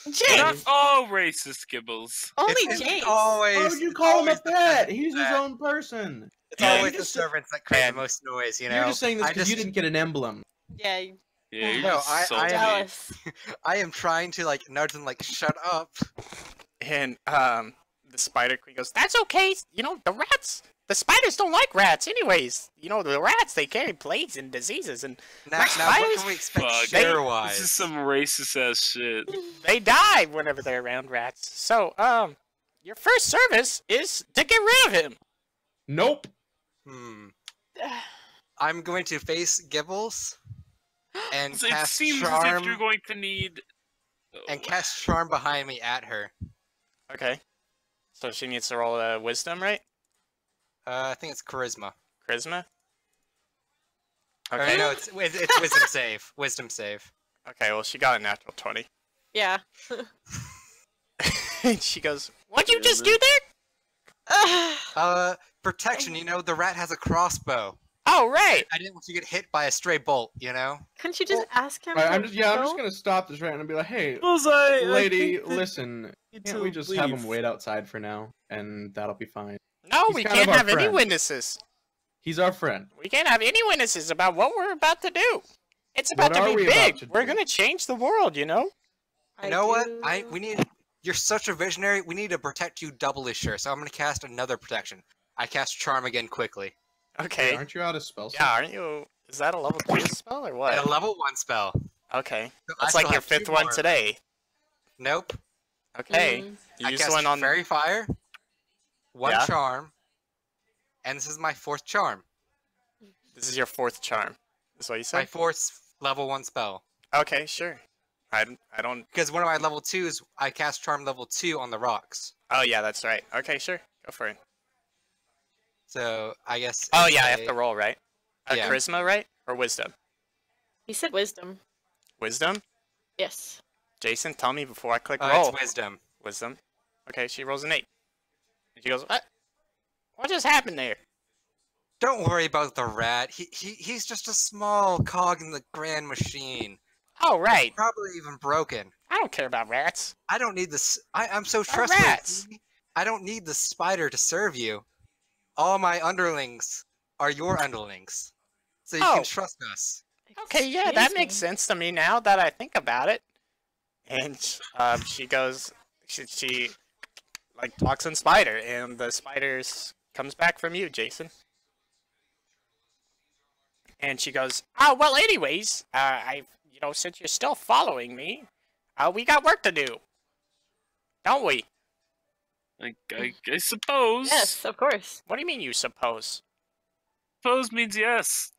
We're James! not all racist, Gibbles. Only It's James! always. Why would you it's call him a always the pet? pet He's his that- own person. It's Yeah, always you the just- servants that create the And- most noise. You know. You're just saying this I because you just- didn't get an emblem. Yeah, Yeah, you're No, just I salty. am- jealous. I am trying to like nudge them, like shut up. And the spider queen goes, that's okay. You know, the spiders don't like rats anyways. You know, the rats, they carry plagues and diseases, and Now, Like now what spiders? can we expect Fuck. share This is wise? some racist ass shit. they die whenever they're around rats. So, your first service is to get rid of him. Nope. I'm going to face Gibbles and So it cast seems as charm if you're going to need. and cast charm behind me at her. Okay. So she needs to roll wisdom, right? I think it's charisma. Charisma? Or Okay. no, it's wisdom save. Wisdom save. Okay, well, she got a natural 20. Yeah. And she goes, what'd you just do there? Protection. You know, the rat has a crossbow. Oh, right. I didn't want you to get hit by a stray bolt. You know. Couldn't you just ask him? I'm to just go? gonna stop this right now and be like, hey, Bullseye, lady, listen, can't we just have him wait outside for now, and that'll be fine. No, He's we kind can't of our have any friend. witnesses. He's our friend. We can't have any witnesses about what we're about to do. It's about What are to be we about big. to We're do? gonna change the world, you know? You know what? do- We need. You're such a visionary. We need to protect you doubly sure. So I'm gonna cast another protection. I cast charm again quickly. Okay. Hey, aren't you out of spell? Yeah, aren't you? Is that a level 3 spell or A what? level 1 spell. Okay. So I That's still like your have two 5th one more. today. Nope. Okay. Mm. You I used cast one on. Fairy Fire. One Yeah. charm. And this is my 4th charm. This is your 4th charm. Is what you My said? 4th level 1 spell. Okay, sure. I don't. Because one of my level 2s, I cast charm level 2 on the rocks. Oh, yeah, that's right. Okay, sure. Go for it. So I guess. Oh, it's yeah, I have a- to roll, right? Yeah. Charisma, right? Or wisdom? He said wisdom. Wisdom? Yes. Jason, tell me before I click It's roll. wisdom. Wisdom. Okay, she rolls an 8. And she goes, What just happened there? Don't worry about the rat. He's just a small cog in the grand machine. Oh, right. Probably even broken. I don't care about rats. I don't need this. I'm so They're trustworthy. rats. I don't need the spider to serve you. All my underlings are your underlings. So you Oh. can trust us. Okay, yeah, that makes sense to me now that I think about it. and she goes, she like talks in spider, and the spiders comes back from you, Jason. And she goes, Oh, well, anyways, since you're still following me, we got work to do. Don't we? I suppose. Yes, of course. What do you mean, you suppose? Suppose means yes.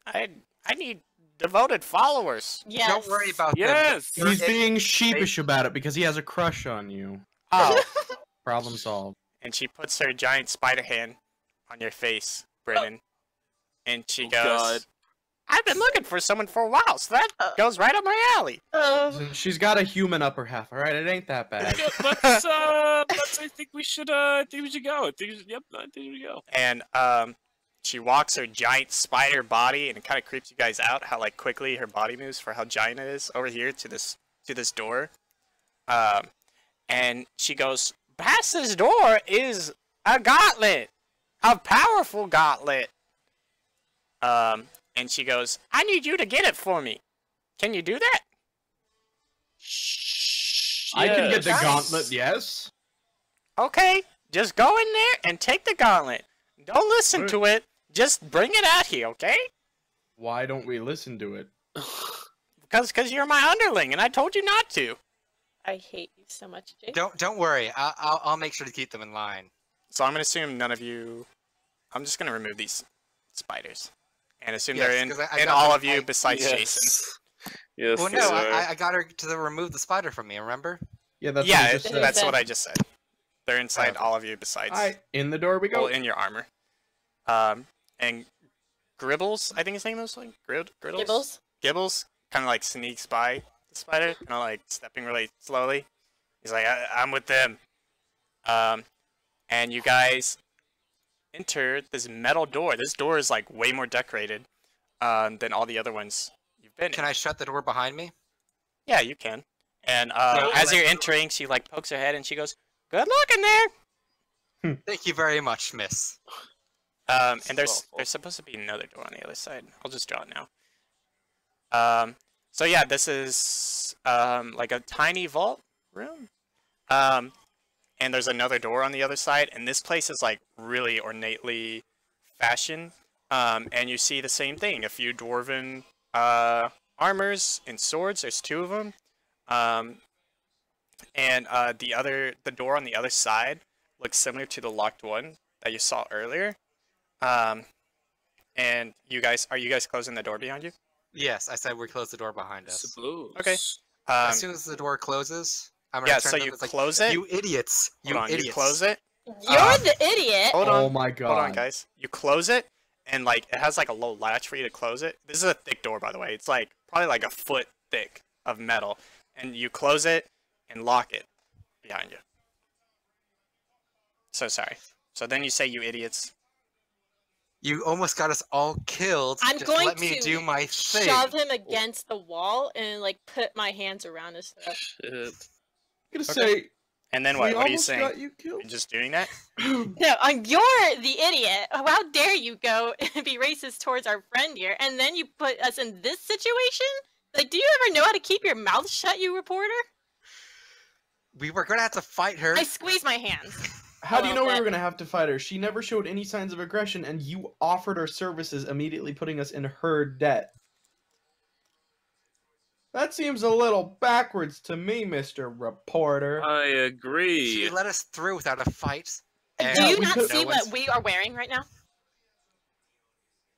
I need devoted followers. Yes. Don't worry about Yes. them. He's being sheepish about it because he has a crush on you. Oh, Problem solved. and she puts her giant spider hand on your face, Brennan. And she Oh, goes, God. I've been looking for someone for a while, so that goes right up my alley. She's got a human upper half, alright? It ain't that bad. I think we should go. I think we should go. I think we should go. and she walks her giant spider body, and it kind of creeps you guys out how like quickly her body moves for how giant it is over here to this door. And she goes, Past this door is a gauntlet. A powerful gauntlet. and she goes, I need you to get it for me. Can you do that? I can get the Yes. gauntlet, yes. Okay, just go in there and take the gauntlet. Don't listen to it. Just bring it out here, okay? Why don't we listen to it? Because you're my underling, and I told you not to. I hate you so much, Jake. Don't worry. I'll make sure to keep them in line. so I'm gonna assume none of you. I'm just gonna remove these spiders, and assume Yes, they're in 'cause I in got all them- of you besides Jason. Yes. Yes. Well, they no, are. I got her to remove the spider from me. Remember? Yeah, that's Yeah, what I just said. that's what I just said. They're inside Okay. all of you besides. Alright, in the door we go. Well, in your armor. And Gribbles, I think his name was like Griddles. Gibbles? Gibbles kind of like sneaks by the spider, kind of like stepping really slowly. He's like, I'm with them. And you guys enter this metal door. This door is like way more decorated than all the other ones you've been Can in. I shut the door behind me? Yeah, you can. And No, as like- you're entering, she like pokes her head and she goes, "Good luck in there." Thank you very much, miss. And This is there's awful. supposed to be another door on the other side. I'll just draw it now. So yeah, this is like a tiny vault room. And there's another door on the other side, and this place is like really ornately fashioned. And you see the same thing, a few dwarven armors and swords. There's 2 of them. And the door on the other side looks similar to the locked one that you saw earlier. And are you guys closing the door behind you? Yes, I said we close the door behind us. Suppose. Okay. As soon as the door closes, I'm gonna Yeah, turn so to them, you it's like, close it. You idiots! Hold on, idiots! you close it. You're the idiot. Hold on. Oh my god. Hold on, guys. You close it, and like it has like a low latch for you to close it. This is a thick door, by the way. It's like probably like a foot thick of metal, and you close it and lock it behind you. So sorry. So then you say, "You idiots." You almost got us all killed. I'm Just going let me to do my thing. Shove him against the wall and like put my hands around his throat. Shit. I'm gonna Okay. say, And then we what? What are you almost saying? got you You're killed. just doing that? No, you're the idiot. How dare you go and be racist towards our friend here, and then you put us in this situation? Like, do you ever know how to keep your mouth shut, you reporter? We were gonna have to fight her. I squeeze my hands. How do you know we Okay. were gonna have to fight her? She never showed any signs of aggression, and you offered her services, immediately putting us in her debt. That seems a little backwards to me, Mr. Reporter. I agree. She let us through without a fight. Do and you we not could- see no what one's- we are wearing right now?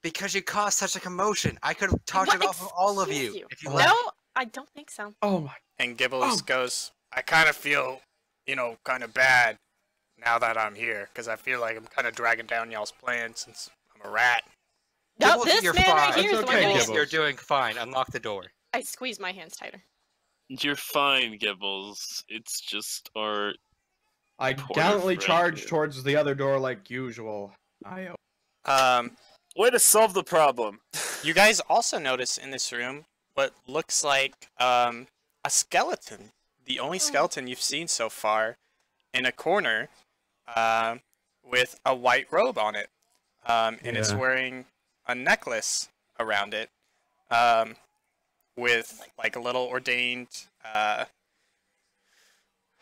Because you caused such a commotion. I could have talked What? it off of all of Excuse you. If you No, let- I don't think so. Oh my. And Gibbles Oh. goes, "I kind of feel, kind of bad now that I'm here, because I feel like I'm kind of dragging down y'all's plan since I'm a rat." No, Gibbles, this you're man right fine. here is It's the one okay, that Gibbles. You're doing fine. Unlock the door. I squeeze my hands tighter. You're fine, Gibbles. It's just our. I Poor gallantly friend charge here. towards the other door like usual. I Way to solve the problem. You guys also notice in this room what looks like a skeleton. The only skeleton you've seen so far in a corner with a white robe on it. And it's Yeah. wearing a necklace around it with like a little ordained... how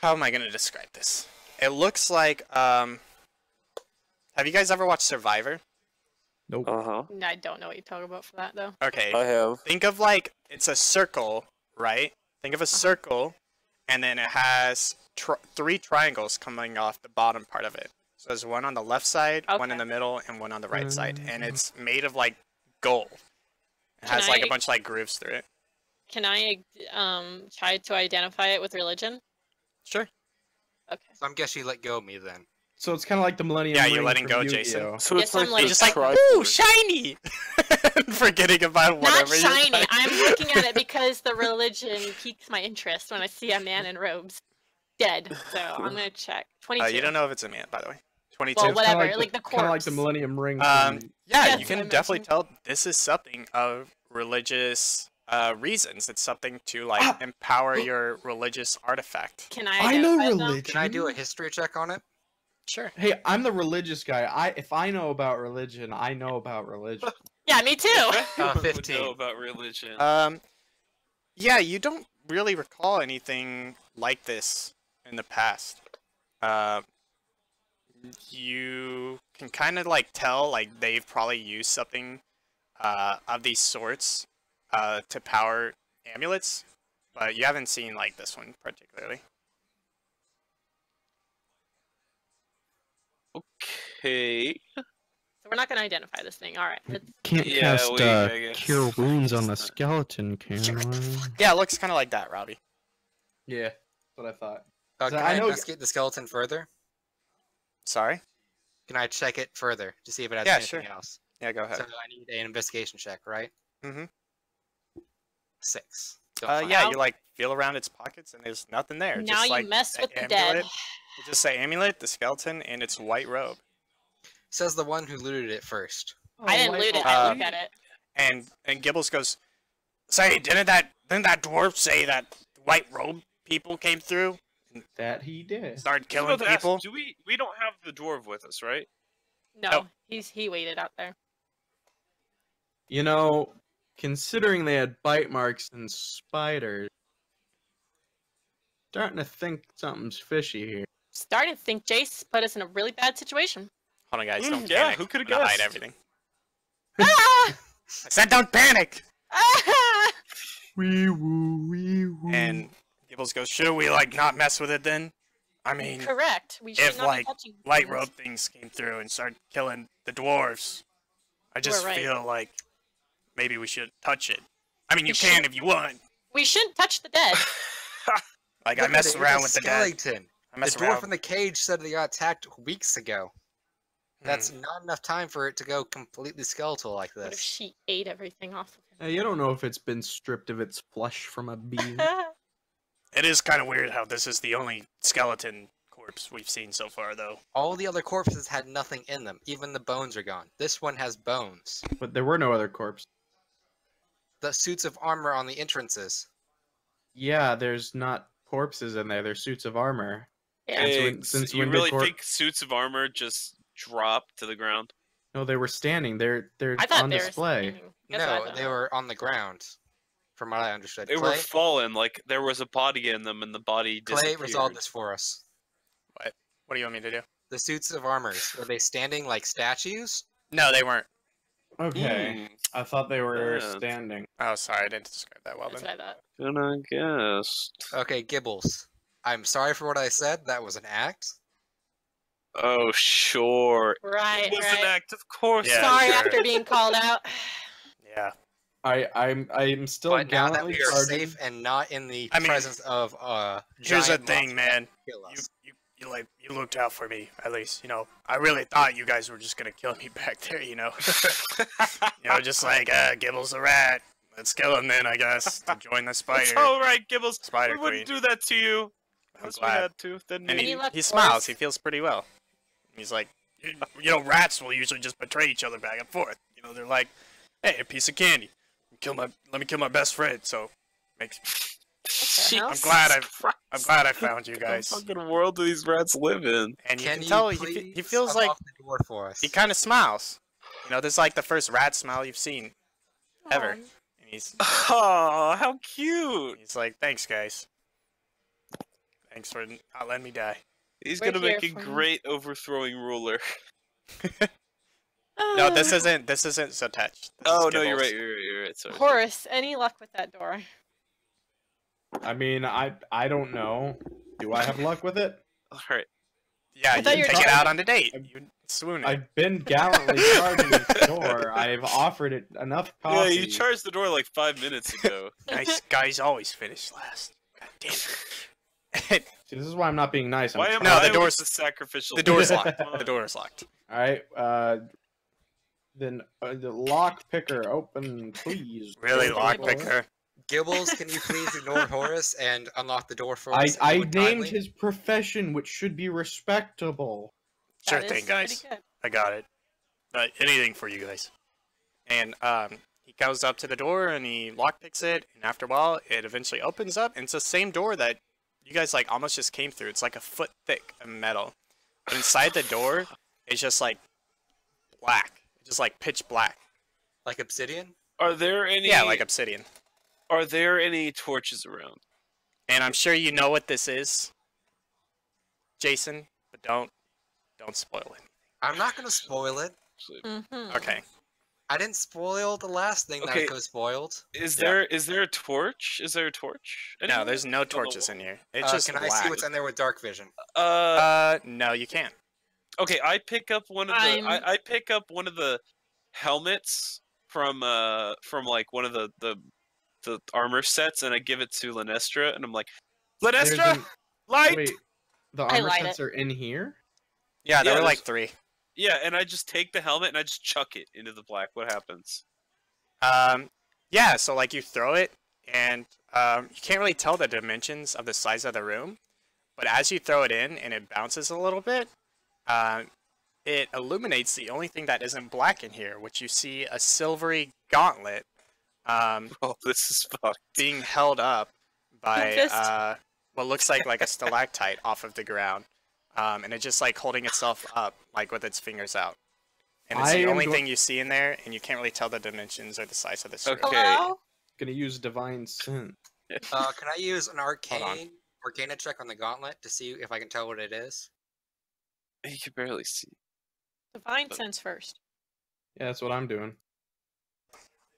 am I going to describe this? It looks like... have you guys ever watched Survivor? nope. Uh-huh. I don't know what you're talking about for that though. Okay. I have. Think of like it's a circle, right? Think of a circle, and then it has 3 triangles coming off the bottom part of it. So there's one on the left side, one in Okay. the middle, and one on the right side, and it's made of like gold. It has Can like a I- bunch of like grooves through it. Can I try to identify it with religion? Sure. Okay. So I'm guessing you let go of me then. So it's kind of like the Millennium Yeah, Ring you're letting from go, Jason. Yu-Gi-Oh. So Yes, it's like I'm like- the Just like, Triforce. ooh, shiny! Forgetting about Not whatever you're shiny. like- I'm looking at it because the religion piques my interest when I see a man in robes dead. So I'm gonna check. 22. you don't know if it's a man, by the way. 22. Well, It's kinda whatever, like the Kind of like the corpse. Millennium Ring. Yeah, Yes, you I can definitely mentioned- tell this is something of religious reasons. It's something to like empower your religious artifact. Can I? I know identify them? religion. Can I do a history check on it? Sure. Hey, I'm the religious guy. If I know about religion, I know about religion. Yeah, me too. Would 15. know about religion. Yeah, you don't really recall anything like this in the past. You can kind of like tell like they've probably used something of these sorts to power amulets, but you haven't seen like this one particularly. Okay. So we're not gonna identify this thing. All right. Let's... Can't Yeah, cast wait, I guess. cure wounds on the skeleton, can I? Yeah, it looks kind of like that, Robbie. Yeah, that's what I thought. Can So I, I know- investigate the skeleton further? Sorry. Can I check it further to see if it has Yeah, anything sure. else? Yeah, go ahead. So I need an investigation check, right? Mhm. 6. Don't find Yeah, it. you like feel around its pockets and there's nothing there. Now just, you like, mess with the amulet. dead. It's just the amulet, the skeleton, and its white robe. Says the one who looted it first. I didn't loot it. I Uh, looked at it. And Gibbles goes, "Say, didn't that dwarf say that white robe people came through, That he did. started I was killing about to ask, people?" do we don't have the dwarf with us, right? No, Oh. he waited out there. You know, considering they had bite marks and spiders, starting to think something's fishy here. Starting to think Jace put us in a really bad situation. Hold on, guys, don't yeah, panic. who could've I'm gonna hide guessed? everything. Ah! I said, don't panic. Ah! Wee woo, wee woo. And Gibbles goes, "Should we like not mess with it then? I mean, Correct. We should if not like be touching white things. robe things came through and started killing the dwarves, I just right. feel like maybe we should touch it. I mean, you We can should- if you want. We shouldn't touch the dead. Like I Look at messed it, around it's with a the dead. skeleton. I The messed dwarf around. in the cage said they got attacked weeks ago. That's Hmm. not enough time for it to go completely skeletal like What if this. she ate everything off Hey, you don't know if it's been stripped of its flesh from a bee. of him? It is kind of weird how this is the only skeleton corpse we've seen so far, though. All the other corpses had nothing in them. Even the bones are gone. This one has bones. But there were no other corpses. The suits of armor on the entrances. Yeah, there's not corpses in there. There's suits of armor. Yeah. Since Hey, when- since you when did really cor- think suits of armor just drop to the ground? No, they were standing. They're I thought on they display. were standing. That's what I No, thought. they were on the ground. From what I understood. They were fallen, like there was a body in them, and the body Clay disappeared. resolved this for us. What do you want me to do? The suits of armors. Were they standing like statues? No, they weren't. Okay. I thought they were Yeah. standing. Oh, sorry, I didn't describe that well That's then. what I thought. Gonna guess. Okay, Gibbles. I'm sorry for what I said. That was an act. Oh, sure. Right, It was an right. act, of course. Yeah, Sorry sure. after being called out. Yeah. I'm still But now that gallantly we are charging. safe and not in the I mean, presence of Here's the giant thing, monster man. kill us. You looked out for me, at least. You know, I really thought you guys were just gonna kill me back there, you know. Just like, Gibbles the rat. Let's kill him then, I guess, to join the spider. It's all right, Gibbles. Spider we wouldn't queen. do that to you. I'm Unless we glad. had to. Then And Any maybe. luck, he smiles. Horace? He feels pretty well. He's like, you know, rats will usually just betray each other back and forth. You know, they're like, hey, a piece of candy. Let me kill my best friend. So, makes. hell? I'm glad I found you guys. What fucking world do these rats live in? And you Can can tell please he feels like unlock the door for us? he kind of smiles. You know, this is like the first rat smile you've seen ever. Aw. And he's Oh, how cute! like, thanks guys. Thanks for not letting me die. He's We're gonna make a here for you. great overthrowing ruler. No, this isn't Zotech. Oh no, you're right. You're right. Sorry. Horace, any luck with that door? I mean, I don't know. Do I have luck with it? All right. Yeah, I you thought you were take it trying- out on the date. You swoon it. I've been gallantly charging this door. I've offered it enough coffee. Yeah, you charged the door like 5 minutes ago. Nice guys always finish last. God damn it. See, this is why I'm not being nice. I'm Why am No, I the with door's- the sacrificial? The door is lamb? locked. The door is locked. All right. Then the lock picker, open, please. Really, Open lock door. picker. Gibbles, can you please ignore Horace and unlock the door for us? if I you would named kindly? his profession, which should be respectable. Sure That thing, is pretty guys. good. I got it. Anything for you guys. And he goes up to the door and he lockpicks it, and after a while, it eventually opens up, and it's the same door that you guys like almost just came through. It's like a foot thick of metal. But inside the door, it's just like black, just like pitch black. Like obsidian? Are there any? Yeah, like obsidian. Are there any torches around? And I'm sure you know what this is, Jason, but don't spoil it. I'm not gonna spoil it. Mhm. Okay. I didn't spoil the last thing Okay. that was spoiled. Is Yeah. there a torch? Is there a torch? No, anywhere? there's no On the torches wall? in here. It's just Can I black. see what's in there with dark vision? No, you can't. Okay, I pick up one of the I'm- I pick up one of the helmets from like one of the armor sets, and I give it to Lenestra, and I'm like, There's Lenestra, an- light. Wait, the I armor light sets it. are in here? Yeah, there Yeah, were like there's- 3. Yeah, and I just take the helmet and I just chuck it into the black. What happens? Yeah, so like you throw it, and you can't really tell the dimensions of the size of the room, but as you throw it in and it bounces a little bit, it illuminates the only thing that isn't black in here, which you see a silvery gauntlet Oh, this is fucked. being held up by Fist. what looks like a stalactite off of the ground, and it's just like holding itself up like with its fingers out. And it's I the am only go- thing you see in there, and you can't really tell the dimensions or the size of this room. Okay. Hello? Gonna use divine scent. Can I use an on. arcana check on the gauntlet to see if I can tell what it is? You can barely see. Divine sense first. Yeah, that's what I'm doing.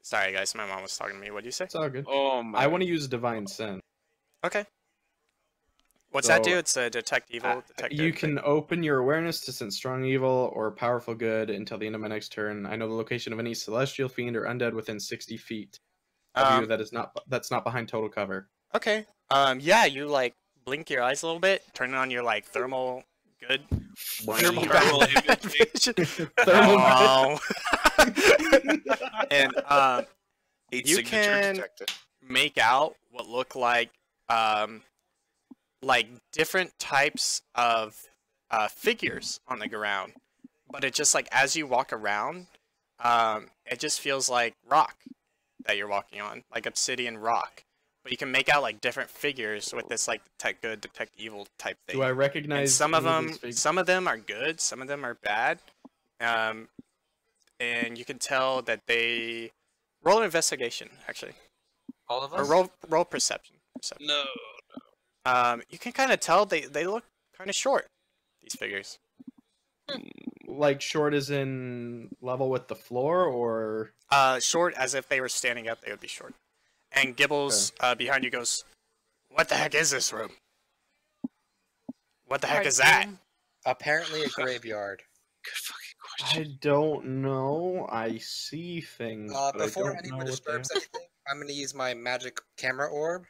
Sorry, guys, my mom was talking to me. What do you say? It's all good. Oh my! I want to use divine scent. Okay. What's that So, do? It's a detect evil. Detect You can open your awareness to sense strong evil or powerful good until the end of my next turn. I know the location of any celestial fiend or undead within 60 feet of you that's not behind total cover. Okay. Yeah, you like blink your eyes a little bit, turn on your like thermal good. Thermal vision. Thermal Oh. And Eight you signature can- detected. make out what look like different types of figures on the ground, but it just like as you walk around, it just feels like rock that you're walking on, like obsidian rock. But you can make out like different figures with this like detect good, detect evil type thing. Do I And recognize some of any them, these fig- some of them are good, some of them are bad, and you can tell that they roll an investigation actually, All of or us? roll perception. No. You can kind of tell they look kind of short. These figures. Like short as in level with the floor, or Short as if they were standing up, they would be short. And Gibbles behind you goes, "What the heck is this room? What the heck is that?" Apparently a graveyard. Good fucking question. I don't know. I see things. but I Before don't know anyone what they disturbs are. anything, I'm going to use my magic camera orb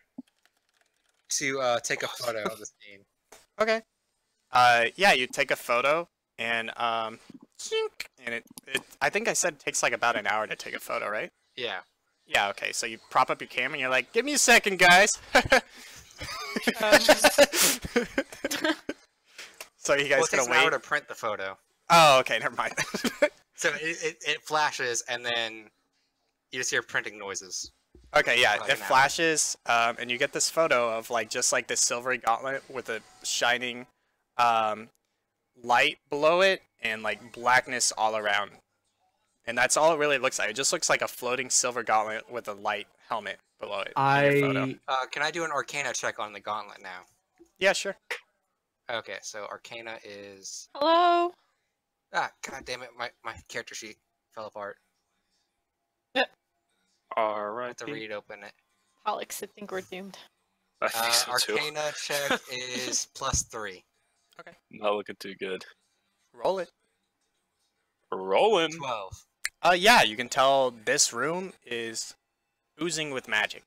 to take a photo of the scene. Okay. Yeah, you take a photo, and it I think I said it takes like about an hour to take a photo, right? Yeah. Yeah, okay, so you prop up your camera and you're like, give me a second, guys. So you guys Well, it takes gonna an hour wait? to print the photo. Oh, okay, never mind. So it flashes, and then you just hear printing noises. Okay, yeah, Like it an hour. flashes, and you get this photo of like just like this silvery gauntlet with a shining light below it and like blackness all around. And that's all it really looks like. It just looks like a floating silver gauntlet with a light helmet below it. in your photo. Can I do an Arcana check on the gauntlet now? Yeah, sure. Okay, so Arcana is... Hello. Ah, god damn it, my character sheet fell apart. I Alright. have to read open it. Alex, I think we're doomed. I think so too. Arcana check is +3. Not looking too good. Roll it. Rolling. 12. Yeah, you can tell this room is oozing with magic.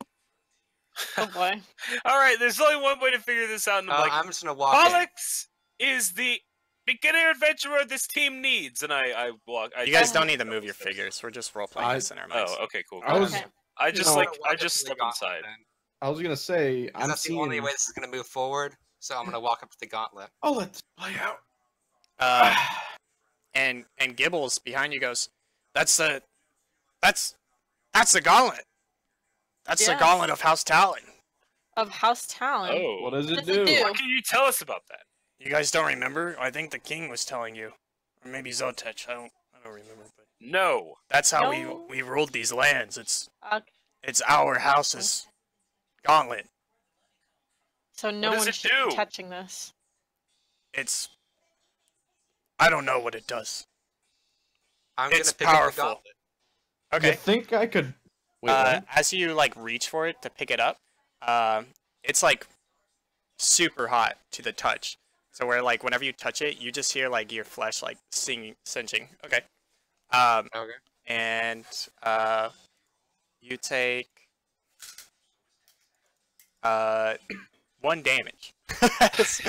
Oh boy. Alright, there's only one way to figure this out. And I'm like, I'm just gonna walk in. Alex is the beginner adventurer this team needs. And I walk. You guys don't need to move your figures. We're just role playing this in our minds. Oh, okay, cool. I was Okay. I just No. like, Walk I up just to the step gauntlet inside. then, I was gonna say 'cause I'm that's the seeing. only way this is gonna move forward. So I'm gonna walk up to the gauntlet. Oh, let's play out. And Gibbles behind you goes, that's the gauntlet. That's the Yes. gauntlet of House Talon. Of House Talon. Oh, What does it What does it do? do? what can you tell us about that? You guys don't remember? I think the king was telling you, or maybe Zotech. I don't remember. But No. that's how No. we ruled these lands. Okay. It's our house's gauntlet. So no does one it should do? be touching this. I don't know what it does. I'm It's gonna pick up powerful. the gauntlet. You Okay. think I could? Wait, what? As you like reach for it to pick it up, it's like super hot to the touch. So where like whenever you touch it, you just hear like your flesh like cinching. Okay. Okay. And you take 1 damage as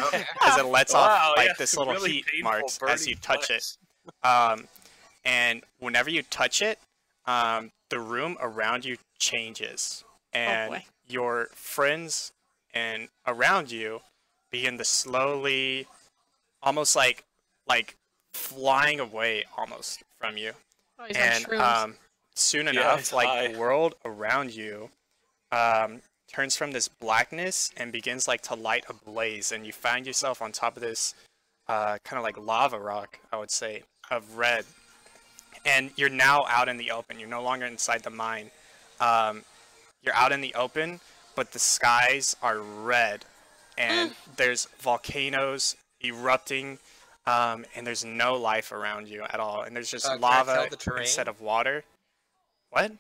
it lets Wow, off like yeah, this little really heat painful marks as burning you touch flesh. it. And whenever you touch it, the room around you changes, and boy. your friends and around you begin to slowly, almost like flying away almost from you. Oh, he's on And shrooms. soon Yeah, enough, he's like high. the world around you turns from this blackness and begins like to light ablaze, and you find yourself on top of this kind of like lava rock, I would say, of red. And you're now out in the open. You're no longer inside the mine. You're out in the open, but the skies are red, and there's volcanoes erupting, and there's no life around you at all. And there's just Can I tell lava the terrain? instead of water. What?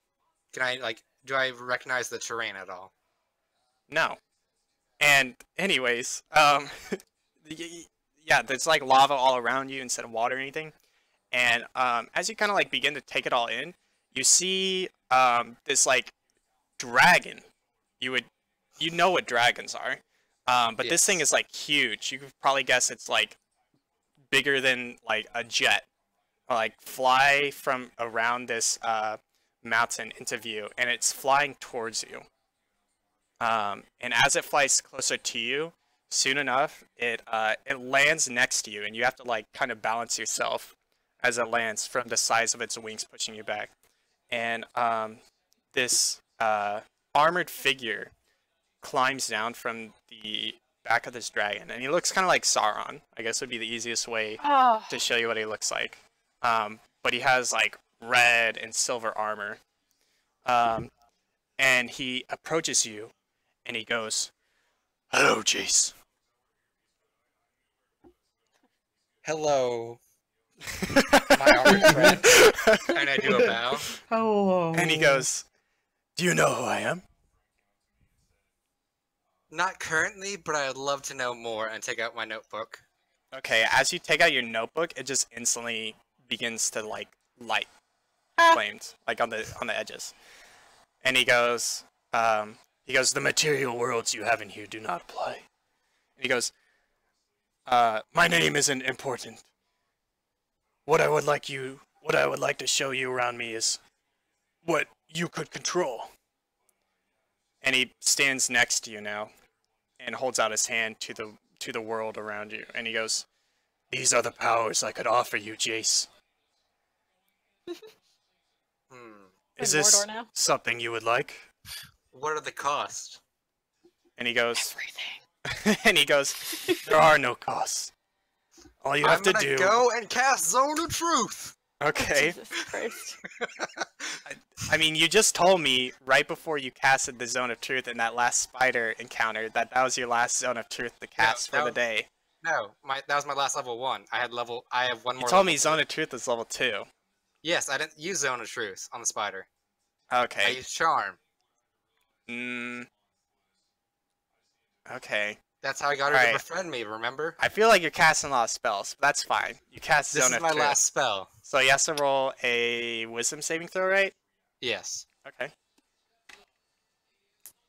Can I do I recognize the terrain at all? No. And anyways, yeah, there's like lava all around you instead of water or anything. And as you kind of like begin to take it all in, you see this like dragon. You know what dragons are, but this thing Yes. is like huge. You could probably guess it's like bigger than like a jet. Like fly from around this mountain into view, and it's flying towards you. And as it flies closer to you, soon enough it lands next to you, and you have to like kind of balance yourself as it lands from the size of its wings pushing you back. And this armored figure climbs down from the back of this dragon, and he looks kind of like Sauron. I guess would be the easiest way Oh, to show you what he looks like. But he has like red and silver armor. And he approaches you, and he goes, "Hello, Jace." Hello, my armored friend. And I do a bow. Hello. And he goes, "Do you know who I am?" Not currently, but I would love to know more and take out my notebook. Okay, as you take out your notebook, it just instantly begins to like light flames, like on the edges. And he goes, "The material worlds you have in here do not apply." And he goes, "My name isn't important. What I would like to show you around me is what you could control. And he stands next to you now and holds out his hand to the world around you. And he goes, "These are the powers I could offer you, Jace. Is In this Mordor now? something you would like?" What are the costs? And he goes, Everything. and he goes, "There are no costs. All you have I'm to gonna do." go and cast Zone of Truth. Okay. Jesus Christ. I mean, you just told me right before you casted the Zone of Truth in that last spider encounter that was your last Zone of Truth to cast that for the was- day. No, that was my last level 1. I have one You more. told me level. Zone of Truth is level 2. Yes, I didn't use Zone of Truth on the spider. I Okay. used Charm. Okay. That's how I got her Alright. to befriend me, remember? I feel like you're casting a lot of spells, but that's fine. You cast This Zone is of my Truth. last spell. So he has to roll a Wisdom saving throw, right? Yes. Okay.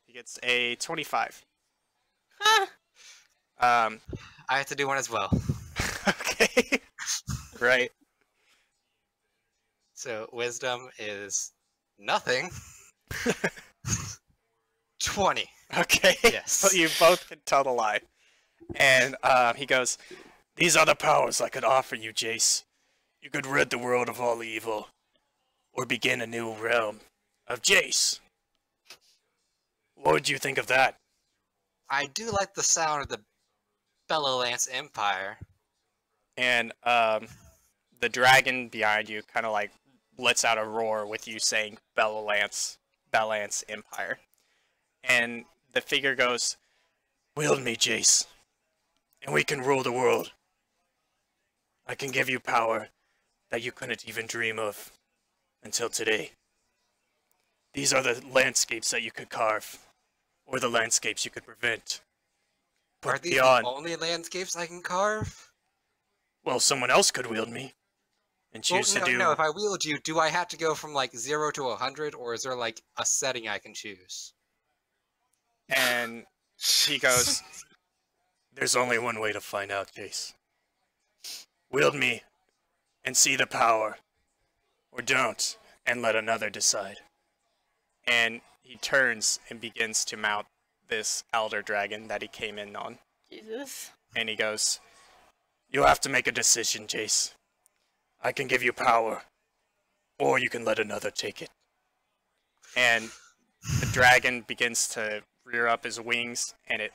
He gets a 25. Huh. I have to do one as well. Okay. Right. So Wisdom is nothing. 20. Okay. Yes. So you both can tell the lie. And he goes, "These are the powers I could offer you, Jace. You could rid the world of all evil, or begin a new realm of Jace. What would you think of that?" I do like the sound of the Bellowlance Empire. And the dragon behind you kind of like lets out a roar with you saying Bellowlance Empire. And the figure goes, "Wield me, Jace, and we can rule the world. I can give you power that you couldn't even dream of until today. These are the landscapes that you could carve, or the landscapes you could prevent. Are But these beyond, the only landscapes I can carve? well, someone else could wield me and choose Well, to do." no, if I wield you, do I have to go from like 0 to 100, or is there like a setting I can choose? And he goes, "There's only one way to find out, Jace. Wield me and see the power, or don't and let another decide." And he turns and begins to mount this elder dragon that he came in on. Jesus. And he goes, "You have to make a decision, Jace. I can give you power, or you can let another take it." And the dragon begins to rear up his wings, and it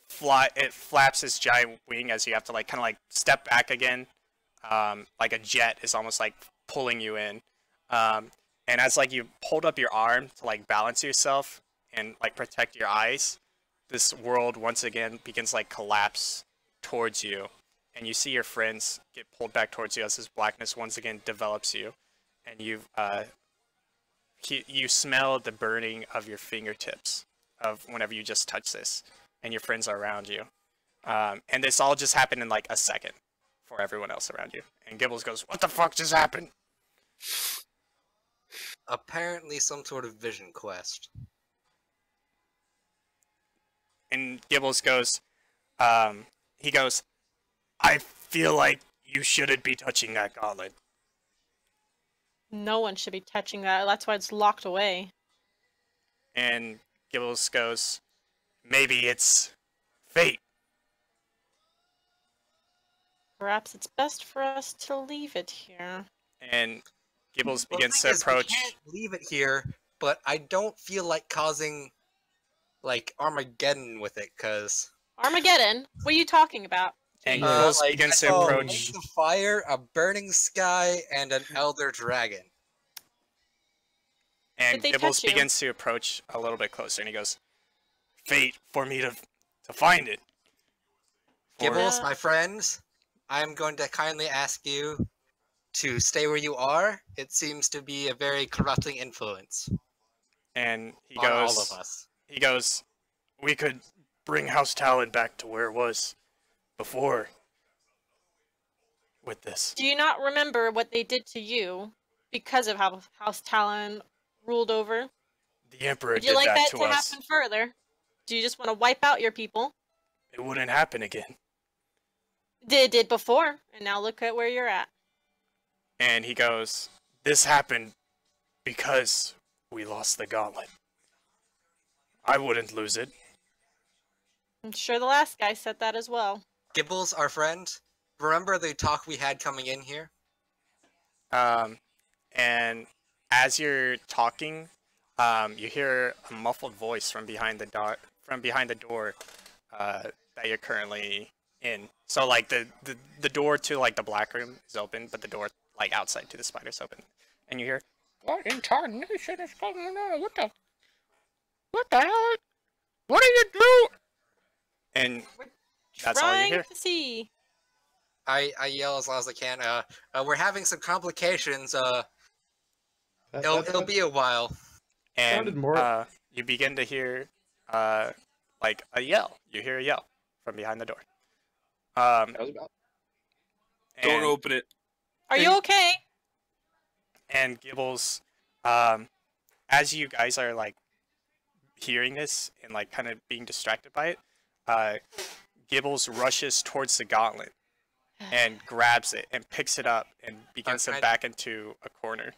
flaps his giant wing as you have to like kind of like step back again, like a jet is almost like pulling you in. And as like you hold up your arm to like balance yourself and like protect your eyes, this world once again begins like collapse towards you, and you see your friends get pulled back towards you as this blackness once again develops you, and you smell the burning of your fingertips of whenever you just touch this, and your friends are around you. And this all just happened in like a second for everyone else around you. And Gibbles goes, "What the fuck just happened?" Apparently some sort of vision quest. And Gibbles goes, he goes, "I feel like you shouldn't be touching that gauntlet." No one should be touching that. That's why it's locked away. And Gibbles goes, "Maybe it's fate." Perhaps it's best for us to leave it here. And Gibbles Well, begins the to thing is, we approach. can't leave it here, but I don't feel like causing like Armageddon with it, cause Armageddon? What are you talking about? And Jeez. Gibbles like, begins I to saw approach. a fire, a burning sky, and an elder dragon. And Did they Gibbles touch you? begins to approach a little bit closer, and he goes, "Fate for me to find it." For- Gibbles, Yeah. my friends, I'm going to kindly ask you to stay where you are. It seems to be a very corrupting influence And he on all goes, of us. he goes, "We could bring House Talon back to where it was before with this." Do you not remember what they did to you because of how House Talon ruled over? The Emperor Would did you like that that to to us. happen further? Do you just want to wipe out your people? It wouldn't happen again. It did before, and now look at where you're at. And he goes, "This happened because we lost the gauntlet. I wouldn't lose it. I'm sure the last guy said that as well. Gibbles, our friend, remember the talk we had coming in here? And as you're talking, you hear a muffled voice from behind the door. That you're currently in. So like the door to like the black room is open, but the door like outside to the spider's open. And you hear, What in tarnation is going on? What the hell? What are you doing? and that's all you Trying hear. to see. I yell as loud as I can. We're having some complications. It'll be a while. Sounded And more- you begin to hear like a yell. You hear a yell from behind the door. That was about. Don't and- open it. Are you okay? And Gibbles, as you guys are like hearing this and like kind of being distracted by it, Gibbles rushes towards the gauntlet and grabs it and picks it up and begins to I- back into a corner.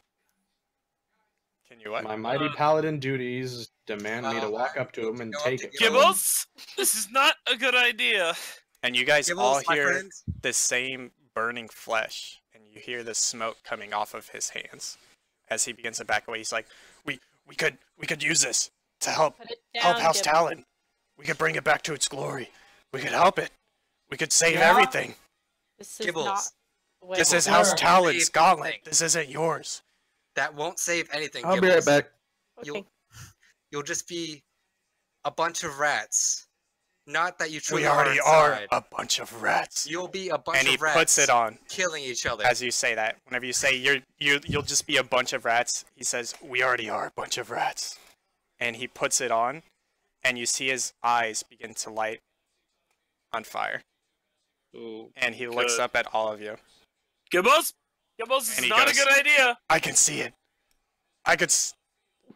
Can you what? My mighty paladin duties demand me to walk up to him and Go up take to it. Gibbles. Gibbles, this is not a good idea. And you guys all Gibbles, my hear friend. the same burning flesh, and you hear the smoke coming off of his hands as he begins to back away. He's like, "We could use this to help Put it down, Help House Gibble. Talon. We could bring it back to its glory. We could help it. We could save Yeah. everything. This is Gibbles. not the way This it is works. House Sure. Talon's Save gauntlet. everything. This isn't yours. That won't save anything. I'll be right Gibbles. back. Okay. You'll just be a bunch of rats. Not that you truly We already are. are inside. a bunch of rats. You'll be a bunch and he of rats. puts it on killing each other. as you say that. Whenever you say you'll just be a bunch of rats, he says, "We already are a bunch of rats," and he puts it on, and you see his eyes begin to light on fire, Oh, and he looks Good. up at all of you. Gibbles, this And is he not a goes- good idea. I can see it. I could.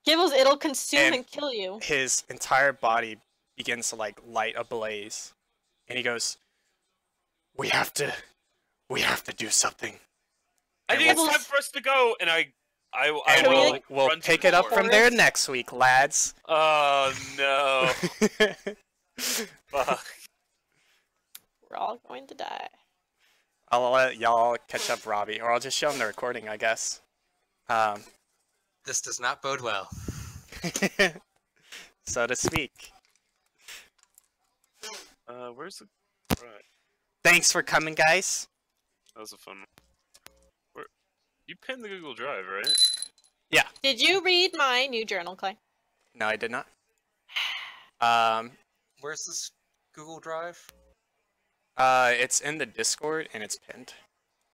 Gibbles, it'll consume And- and kill you. His entire body begins to like light ablaze, and he goes, We have to do something. I And think we'll- it's time for us to go, and I and we, will like, we'll run to pick the it up door. from there next week, lads. Oh no! Fuck. We're all going to die. I'll let y'all catch up Robbie, or I'll just show him the recording, I guess. This does not bode well. So to speak. Where's the? Right, Thanks for coming, guys. that was a fun one. Where? You pinned the Google Drive, right? Did you read my new journal, Clay? No, I did not. Where's this Google Drive? It's in the Discord and it's pinned.